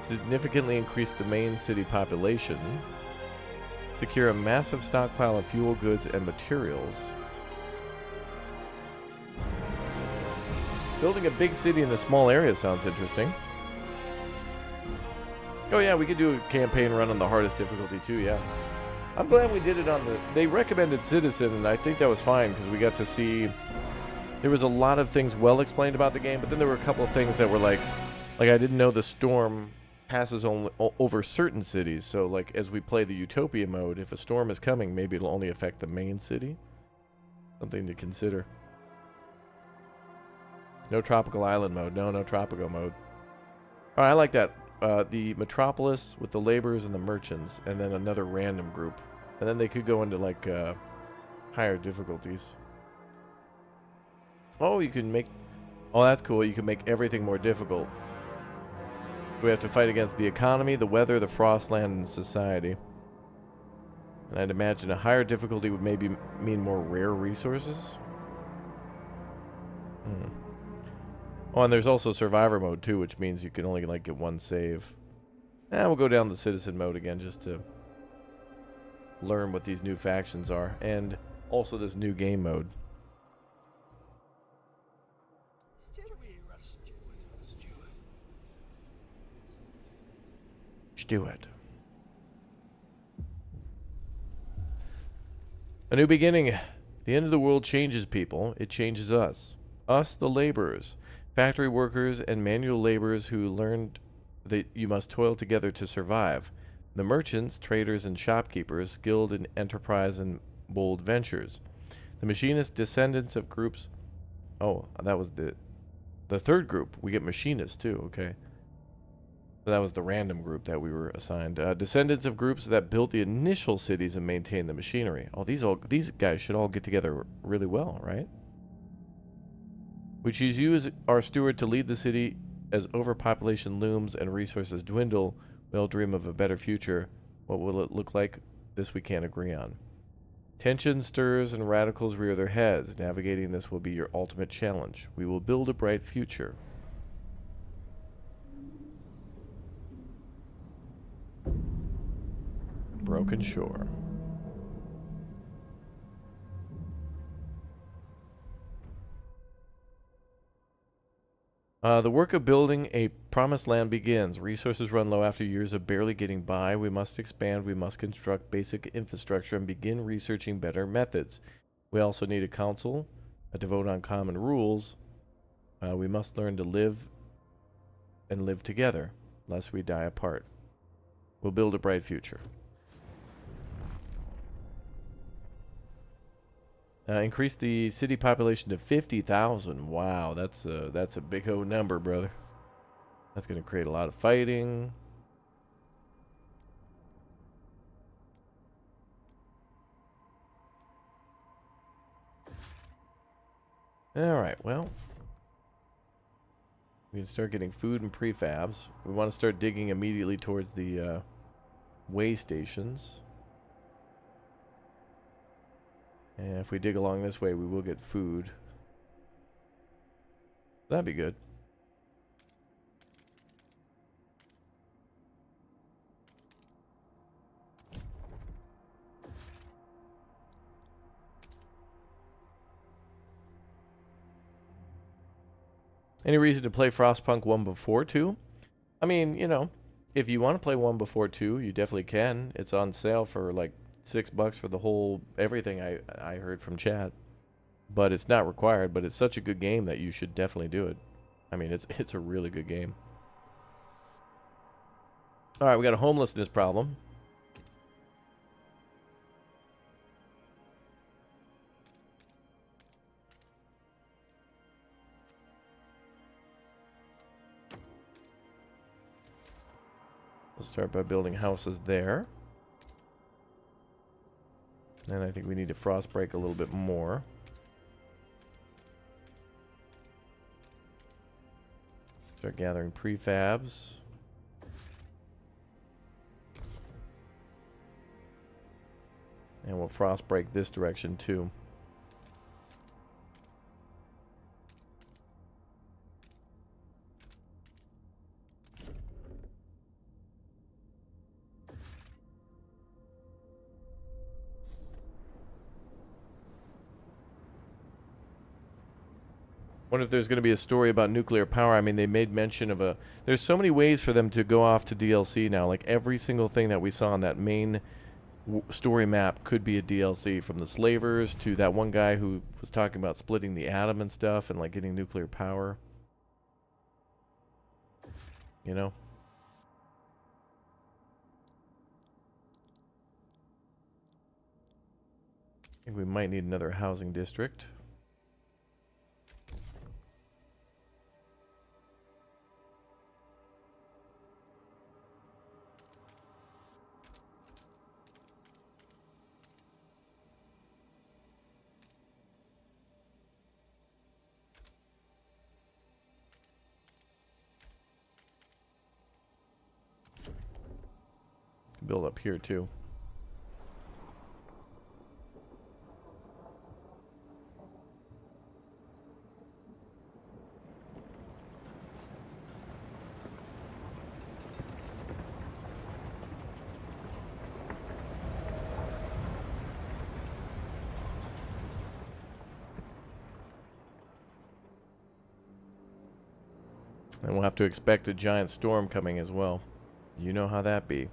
Significantly increase the main city population. Secure a massive stockpile of fuel, goods, and materials. Building a big city in a small area sounds interesting. Oh yeah, we could do a campaign run on the hardest difficulty too, yeah. I'm glad we did it on the... They recommended Citizen, and I think that was fine, because we got to see... There was a lot of things well explained about the game, but then there were a couple of things that were like I didn't know the storm passes only over certain cities. So, like, as we play the Utopia mode, if a storm is coming, maybe it'll only affect the main city. Something to consider. No tropical island mode. No tropical mode. All right, I like that. The metropolis with the laborers and the merchants, and then another random group. And then they could go into, like, higher difficulties. Oh, you can make... Oh, that's cool. You can make everything more difficult. We have to fight against the economy, the weather, the frostland, and society. And I'd imagine a higher difficulty would maybe mean more rare resources. Oh, and there's also survivor mode too, which means you can only like get one save. We'll go down to citizen mode again just to learn what these new factions are, and also this new game mode. Steward. A new beginning. The end of the world changes people. It changes us. Us, the laborers. Factory workers and manual laborers who learned that you must toil together to survive. The merchants, traders, and shopkeepers skilled in enterprise and bold ventures. The machinists, descendants of groups... Oh, that was the third group. We get machinists too, okay. So that was the random group that we were assigned. Descendants of groups that built the initial cities and maintained the machinery. Oh, these guys should all get together really well, right? We choose you as our steward to lead the city as overpopulation looms and resources dwindle. We all dream of a better future. What will it look like? This we can't agree on. Tension stirs and radicals rear their heads. Navigating this will be your ultimate challenge. We will build a bright future. Broken Shore. The work of building a promised land begins. Resources run low after years of barely getting by. We must expand. We must construct basic infrastructure and begin researching better methods. We also need a council to vote on common rules. We must learn to live and live together, lest we die apart. We'll build a bright future. Increase the city population to 50,000. Wow, that's a big old number, brother. That's going to create a lot of fighting. All right, well, we can start getting food and prefabs. We want to start digging immediately towards the way stations. And if we dig along this way, we will get food. That'd be good. Any reason to play Frostpunk 1 before 2? I mean, you know, if you want to play 1 before 2, you definitely can. It's on sale for like $6 for the whole everything I heard from chat. But it's not required, but it's such a good game that you should definitely do it. I mean, it's a really good game. All right, we got a homelessness problem. We'll start by building houses there. And I think we need to frost break a little bit more. Start gathering prefabs. And we'll frost break this direction too. Wonder if there's going to be a story about nuclear power. I mean, they made mention of a... There's so many ways for them to go off to DLC now. Like, every single thing that we saw on that main story map could be a DLC. From the slavers to that one guy who was talking about splitting the atom and stuff and, like, getting nuclear power. You know? I think we might need another housing district. Build up here too. And we'll have to expect a giant storm coming as well. You know how that be.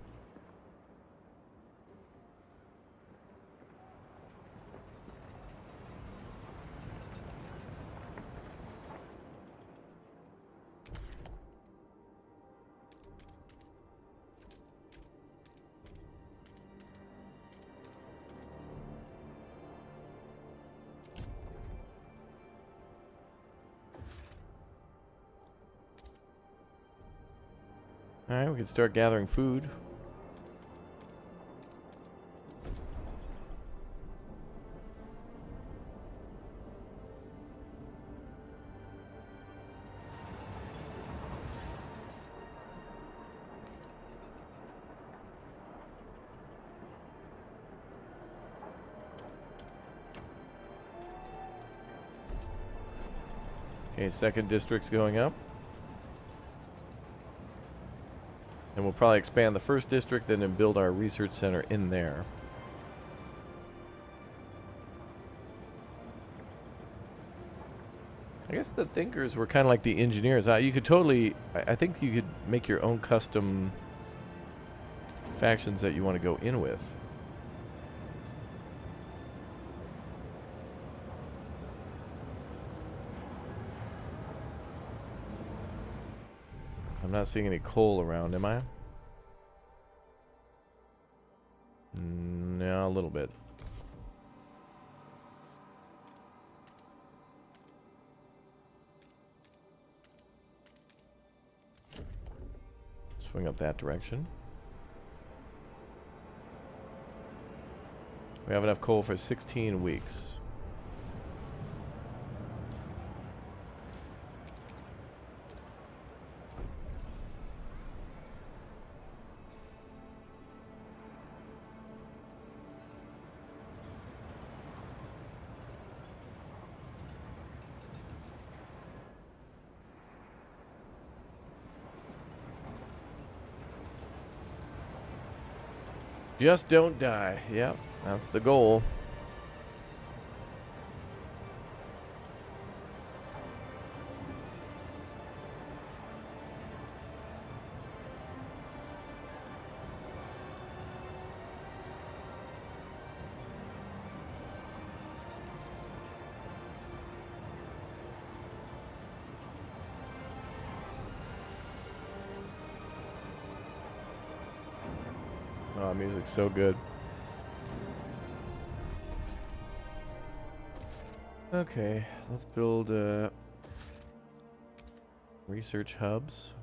Alright, we can start gathering food. Okay, second district's going up. And we'll probably expand the first district and then build our research center in there. I guess the thinkers were kind of like the engineers. You could totally, I think you could make your own custom factions that you want to go in with. I'm not seeing any coal around, am I? No, a little bit. Swing up that direction. We have enough coal for 16 weeks. Just don't die. Yep, that's the goal. Oh, music's so good. Okay, let's build research hubs.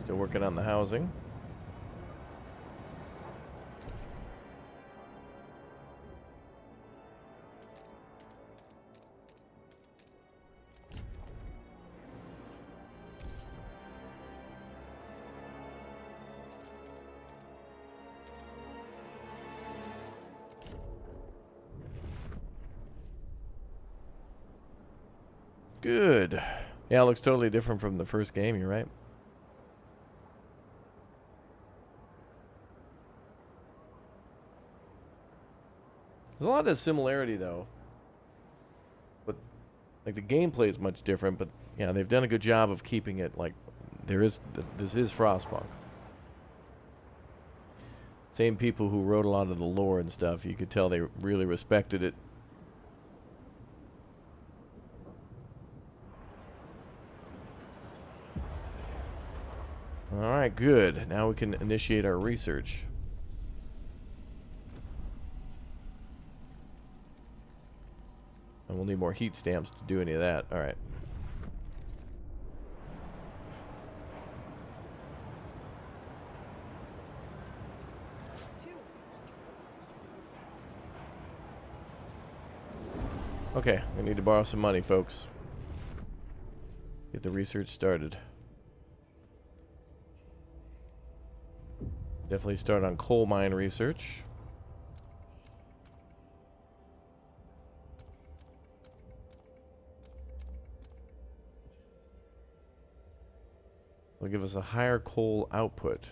Still working on the housing. Good. Yeah, it looks totally different from the first game, you're right. There's a lot of similarity though. But like the gameplay is much different, but yeah, they've done a good job of keeping it like this is Frostpunk. Same people who wrote a lot of the lore and stuff, you could tell they really respected it. Alright, good. Now we can initiate our research. And we'll need more heat stamps to do any of that. Alright. Okay, we need to borrow some money, folks. Get the research started. Definitely start on coal mine research. Will give us a higher coal output.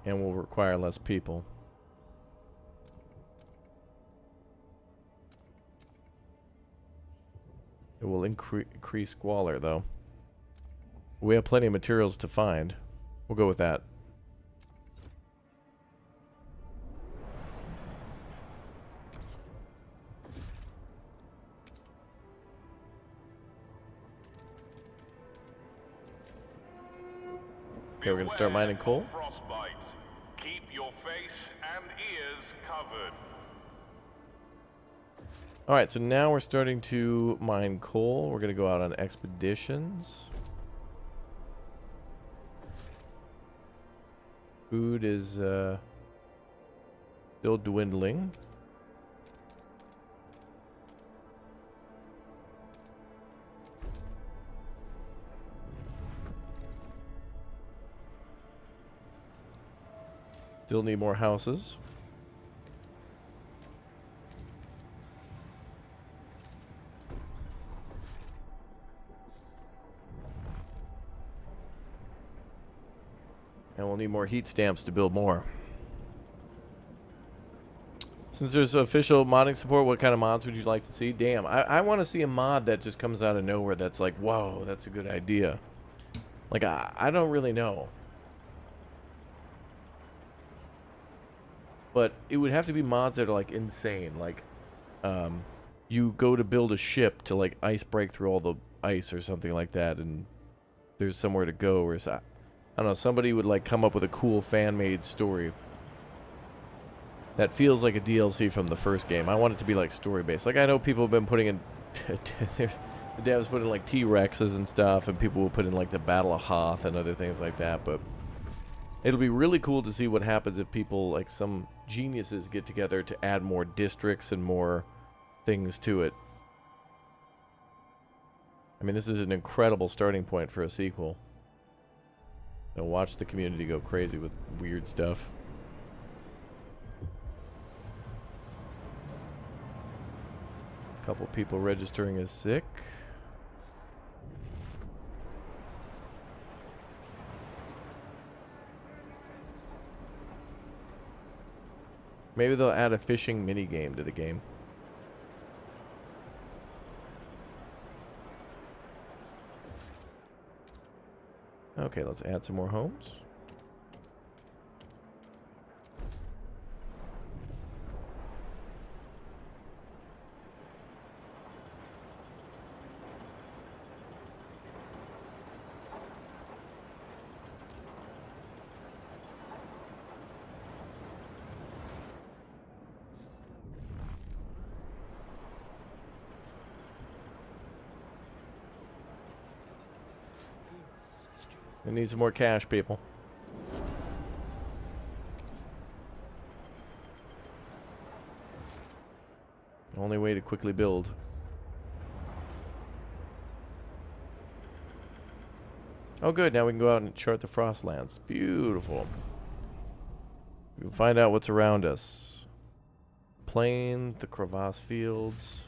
And will require less people. It will increase squalor, though. We have plenty of materials to find. We'll go with that. Okay, we're going to start mining coal. Frostbite. Keep your face and ears covered. Alright, so now we're starting to mine coal. We're going to go out on expeditions. Food is still dwindling. Still need more houses. And we'll need more heat stamps to build more. Since there's official modding support, what kind of mods would you like to see? Damn, I want to see a mod that just comes out of nowhere that's like, whoa, that's a good idea. Like, I don't really know. But it would have to be mods that are, like, insane. Like, you go to build a ship to, like, ice break through all the ice or something like that, and there's somewhere to go, or I don't know, somebody would, like, come up with a cool fan-made story that feels like a DLC from the first game. I want it to be, like, story-based. Like, I know people have been putting in... the devs put in, like, T-Rexes and stuff, and people will put in, like, the Battle of Hoth and other things like that, but... It'll be really cool to see what happens if people, like some geniuses, get together to add more districts and more things to it. I mean, this is an incredible starting point for a sequel. So watch the community go crazy with weird stuff. A couple people registering as sick. Maybe they'll add a fishing minigame to the game. Okay, let's add some more homes. We need some more cash, people. Only way to quickly build. Oh good, now we can go out and chart the Frostlands. Beautiful. We can find out what's around us. Plain, the crevasse fields.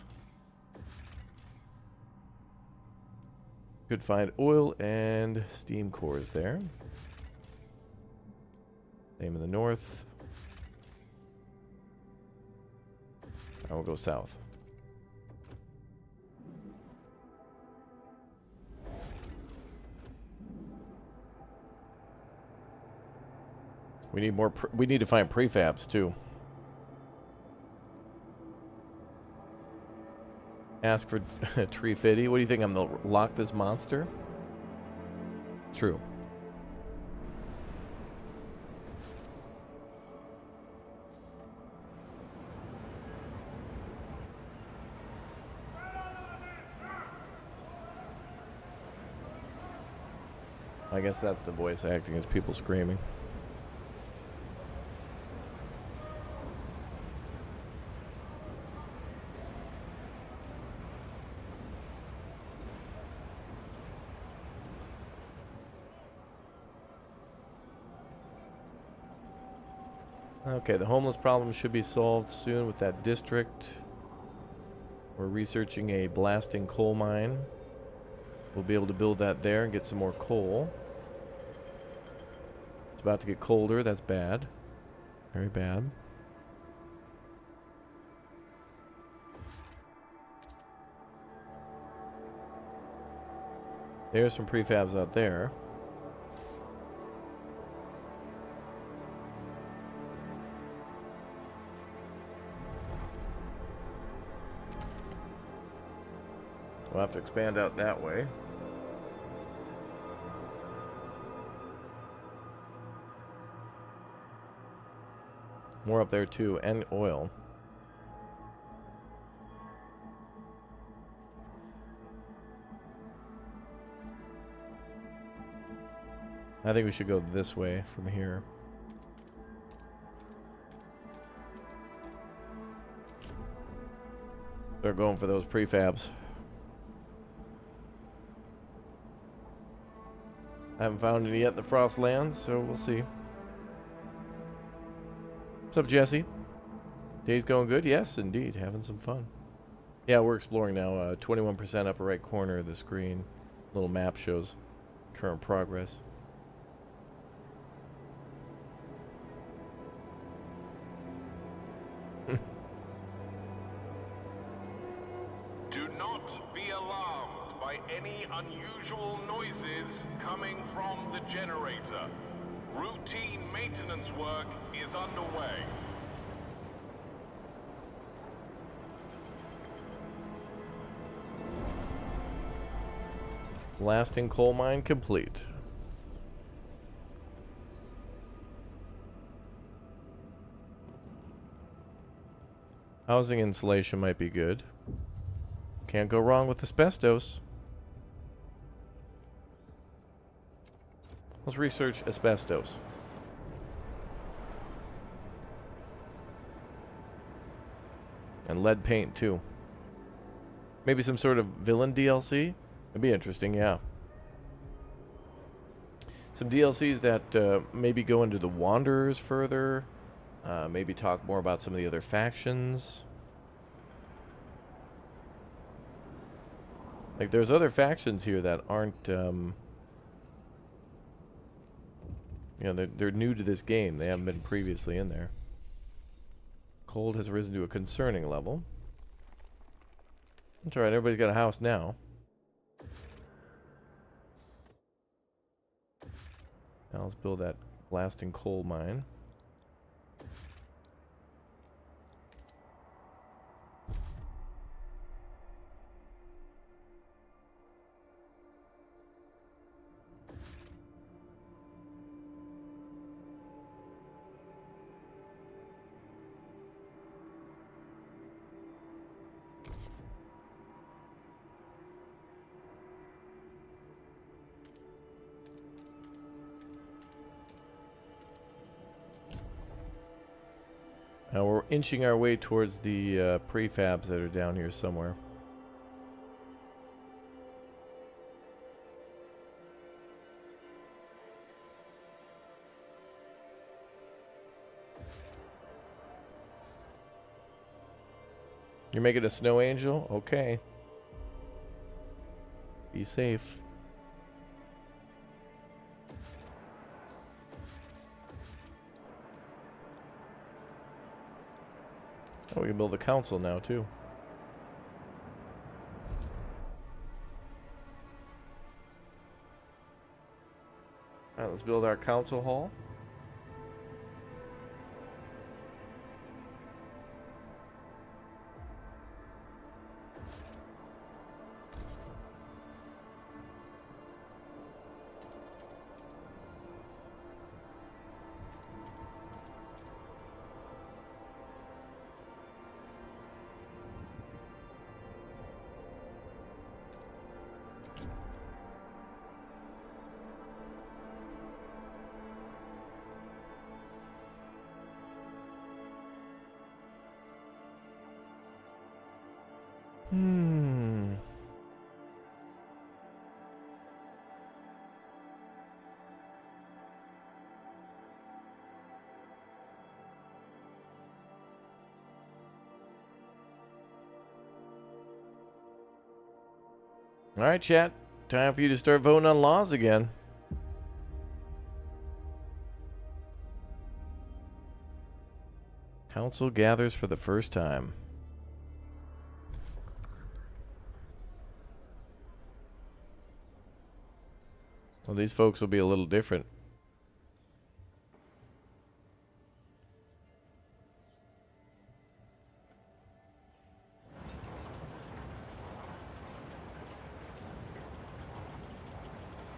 Could find oil and steam cores there. Same in the north. I will go south. We need more. We need to find prefabs too. Ask for tree fitty. What do you think? I'm the Loch Ness monster? True. I guess that's the voice acting, is people screaming. Okay, the homeless problem should be solved soon with that district. We're researching a blasting coal mine. We'll be able to build that there and get some more coal. It's about to get colder. That's bad. Very bad. There's some prefabs out there. We'll have to expand out that way. More up there too, and oil. I think we should go this way from here. They're going for those prefabs. I haven't found any yet in the Frost Lands, so we'll see. What's up, Jesse? Day's going good? Yes, indeed. Having some fun. Yeah, we're exploring now. 21% upper right corner of the screen. Little map shows current progress. Do not be alarmed by any unusual noises coming from the generator. Routine maintenance work is underway. Blasting coal mine complete. Housing insulation might be good. Can't go wrong with asbestos. Let's research asbestos. And lead paint too. Maybe some sort of villain DLC? It'd be interesting, yeah. Some DLCs that maybe go into the Wanderers further. Maybe talk more about some of the other factions. Like, there's other factions here that aren't, you know, they're new to this game. They haven't been previously in there. Cold has risen to a concerning level. That's alright, everybody's got a house now. Now let's build that blasting coal mine. Now we're inching our way towards the prefabs that are down here somewhere. You're making a snow angel? Okay. Be safe. Oh, we can build a council now, too. Alright, let's build our council hall. Hmm. All right, chat. Time for you to start voting on laws again. Council gathers for the first time. Well, these folks will be a little different.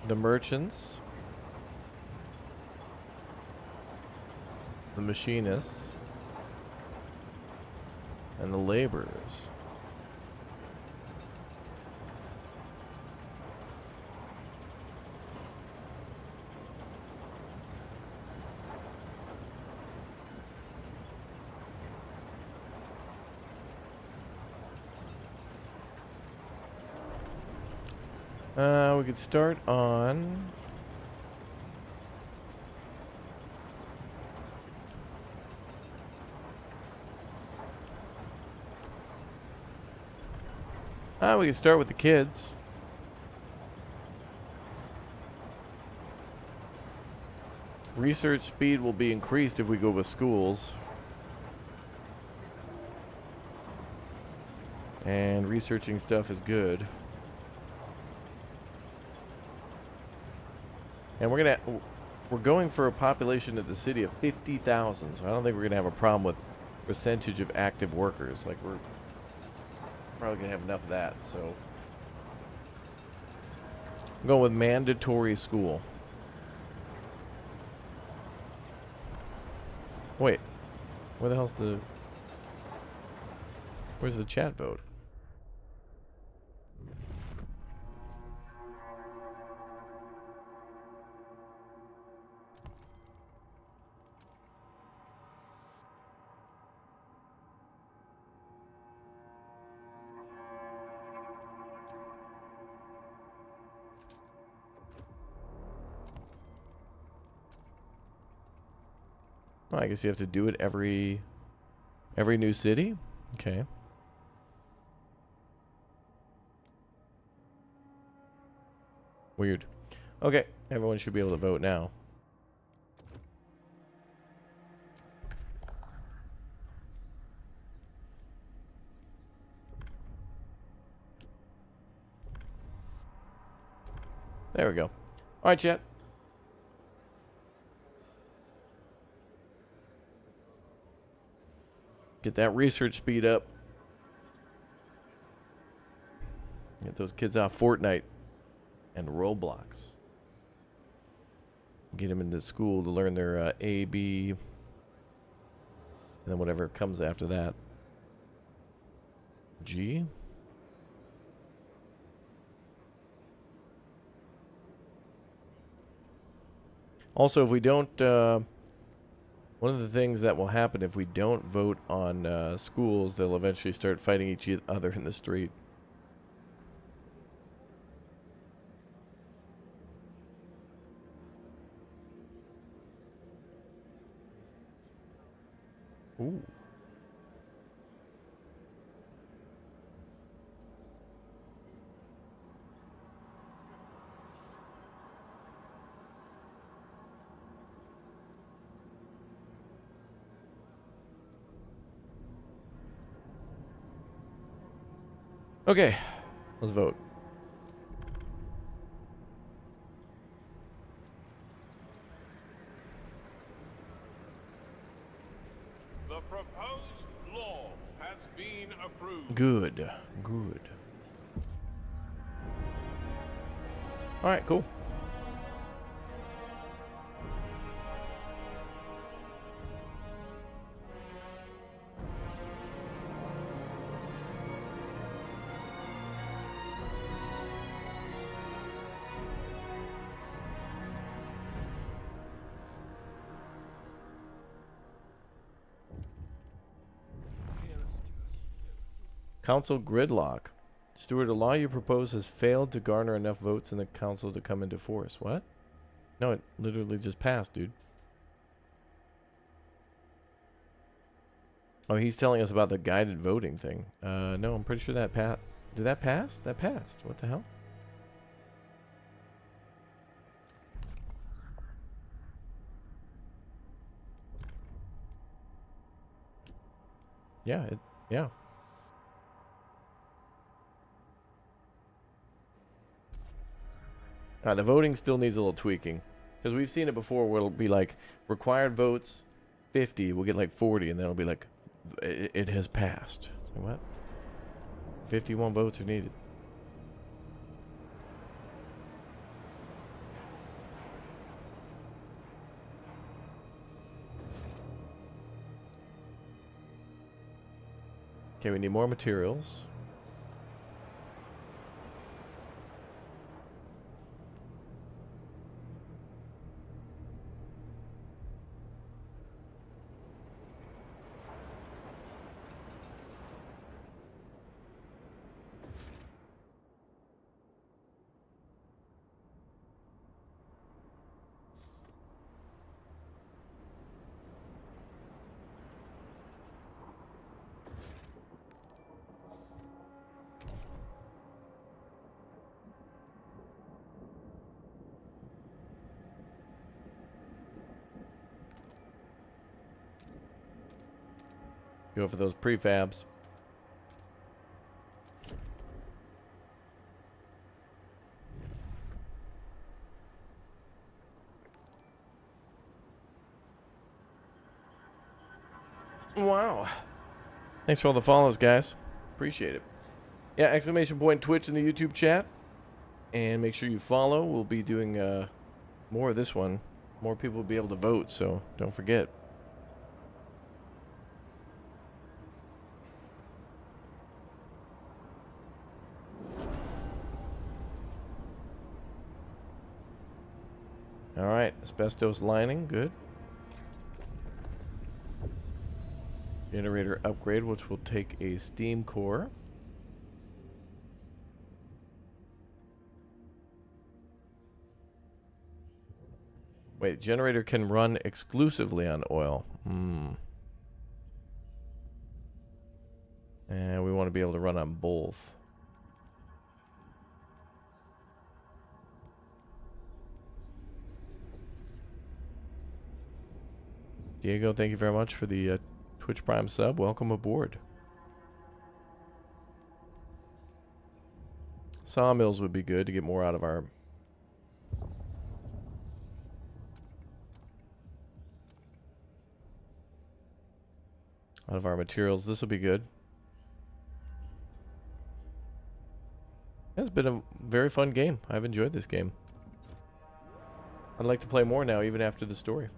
The merchants, the machinists, and the laborers. We could start on we could start with the kids. Research speed will be increased if we go with schools. And researching stuff is good. And we're going for a population of the city of 50,000, so I don't think we're gonna have a problem with percentage of active workers. Like, we're probably gonna have enough of that. So I'm going with mandatory school. Wait, where the hell's where's the chat vote? Well, I guess you have to do it every new city? Okay. Weird. Okay, everyone should be able to vote now. There we go. All right, chat. Get that research speed up. Get those kids off Fortnite and Roblox. Get them into school to learn their A, B, and then whatever comes after that. G. Also, if we don't, one of the things that will happen if we don't vote on schools, they'll eventually start fighting each other in the street. Ooh. Okay, let's vote. The proposed law has been approved. Good, good. All right, cool. Council gridlock. Stewart, a law you propose has failed to garner enough votes in the council to come into force. What? No, it literally just passed, dude. Oh, he's telling us about the guided voting thing. No, I'm pretty sure that passed. Did that pass? That passed. What the hell? Yeah, yeah. The voting still needs a little tweaking. Because we've seen it before where it'll be like, required votes, 50, we'll get like 40, and then it'll be like, it has passed. So what? 51 votes are needed. Okay, we need more materials. Go for those prefabs. Wow. Thanks for all the follows, guys. Appreciate it. Yeah, exclamation point Twitch in the YouTube chat. And make sure you follow. We'll be doing more of this one. More people will be able to vote, so don't forget. Alright, asbestos lining, good. Generator upgrade, which will take a steam core. Wait, generator can run exclusively on oil. And we want to be able to run on both. Diego, thank you very much for the Twitch Prime sub. Welcome aboard. Sawmills would be good to get more out of our materials. This will be good. It's been a very fun game. I've enjoyed this game. I'd like to play more now, even after the story.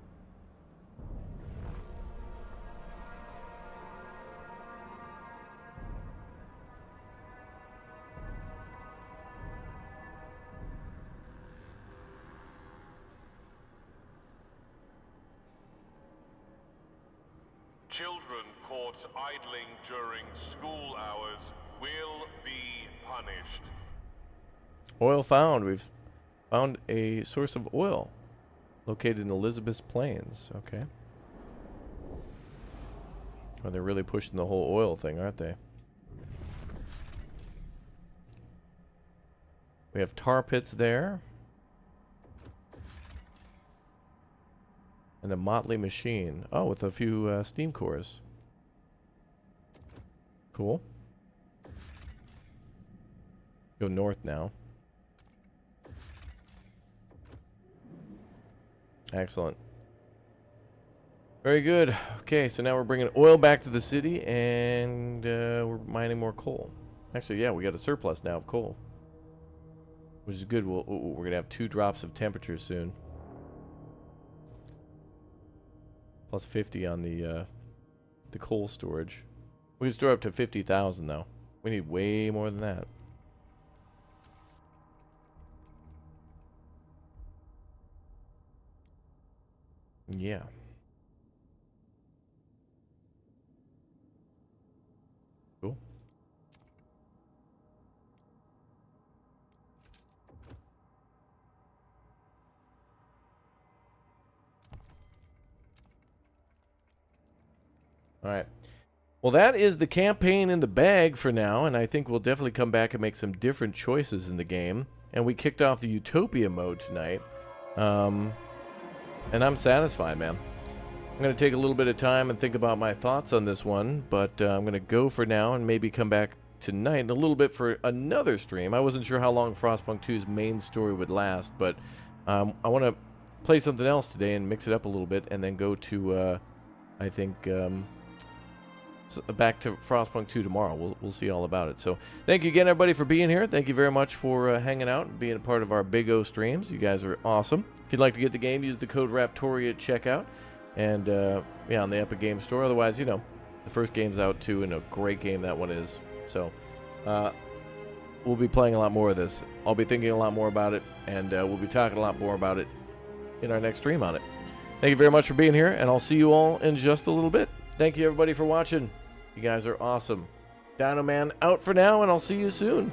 Children caught idling during school hours will be punished. Oil found. We've found a source of oil located in Elizabeth's Plains. Okay. Oh, they're really pushing the whole oil thing, aren't they? We have tar pits there. And a motley machine. Oh, with a few steam cores. Cool. Go north now. Excellent. Very good. Okay, so now we're bringing oil back to the city, and we're mining more coal. Actually, yeah, we got a surplus now of coal, which is good. We're gonna have 2 drops of temperature soon. Plus 50 on the coal storage. We can store up to 50,000 though. We need way more than that. Yeah. Cool. All right. Well, that is the campaign in the bag for now, and I think we'll definitely come back and make some different choices in the game. And we kicked off the Utopia mode tonight. And I'm satisfied, man. I'm going to take a little bit of time and think about my thoughts on this one, but I'm going to go for now and maybe come back tonight in a little bit for another stream. I wasn't sure how long Frostpunk 2's main story would last, but I want to play something else today and mix it up a little bit and then go to, I think, back to Frostpunk 2 tomorrow. We'll see all about it. So thank you again, everybody, for being here. Thank you very much for hanging out and being a part of our Big O streams. You guys are awesome. If you'd like to get the game, use the code Raptoria at checkout. And, yeah, on the Epic Games Store. Otherwise, you know, the first game's out, too, and a great game that one is. So, we'll be playing a lot more of this. I'll be thinking a lot more about it, and we'll be talking a lot more about it in our next stream on it. Thank you very much for being here, and I'll see you all in just a little bit. Thank you, everybody, for watching. You guys are awesome. Dino Man out for now, and I'll see you soon.